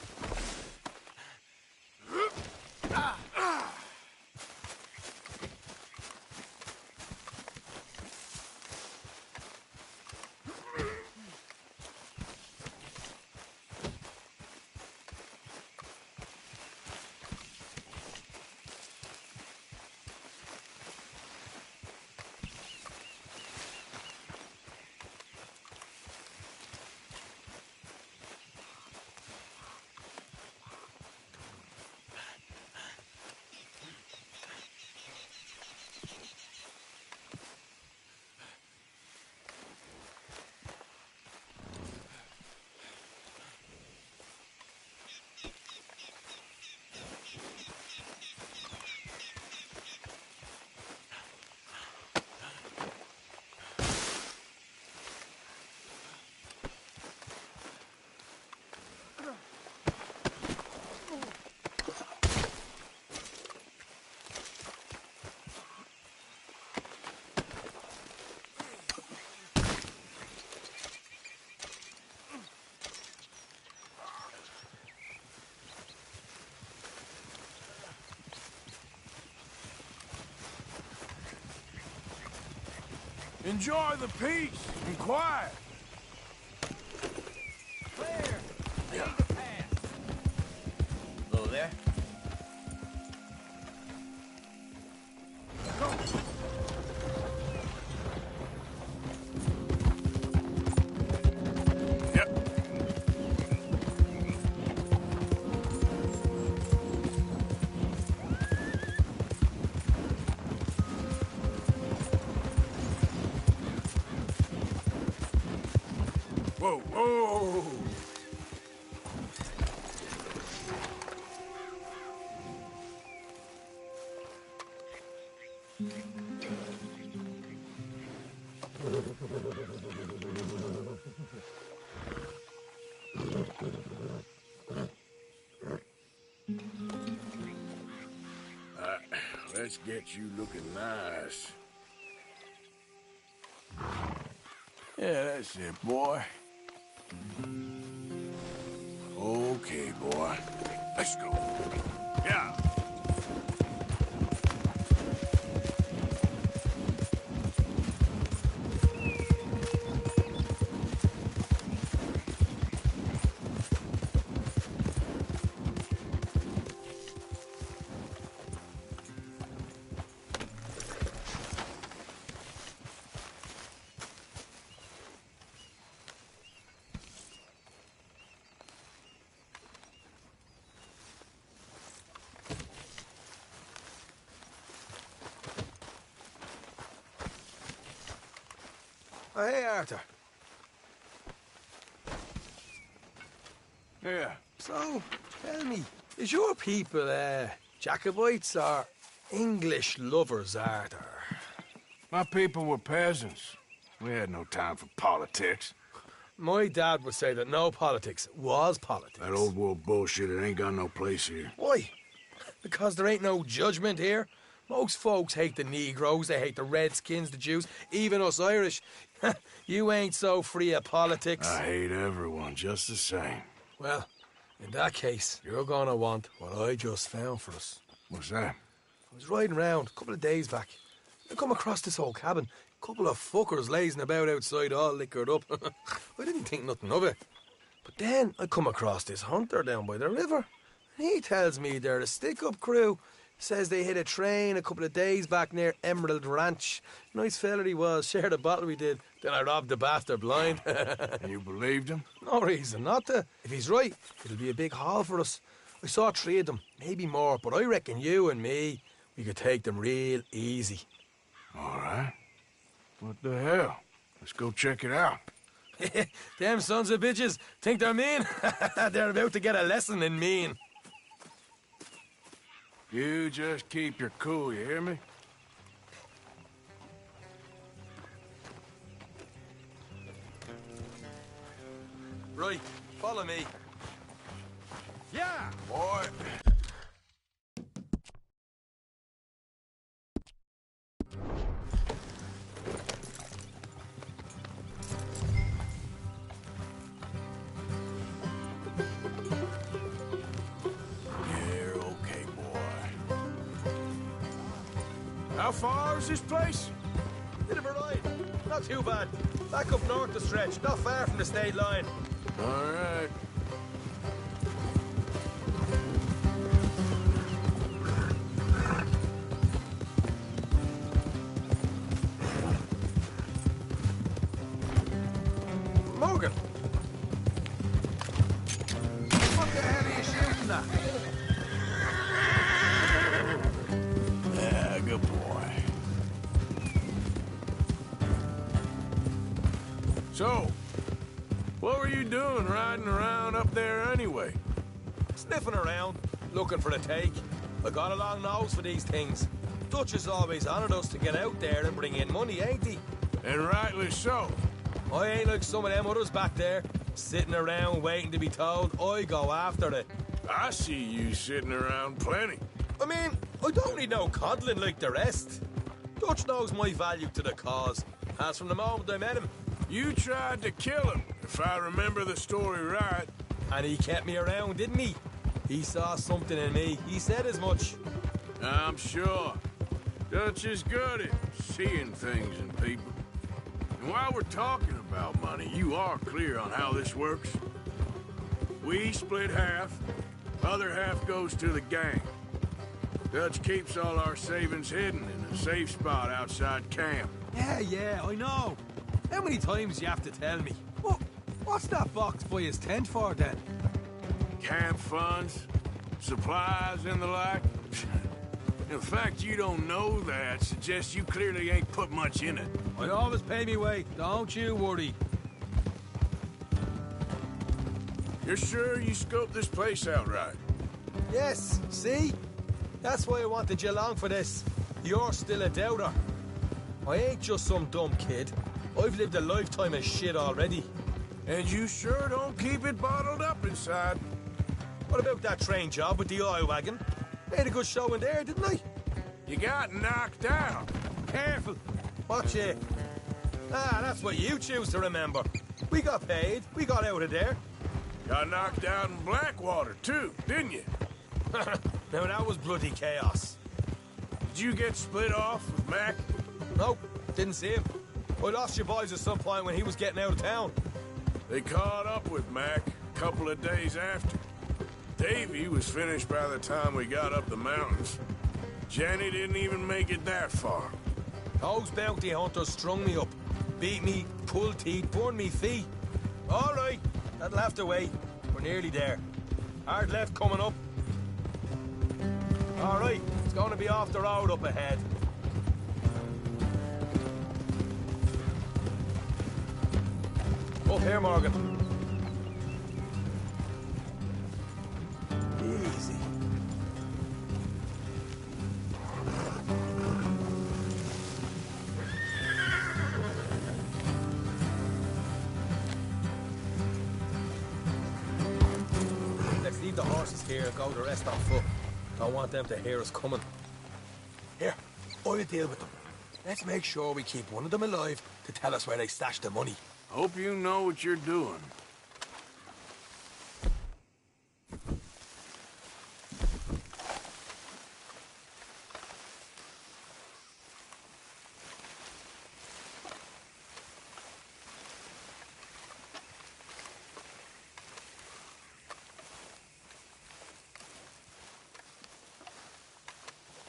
Enjoy the peace and quiet. Clear! I need to pass. Hello there. Whoa, whoa! Let's get you looking nice. Yeah, that's it, boy. Okay, boy. Let's go. Yeah. Oh, hey, Arthur. Yeah. So, tell me, is your people, Jacobites or English lovers, Arthur? My people were peasants. We had no time for politics. My dad would say that no politics was politics. That old world bullshit, it ain't got no place here. Why? Because there ain't no judgment here. Most folks hate the Negroes, they hate the Redskins, the Jews, even us Irish. You ain't so free of politics. I hate everyone just the same. Well, in that case, you're gonna want what I just found for us. What's that? I was riding around a couple of days back. I come across this old cabin. A couple of fuckers lazing about outside all liquored up. I didn't think nothing of it. But then I come across this hunter down by the river. And he tells me they're a stick-up crew. Says they hit a train a couple of days back near Emerald Ranch. Nice fella he was, shared a bottle we did. Then I robbed the bastard blind. You believed him? No reason not to. If he's right, it'll be a big haul for us. I saw 3 of them, maybe more, but I reckon you and me, we could take them real easy. All right. What the hell? Let's go check it out. Them sons of bitches think they're mean. They're about to get a lesson in mean. You just keep your cool, you hear me? Right, follow me. Yeah, boy. You're okay, boy. How far is this place? Bit of a ride. Not too bad. Back up north the stretch, not far from the state line. All right. Morgan! What the hell are you shooting at? Yeah, good boy. So, what were you doing riding around up there anyway? Sniffing around, looking for a take. I got a long nose for these things. Dutch is always honoured us to get out there and bring in money, ain't he? And rightly so. I ain't like some of them others back there, sitting around waiting to be told. I go after it. I see you sitting around plenty. I mean, I don't need no coddling like the rest. Dutch knows my value to the cause, as from the moment I met him. You tried to kill him, if I remember the story right. And he kept me around, didn't he? He saw something in me. He said as much. I'm sure. Dutch is good at seeing things in people. And while we're talking about money, you are clear on how this works? We split half, other half goes to the gang. Dutch keeps all our savings hidden in a safe spot outside camp. Yeah, I know. How many times you have to tell me? What's that box by his tent for, then? Camp funds, supplies, and the like. The fact you don't know that suggests you clearly ain't put much in it. I always pay me way, don't you worry. You're sure you scoped this place out right? Yes, see? That's why I wanted you along for this. You're still a doubter. I ain't just some dumb kid. I've lived a lifetime of shit already. And you sure don't keep it bottled up inside. What about that train job with the oil wagon? Made a good show in there, didn't I? You got knocked out. Careful. Watch it. That's what you choose to remember. We got paid. We got out of there. Got knocked out in Blackwater, too, didn't you? Now, that was bloody chaos. Did you get split off with Mac? Nope, didn't see him. I lost your boys at some point when he was getting out of town. They caught up with Mac a couple of days after. Davy was finished by the time we got up the mountains. Jenny didn't even make it that far. Those bounty hunters strung me up, beat me, pulled teeth, burned me feet. All right, that'll have to wait. We're nearly there. Hard left coming up. All right, it's going to be off the road up ahead. Up here, Morgan. Easy. Let's leave the horses here and go the rest on foot. Don't want them to hear us coming. Here, I'll deal with them. Let's make sure we keep one of them alive to tell us where they stashed the money. Hope you know what you're doing.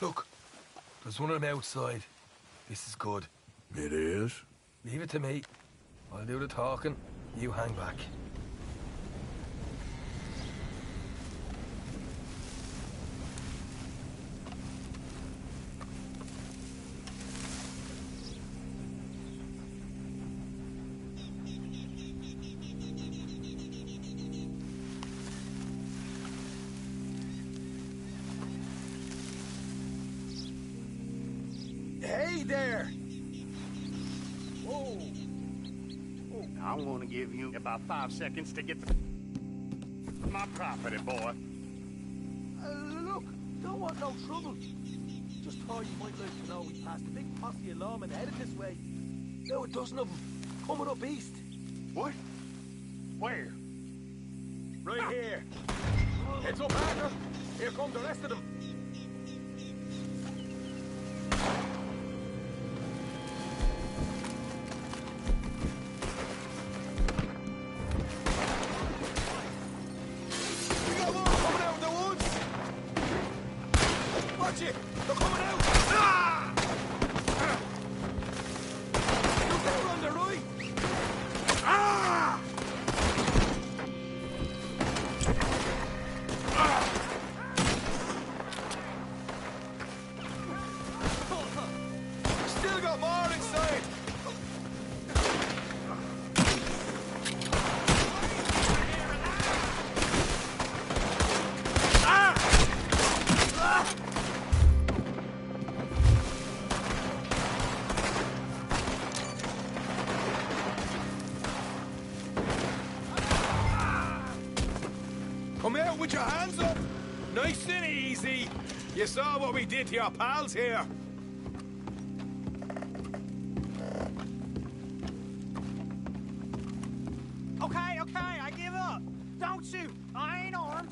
Look, there's one of them outside. This is good. It is? Leave it to me. I'll do the talking. You hang back. there! Whoa! Oh, I want to give you about 5 seconds to get my property, boy. Look, don't want no trouble. Just thought you might like to know we passed a big posse of lawmen headed this way. Now a dozen of them, coming up east. What? Where? Right here. Heads up, partner. Here come the rest of them. We got more coming out of the woods. Watch it. They're coming out. Ah! Look out on the right. Ah! Still got more inside. Ah! Ah! Come out with your hands up. Nice and easy. You saw what we did to your pals here. Okay, I give up. Don't shoot. I ain't armed.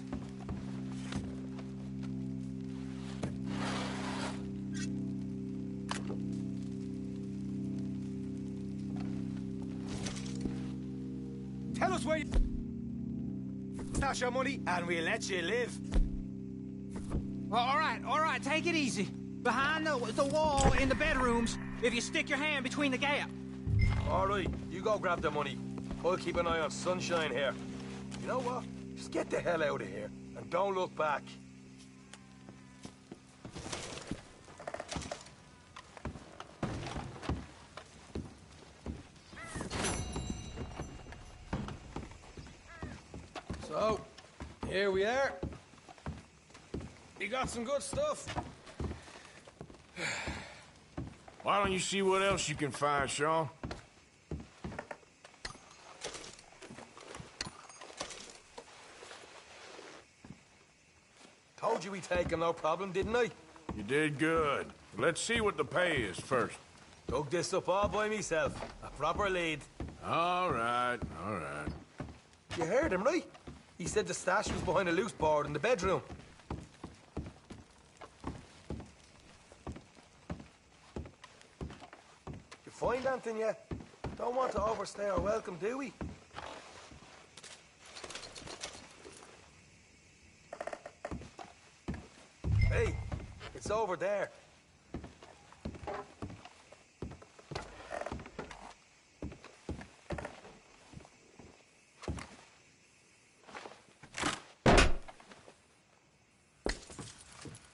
Tell us where you stash your money, and we'll let you live. All right, take it easy. Behind the wall in the bedrooms, if you stick your hand between the gap. All right, you go grab the money. I'll keep an eye on Sunshine here. You know what? Just get the hell out of here, and don't look back. So, here we are. You got some good stuff. Why don't you see what else you can find, Sean? Told you we'd take him, no problem, didn't I? You did good. Let's see what the pay is first. Dug this up all by myself. A proper lead. All right, all right. You heard him, right? He said the stash was behind a loose board in the bedroom. You find anything yet? Don't want to overstay our welcome, do we? Hey, it's over there.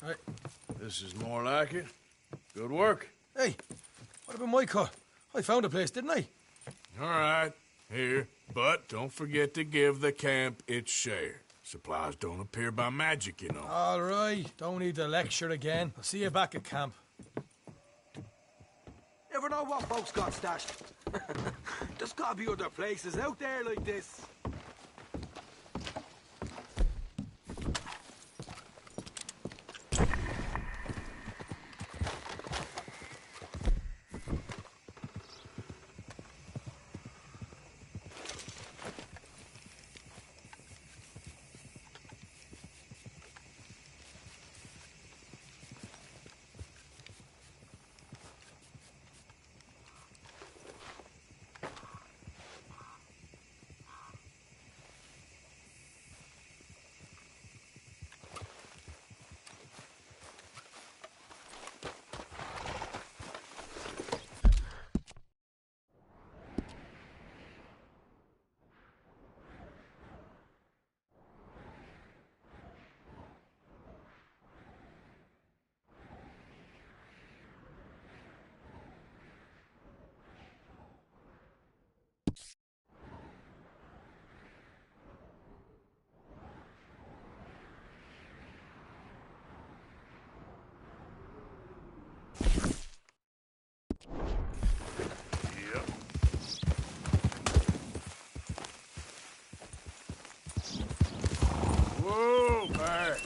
Hey, this is more like it. Good work. Hey, what about my cut? I found a place, didn't I? All right, here. But don't forget to give the camp its share. Supplies don't appear by magic, you know. All right, don't need to lecture again. I'll see you back at camp. Never know what folks got stashed. There's gotta be other places out there like this. Whoa, Bear.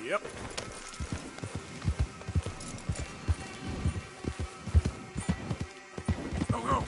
Yep. Go, go.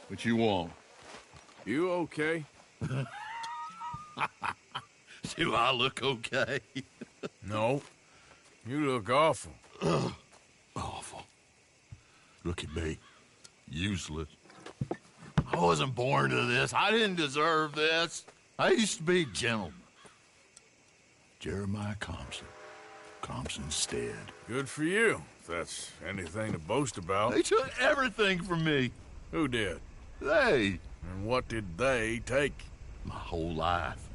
What you want? You okay? Do I look okay? No. You look awful. Awful. Look at me. Useless. I wasn't born to this. I didn't deserve this. I used to be a gentleman. Jeremiah Compson. Compson Stead. Good for you, if that's anything to boast about. They took everything from me. Who did? They. And what did they take? My whole life.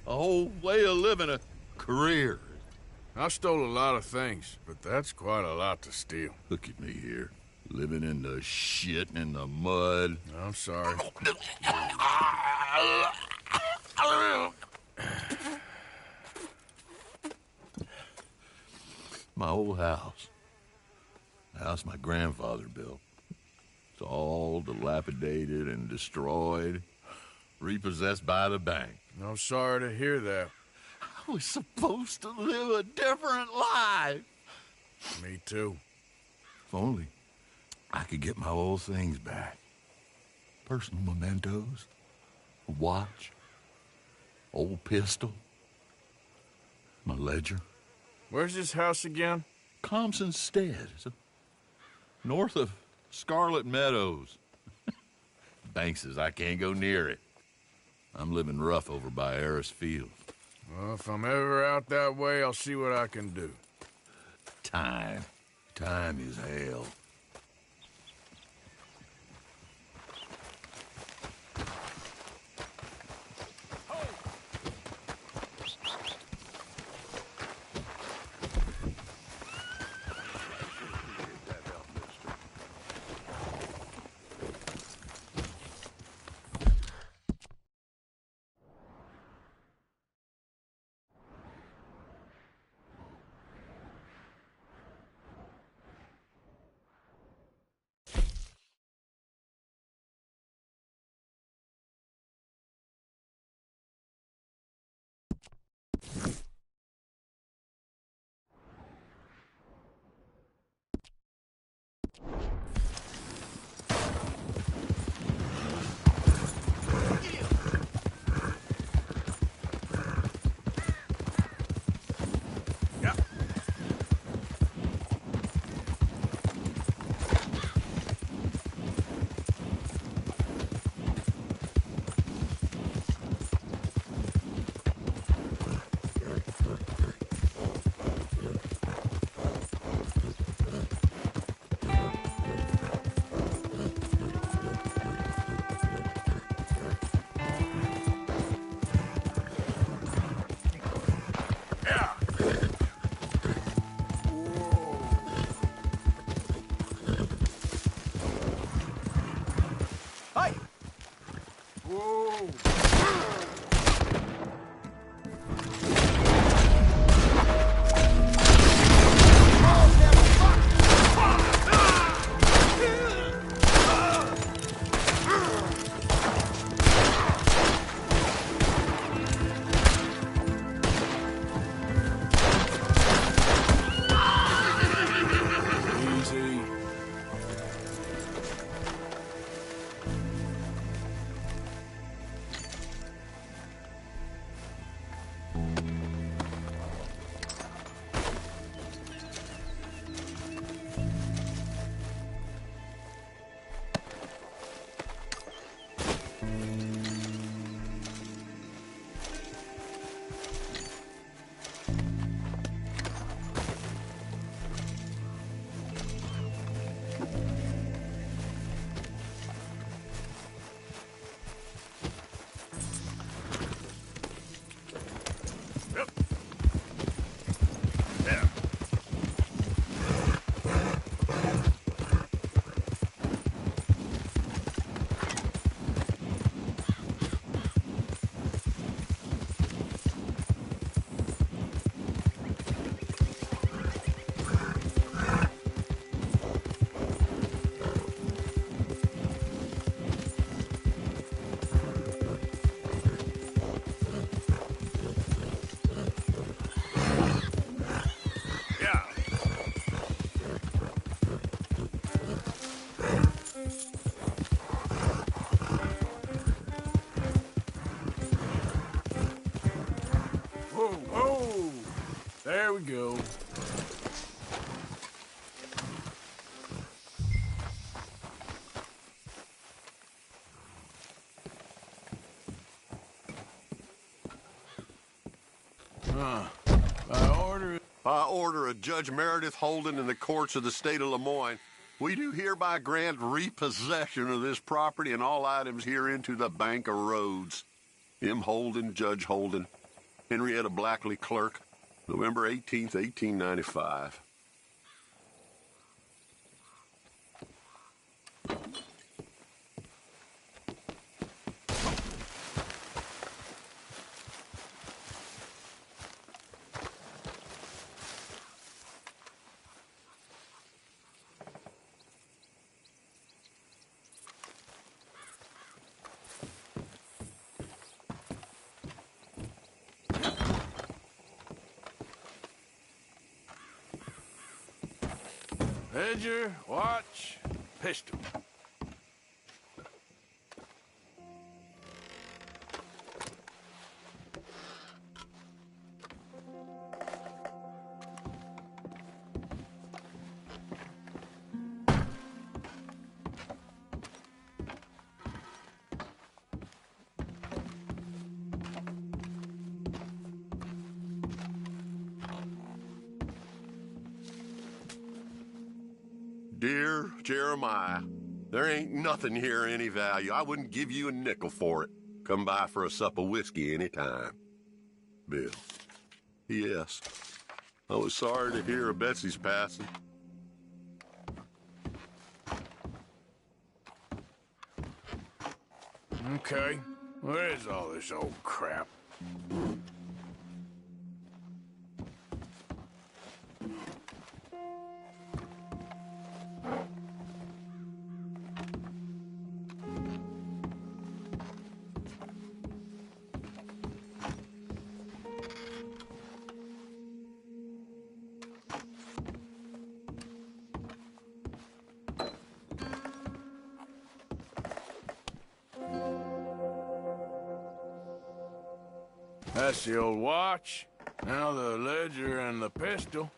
A whole way of living, a career. I stole a lot of things, but that's quite a lot to steal. Look at me here, living in the shit and the mud. I'm sorry. My old house. The house my grandfather built. It's all dilapidated and destroyed, repossessed by the bank. I'm sorry to hear that. I was supposed to live a different life. Me too. If only I could get my old things back. Personal mementos, a watch, old pistol, my ledger. Where's this house again? Compson Stead. It's north of Scarlet Meadows. Bank says I can't go near it. I'm living rough over by Harris Field. Well, if I'm ever out that way, I'll see what I can do. Time. Time is hell. There we go. By order of Judge Meredith Holden in the courts of the state of Lemoyne, we do hereby grant repossession of this property and all items herein to the Bank of Roads. M. Holden, Judge Holden. Henrietta Blackley, clerk. November 18th, 1895. Ledger, watch, pistol. Dear Jeremiah, there ain't nothing here of any value. I wouldn't give you a nickel for it. Come by for a sup of whiskey any time. Bill. P.S. I was sorry to hear of Betsy's passing. Okay, where's all this old crap? That's the old watch. Now the ledger and the pistol.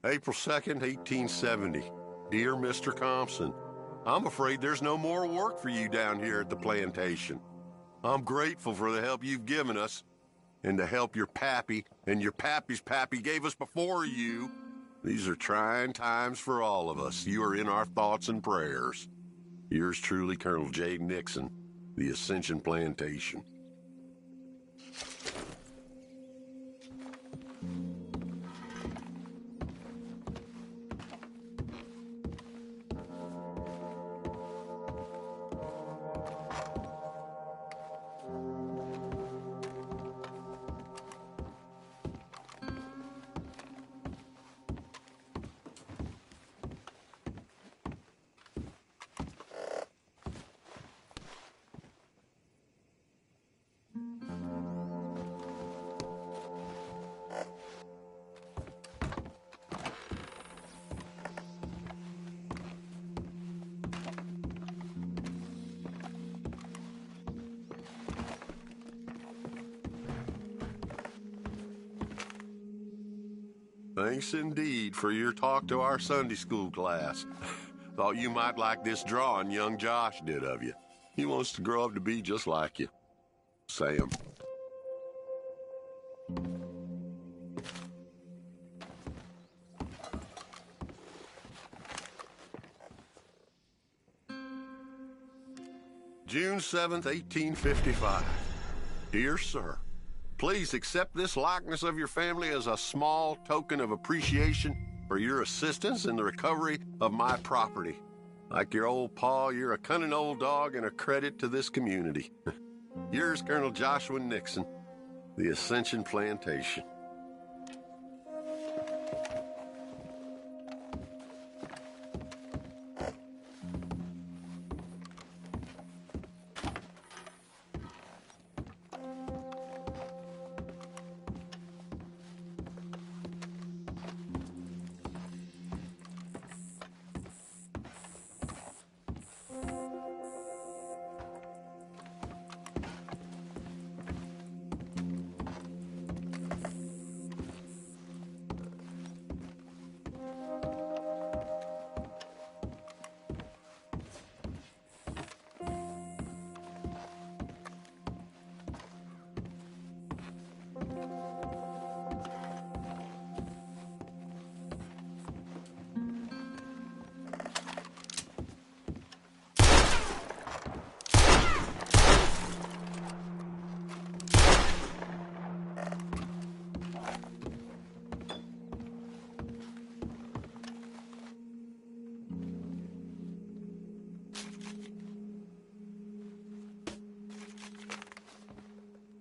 April 2nd, 1870. Dear Mr. Thompson, I'm afraid there's no more work for you down here at the plantation. I'm grateful for the help you've given us, and the help your pappy and your pappy's pappy gave us before you. These are trying times for all of us. You are in our thoughts and prayers. Yours truly, Colonel J. Nixon, the Ascension Plantation. Thanks indeed for your talk to our Sunday school class. Thought you might like this drawing young Josh did of you. He wants to grow up to be just like you. Sam. June 7th, 1855. Dear Sir, please accept this likeness of your family as a small token of appreciation for your assistance in the recovery of my property. Like your old pa, you're a cunning old dog and a credit to this community. Yours, Colonel Joshua Nixon, the Ascension Plantation.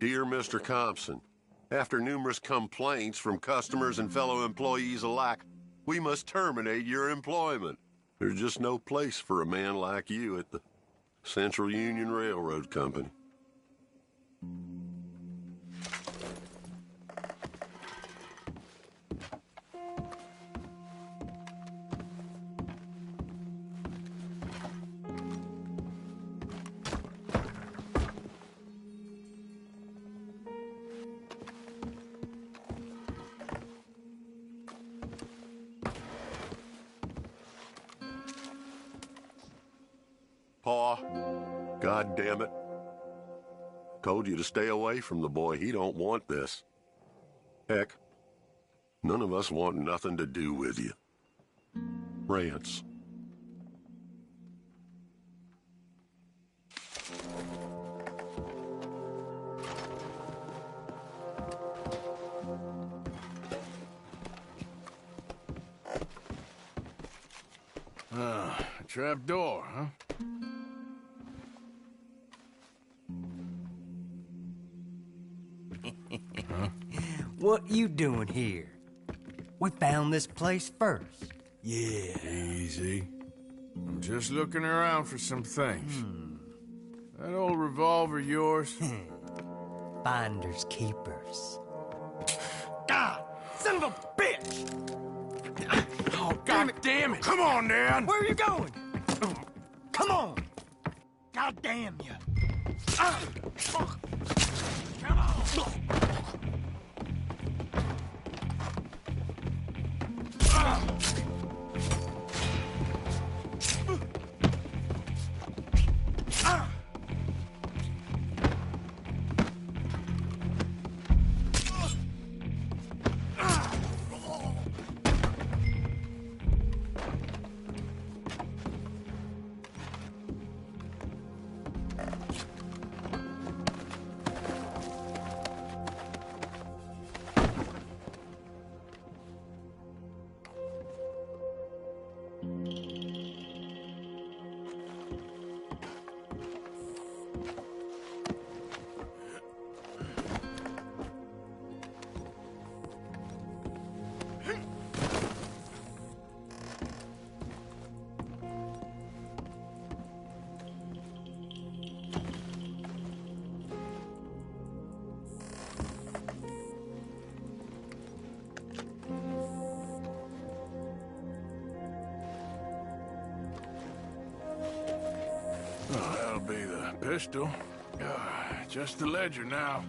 Dear Mr. Thompson, after numerous complaints from customers and fellow employees alike, we must terminate your employment. There's just no place for a man like you at the Central Union Railroad Company. Pa, God damn it. told you to stay away from the boy. He don't want this. Heck, none of us want nothing to do with you. Rance. A trap door, huh? What you doing here? We found this place first. Yeah. Easy. I'm just looking around for some things. That old revolver yours? Finders keepers. God! Son of a bitch! Oh, God damn it! Come on, Dad! Where are you going? Come on! God damn you! Come on! Oh, that'll be the pistol. Just the ledger now.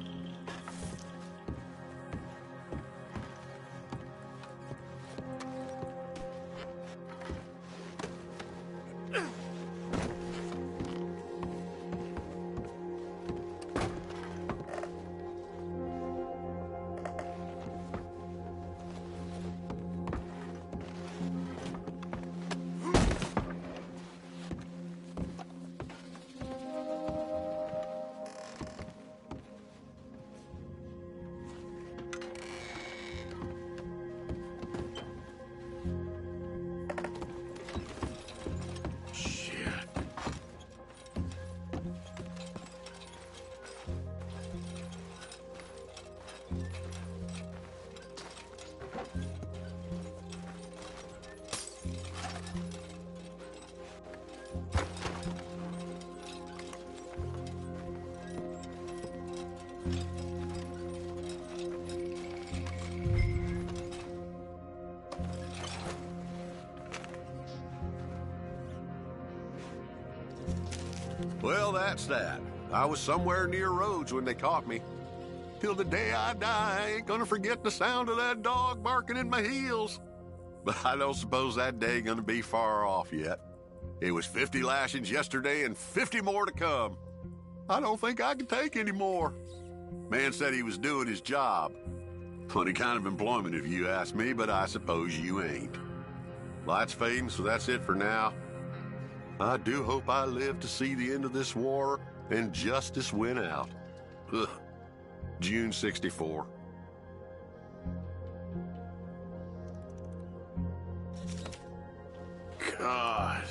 Well, that's that. I was somewhere near Rhodes when they caught me. Till the day I die, I ain't gonna forget the sound of that dog barking in my heels. But I don't suppose that day gonna be far off yet. It was 50 lashings yesterday and 50 more to come. I don't think I can take any more. Man said he was doing his job. Funny kind of employment if you ask me, but I suppose you ain't. Light's fading, so that's it for now. I do hope I live to see the end of this war and justice win out. Ugh. June 64. God.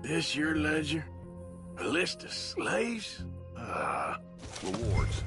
This your ledger? A list of slaves? Rewards.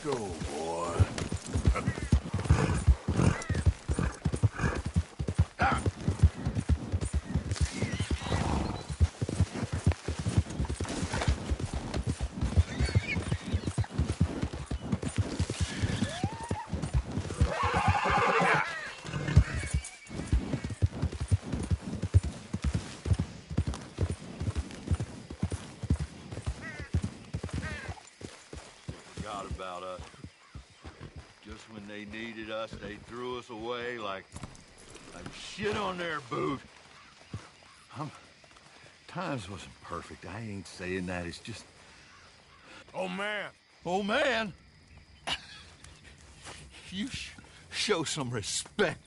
go, boy. Forgot about us. Just when they needed us, they threw us away like shit on their boot. Times wasn't perfect. I ain't saying that. It's just... Oh, man. Oh, man? You show some respect.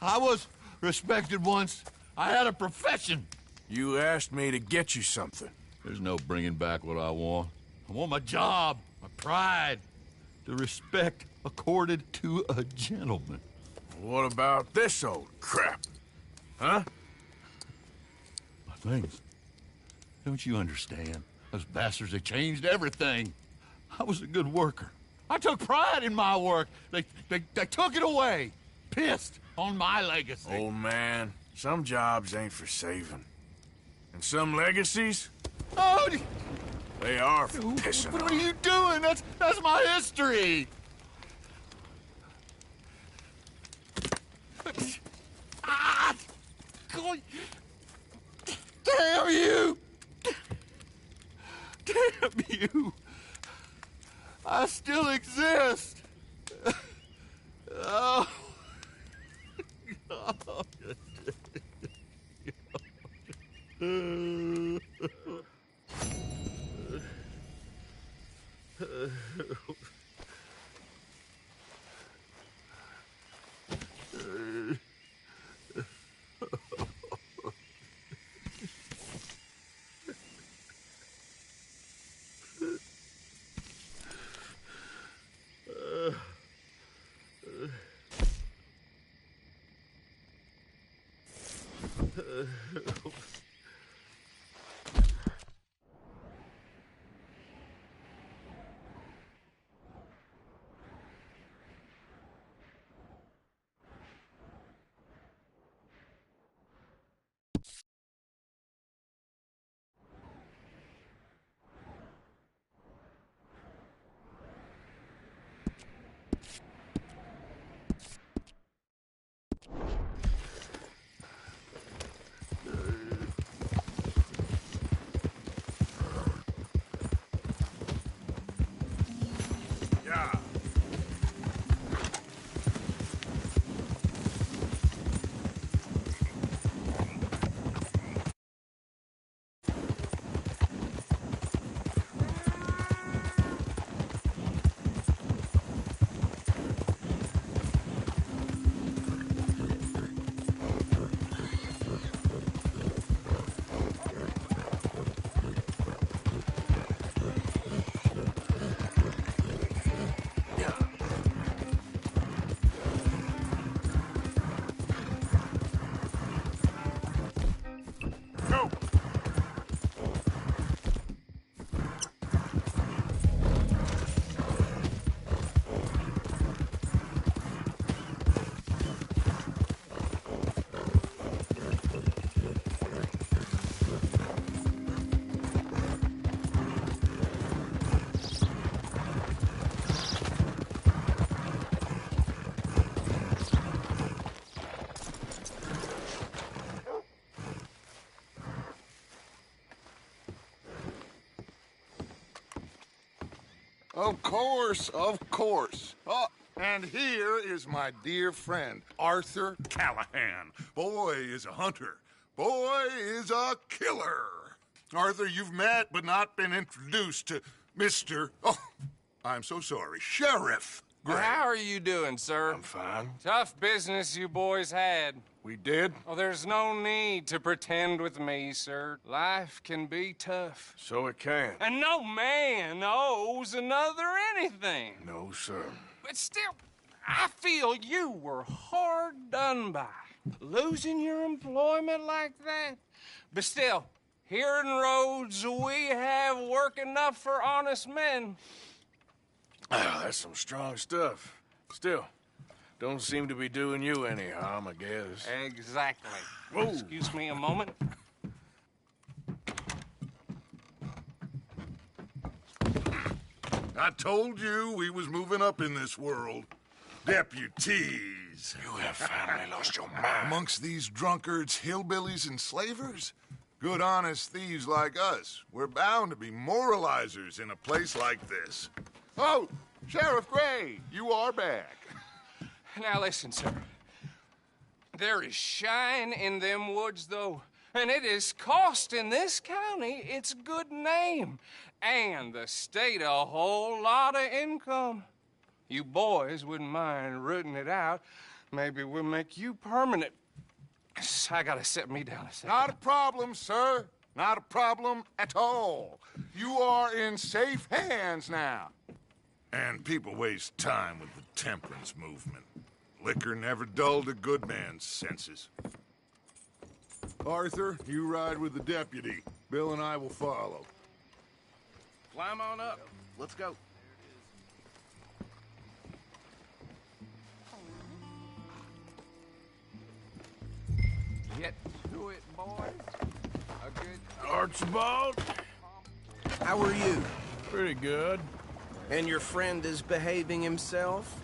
I was respected once. I had a profession. You asked me to get you something. There's no bringing back what I want. I want my job, my pride, the respect accorded to a gentleman. What about this old crap? Huh? My things. Don't you understand? Those bastards, they changed everything. I was a good worker. I took pride in my work. They took it away. Pissed on my legacy. Old man, some jobs ain't for saving. And some legacies, Oh, they are for pissing what on. are you doing? That's my history. Ah! God. Damn you! Damn you! I still exist. Oh. Yeah. Go! Of course, of course. Oh, and here is my dear friend, Arthur Callahan. Boy is a hunter. Boy is a killer. Arthur, you've met but not been introduced to Mr. Oh, I'm so sorry, Sheriff Gray. How are you doing, sir? I'm fine. Tough business you boys had. We did? Oh, there's no need to pretend with me, sir. Life can be tough. So it can. And no man owes another anything. No, sir. But still, I feel you were hard done by. Losing your employment like that. But still, here in Rhodes, we have work enough for honest men. Ah, that's some strong stuff. Still, don't seem to be doing you any harm, I guess. Exactly. Whoa. Excuse me a moment. I told you we was moving up in this world. Deputies. You have finally lost your mind. Amongst these drunkards, hillbillies, and slavers? Good, honest thieves like us. We're bound to be moralizers in a place like this. Oh, Sheriff Gray, you are back. Now listen, sir. There is shine in them woods, though, and it is costing this county its good name and the state a whole lot of income. You boys wouldn't mind rooting it out. Maybe we'll make you permanent. I gotta sit me down a second. Not a problem, sir. Not a problem at all. You are in safe hands now. And people waste time with the temperance movement. Liquor never dulled a good man's senses. Arthur, you ride with the deputy. Bill and I will follow. Climb on up. Let's go. Get to it, boys. A good... Archibald? How are you? Pretty good. And your friend is behaving himself?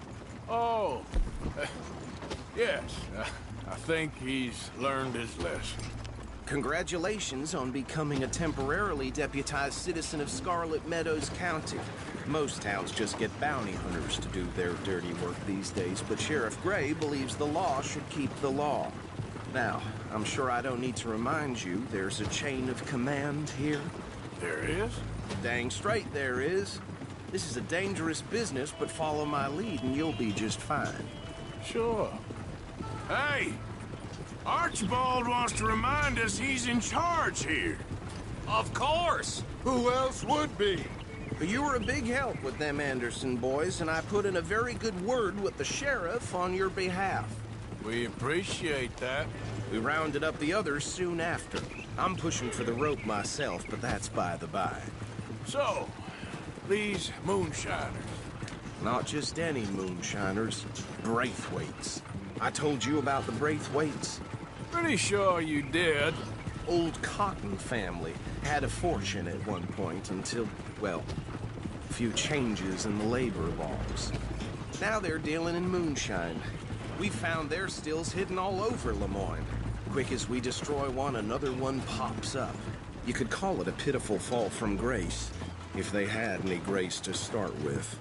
Oh, yes. I think he's learned his lesson. Congratulations on becoming a temporarily deputized citizen of Scarlet Meadows County. Most towns just get bounty hunters to do their dirty work these days, but Sheriff Gray believes the law should keep the law. Now, I'm sure I don't need to remind you there's a chain of command here. There is? Dang straight there is. This is a dangerous business, but follow my lead and you'll be just fine. Sure. Hey! Archibald wants to remind us he's in charge here. Of course! Who else would be? You were a big help with them Anderson boys, and I put in a very good word with the sheriff on your behalf. We appreciate that. We rounded up the others soon after. I'm pushing for the rope myself, but that's by the by. So, these moonshiners. Not just any moonshiners, Braithwaites. I told you about the Braithwaites? Pretty sure you did. Old Cotton family had a fortune at one point until, well, a few changes in the labor laws. Now they're dealing in moonshine. We found their stills hidden all over Lemoyne. Quick as we destroy one, another one pops up. You could call it a pitiful fall from grace, if they had any grace to start with.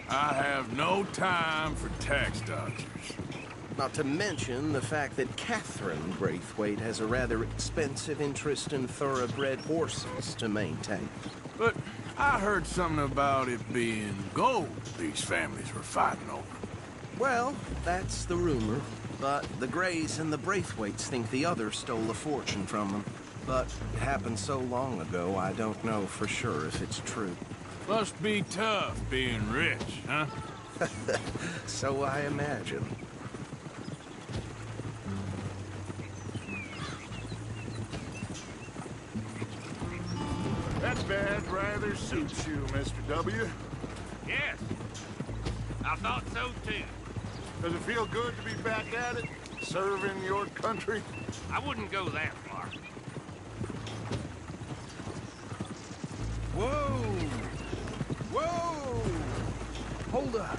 I have no time for tax dodgers. Not to mention the fact that Catherine Braithwaite has a rather expensive interest in thoroughbred horses to maintain. But I heard something about it being gold these families were fighting over. Well, that's the rumor. But the Grays and the Braithwaites think the other stole a fortune from them. But it happened so long ago, I don't know for sure if it's true. Must be tough being rich, huh? So I imagine. That bad rather suits you, Mr. W. Yes. I thought so, too. Does it feel good to be back at it? Serving your country? I wouldn't go that far. Whoa! Whoa! Hold up.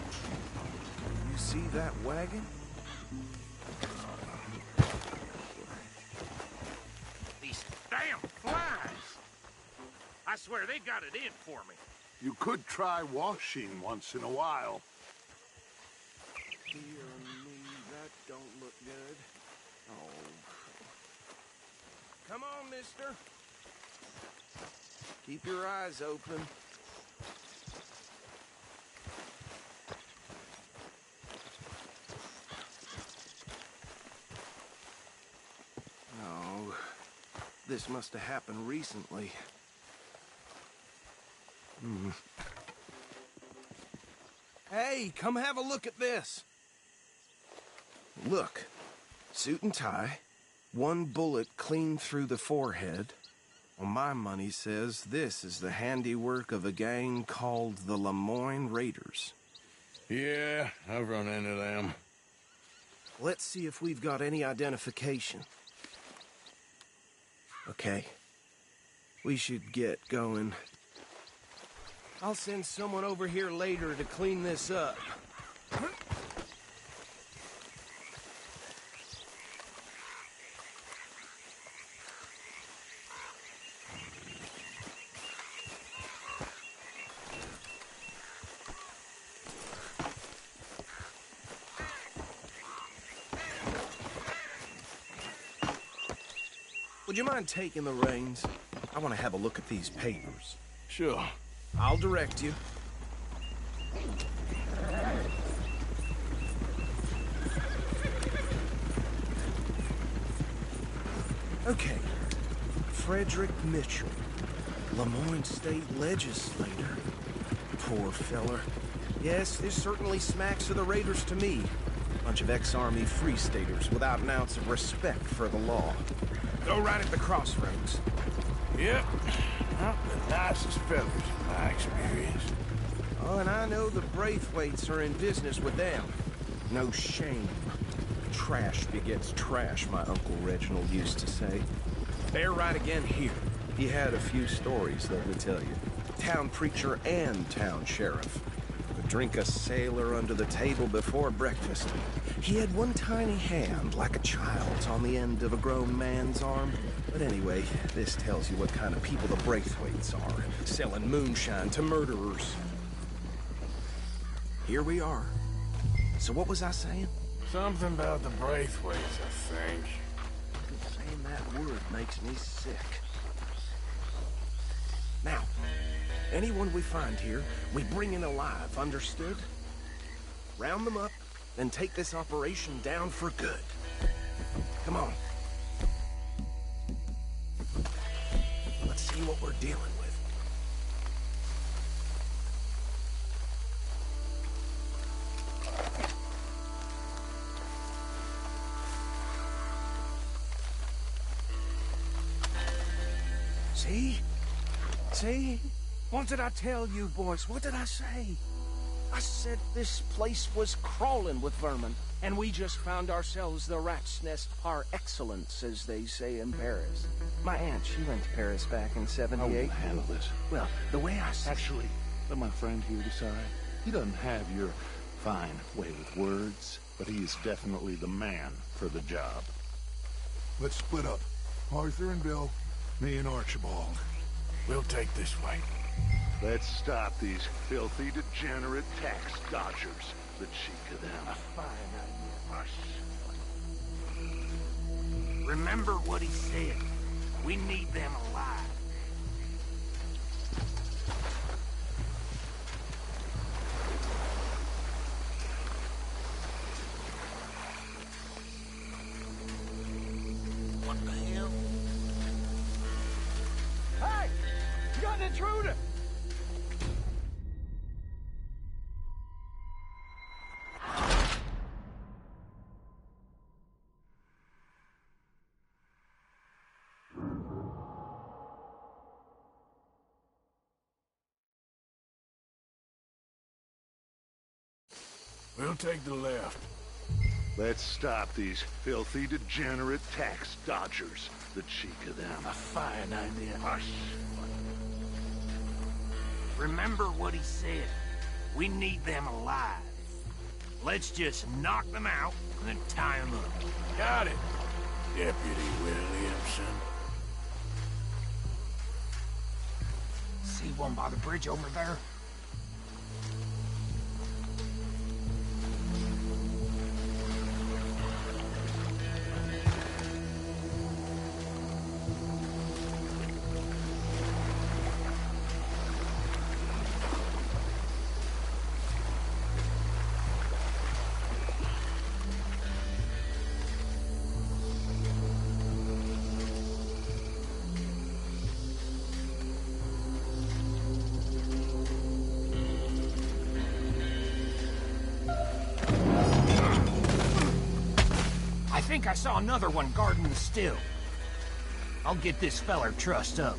You see that wagon? These damn flies! I swear they got it in for me. You could try washing once in a while. Dear me, that don't look good. Oh. Come on, mister. Keep your eyes open. Oh, this must have happened recently. Hey, come have a look at this. Look, suit and tie, one bullet clean through the forehead, Well, my money says this is the handiwork of a gang called the Lemoyne Raiders. Yeah, I've run into them. Let's see if we've got any identification. Okay. We should get going. I'll send someone over here later to clean this up. Would you mind taking the reins? I want to have a look at these papers. Sure. I'll direct you. Okay. Frederick Mitchell, Lemoyne State Legislator. Poor feller. Yes, this certainly smacks of the Raiders to me. Bunch of ex-Army Free Staters without an ounce of respect for the law. Go right at the crossroads. Yep. Not the nicest fellas, in my experience. Oh, and I know the Braithwaites are in business with them. No shame. Trash begets trash, my Uncle Reginald used to say. They're right again here. He had a few stories, let me tell you. Town preacher and town sheriff. Could drink a sailor under the table before breakfast. He had one tiny hand, like a child's, on the end of a grown man's arm. But anyway, this tells you what kind of people the Braithwaites are, selling moonshine to murderers. Here we are. So what was I saying? Something about the Braithwaites, I think. Saying that word makes me sick. Now, anyone we find here, we bring in alive, understood? Round them up, then take this operation down for good. Come on. Let's see what we're dealing with. See? See? What did I tell you, boys? What did I say? I said this place was crawling with vermin, and we just found ourselves the rat's nest par excellence, as they say in Paris. My aunt, she went to Paris back in '78. I will handle this. Well, the way I see... Actually, let my friend here decide. He doesn't have your fine way with words, but he is definitely the man for the job. Let's split up. Arthur and Bill, me and Archibald. We'll take this way. Let's stop these filthy, degenerate tax dodgers. The cheek of them. A fine idea. Remember what he said. We need them alive. What the hell? Hey! You got an intruder! We'll take the left. Let's stop these filthy, degenerate tax dodgers. The cheek of them. A fine idea. Hush. Remember what he said. We need them alive. Let's just knock them out and then tie them up. Got it, Deputy Williamson. See one by the bridge over there? I think I saw another one guarding the still. I'll get this feller trussed up.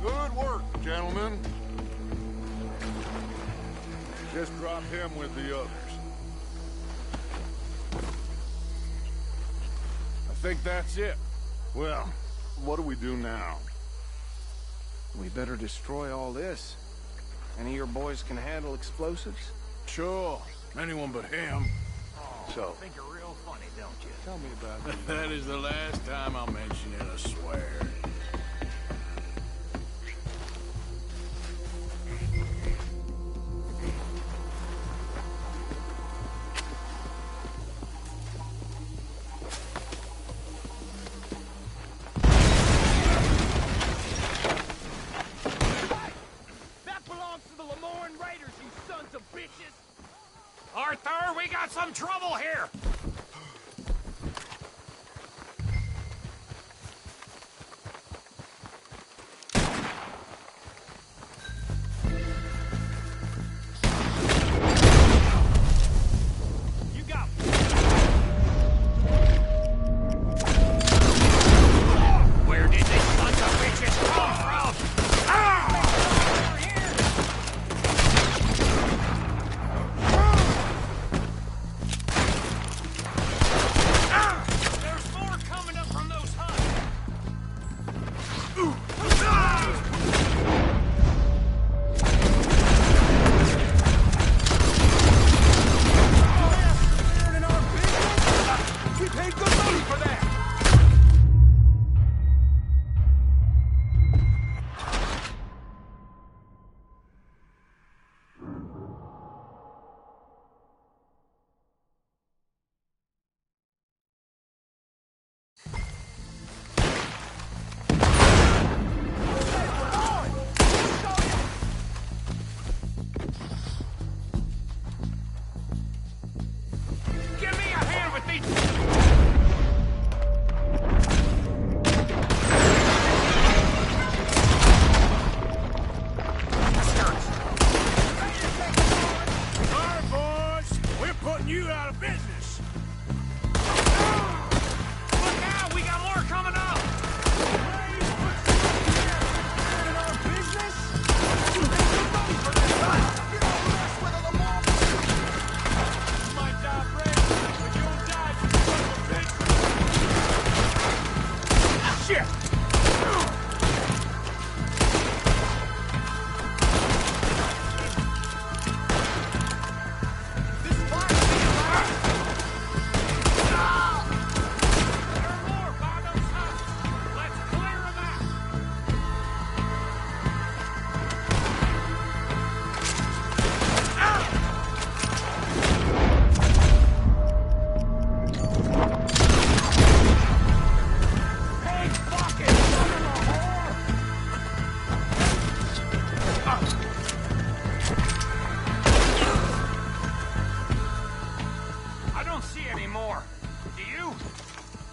Good work, gentlemen. Just drop him with the others. I think that's it. Well, what do we do now? We better destroy all this. Any of your boys can handle explosives? Sure. Anyone but him. So. Think you're real funny, don't you? Tell me about it. That is the last time I'll mention it, I swear. Arthur, we got some trouble here! You got... Where did these sons of bitches come from? Ah!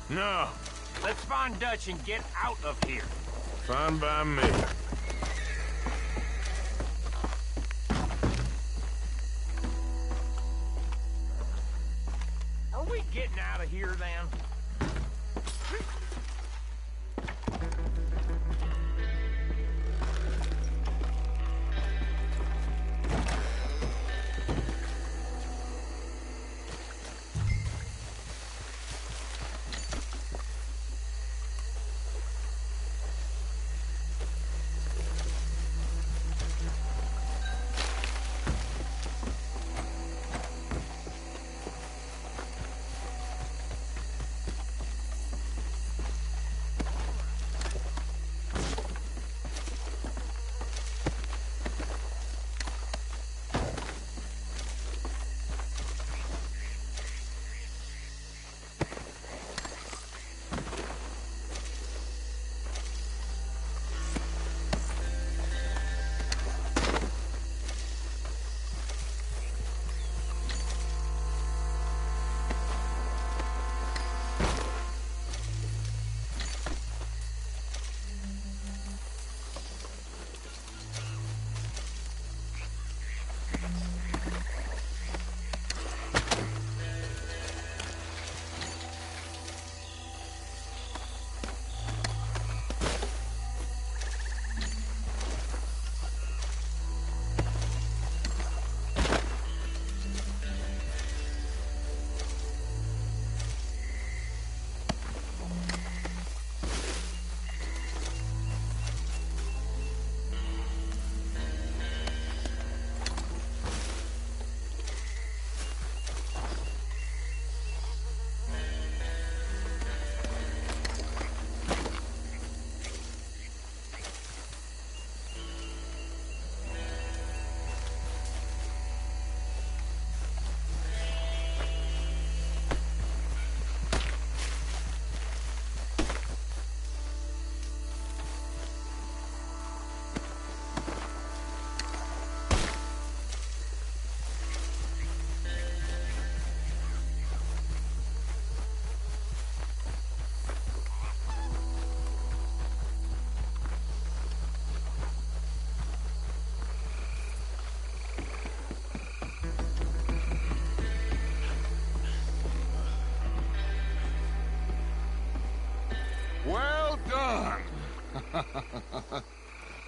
No. Let's find Dutch and get out of here. Fine by me. Are we getting out of here then?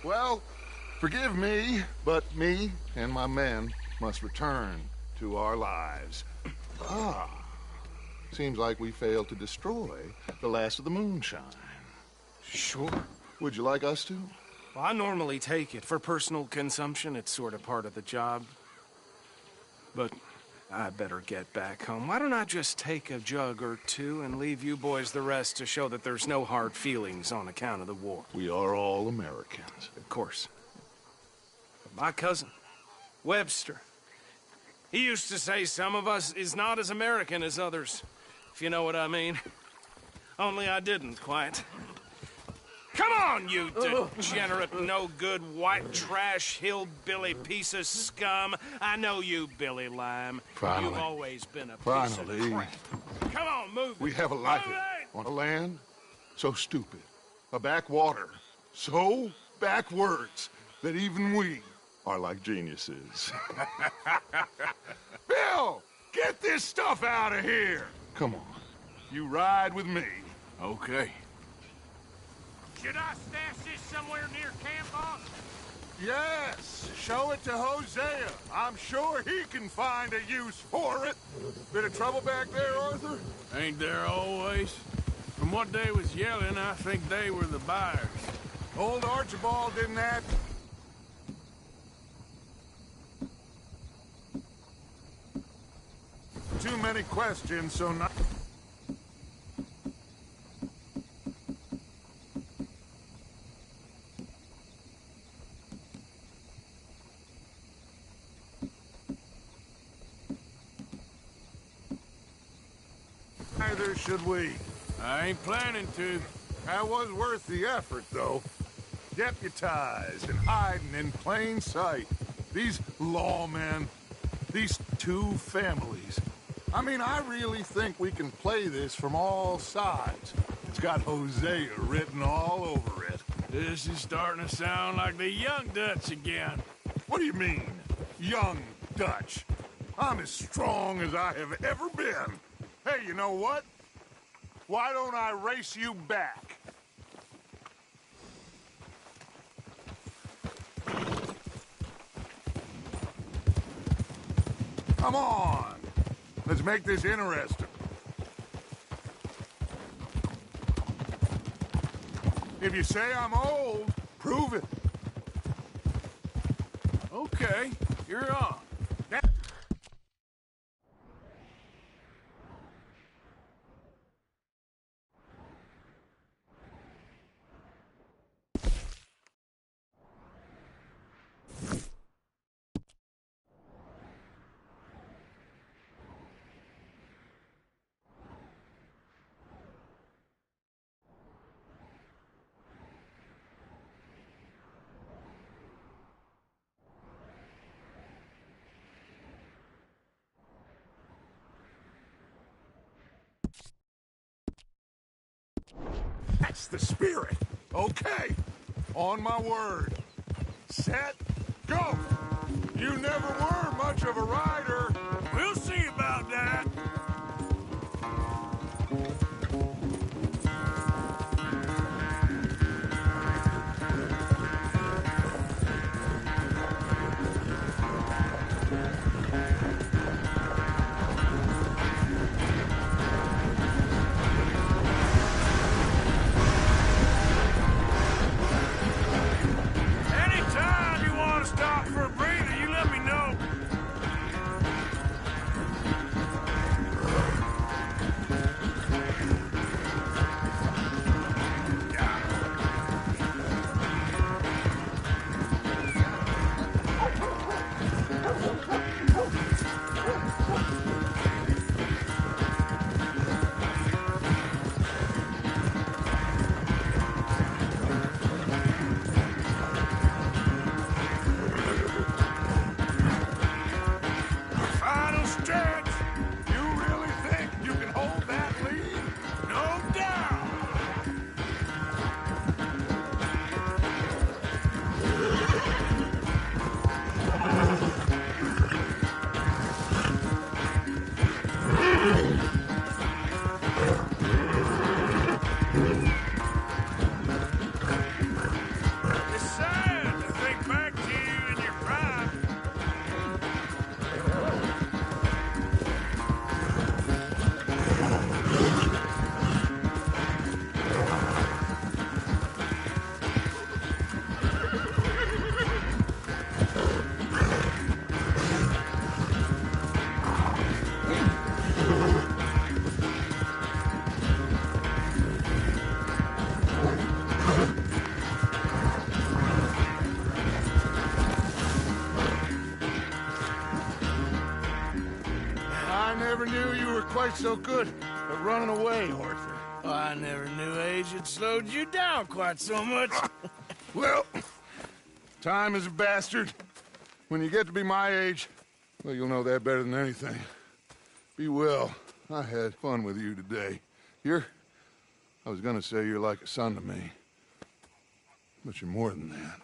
Well, forgive me, but me and my men must return to our lives. Seems like we failed to destroy the last of the moonshine. Sure. Would you like us to? Well, I normally take it. For personal consumption, it's sort of part of the job. But I better get back home. Why don't I just take a jug or two and leave you boys the rest to show that there's no hard feelings on account of the war? We are all Americans. Of course. But my cousin, Webster, he used to say some of us is not as American as others, if you know what I mean. Only I didn't quite. Come on, you degenerate, no-good, white trash, hillbilly piece of scum. I know you, Billy Lime. Finally. You've always been a piece Finally. of crap. Come on, move it. We have a life Move it! on a land so stupid, a backwater so backwards that even we are like geniuses. Bill, get this stuff out of here. Come on, you ride with me. Okay. Should I stash this somewhere near camp, boss? Yes, show it to Hosea. I'm sure he can find a use for it. Bit of trouble back there, Arthur? Ain't there always? From what they was yelling, I think they were the buyers. Old Archibald didn't ask. Too many questions, so not... Neither should we. I ain't planning to. That was worth the effort, though. Deputized and hiding in plain sight. These lawmen, these two families. I mean, I really think we can play this from all sides. It's got Hosea written all over it. This is starting to sound like the Young Dutch again. What do you mean, Young Dutch? I'm as strong as I have ever been. Hey, you know what? Why don't I race you back? Come on. Let's make this interesting. If you say I'm old, prove it. Okay, you're on. That's the spirit. Okay. On my word. Set, go. You never were much of a rider. We'll see about that. Anytime you want to stop for a breather, you let me know. knew you were quite so good at running away, Arthur. Oh, I never knew age had slowed you down quite so much. Well, time is a bastard. When you get to be my age, well, you'll know that better than anything. Be well. I had fun with you today. I was gonna say you're like a son to me, but you're more than that.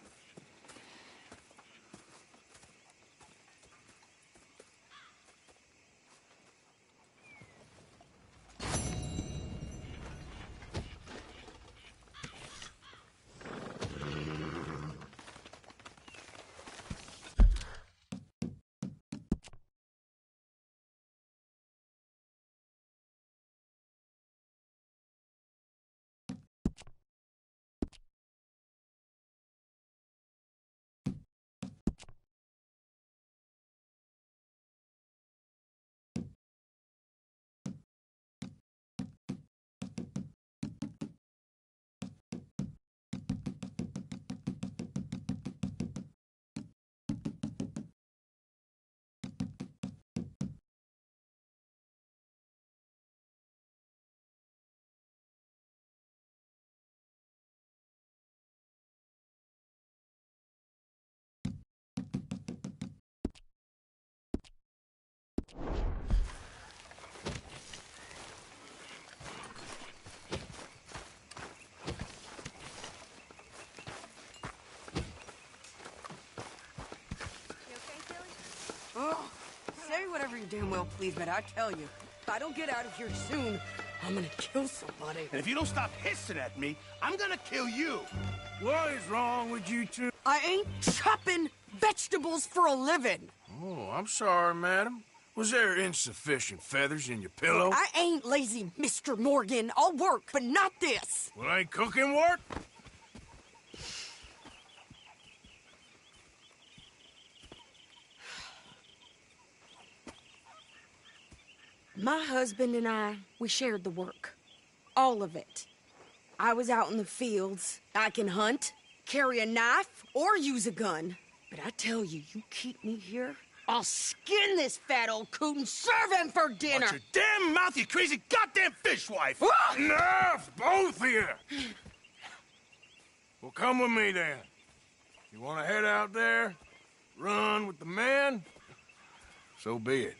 Oh, say whatever you damn well please, but I tell you, if I don't get out of here soon, I'm gonna kill somebody. And if you don't stop hissing at me, I'm gonna kill you. What is wrong with you two? I ain't chopping vegetables for a living. Oh, I'm sorry, madam. Was there insufficient feathers in your pillow? I ain't lazy, Mr. Morgan. I'll work, but not this. Well, ain't cooking work? My husband and I, we shared the work. All of it. I was out in the fields. I can hunt, carry a knife, or use a gun. But I tell you, you keep me here, I'll skin this fat old coot and serve him for dinner. Watch your damn mouth, you crazy goddamn fishwife! Ah! Enough, both of you! Well, come with me then. You want to head out there, run with the men? So be it.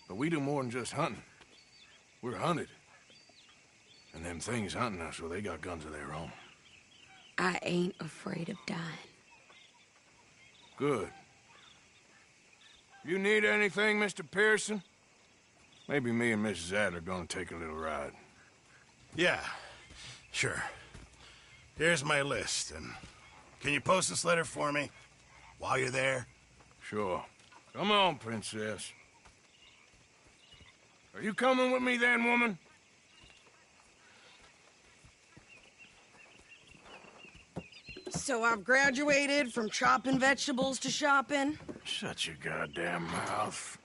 But we do more than just hunting. We're hunted. And them things hunting us, well, they got guns of their own. I ain't afraid of dying. Good. You need anything, Mr. Pearson? Maybe me and Mrs. Adler are gonna take a little ride. Yeah, sure. Here's my list, and can you post this letter for me while you're there? Sure. Come on, Princess. Are you coming with me then, woman? So I've graduated from chopping vegetables to shopping? Shut your goddamn mouth.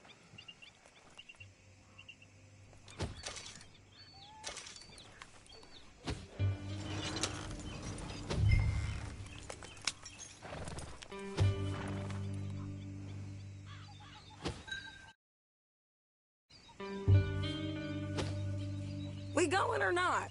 We going or not?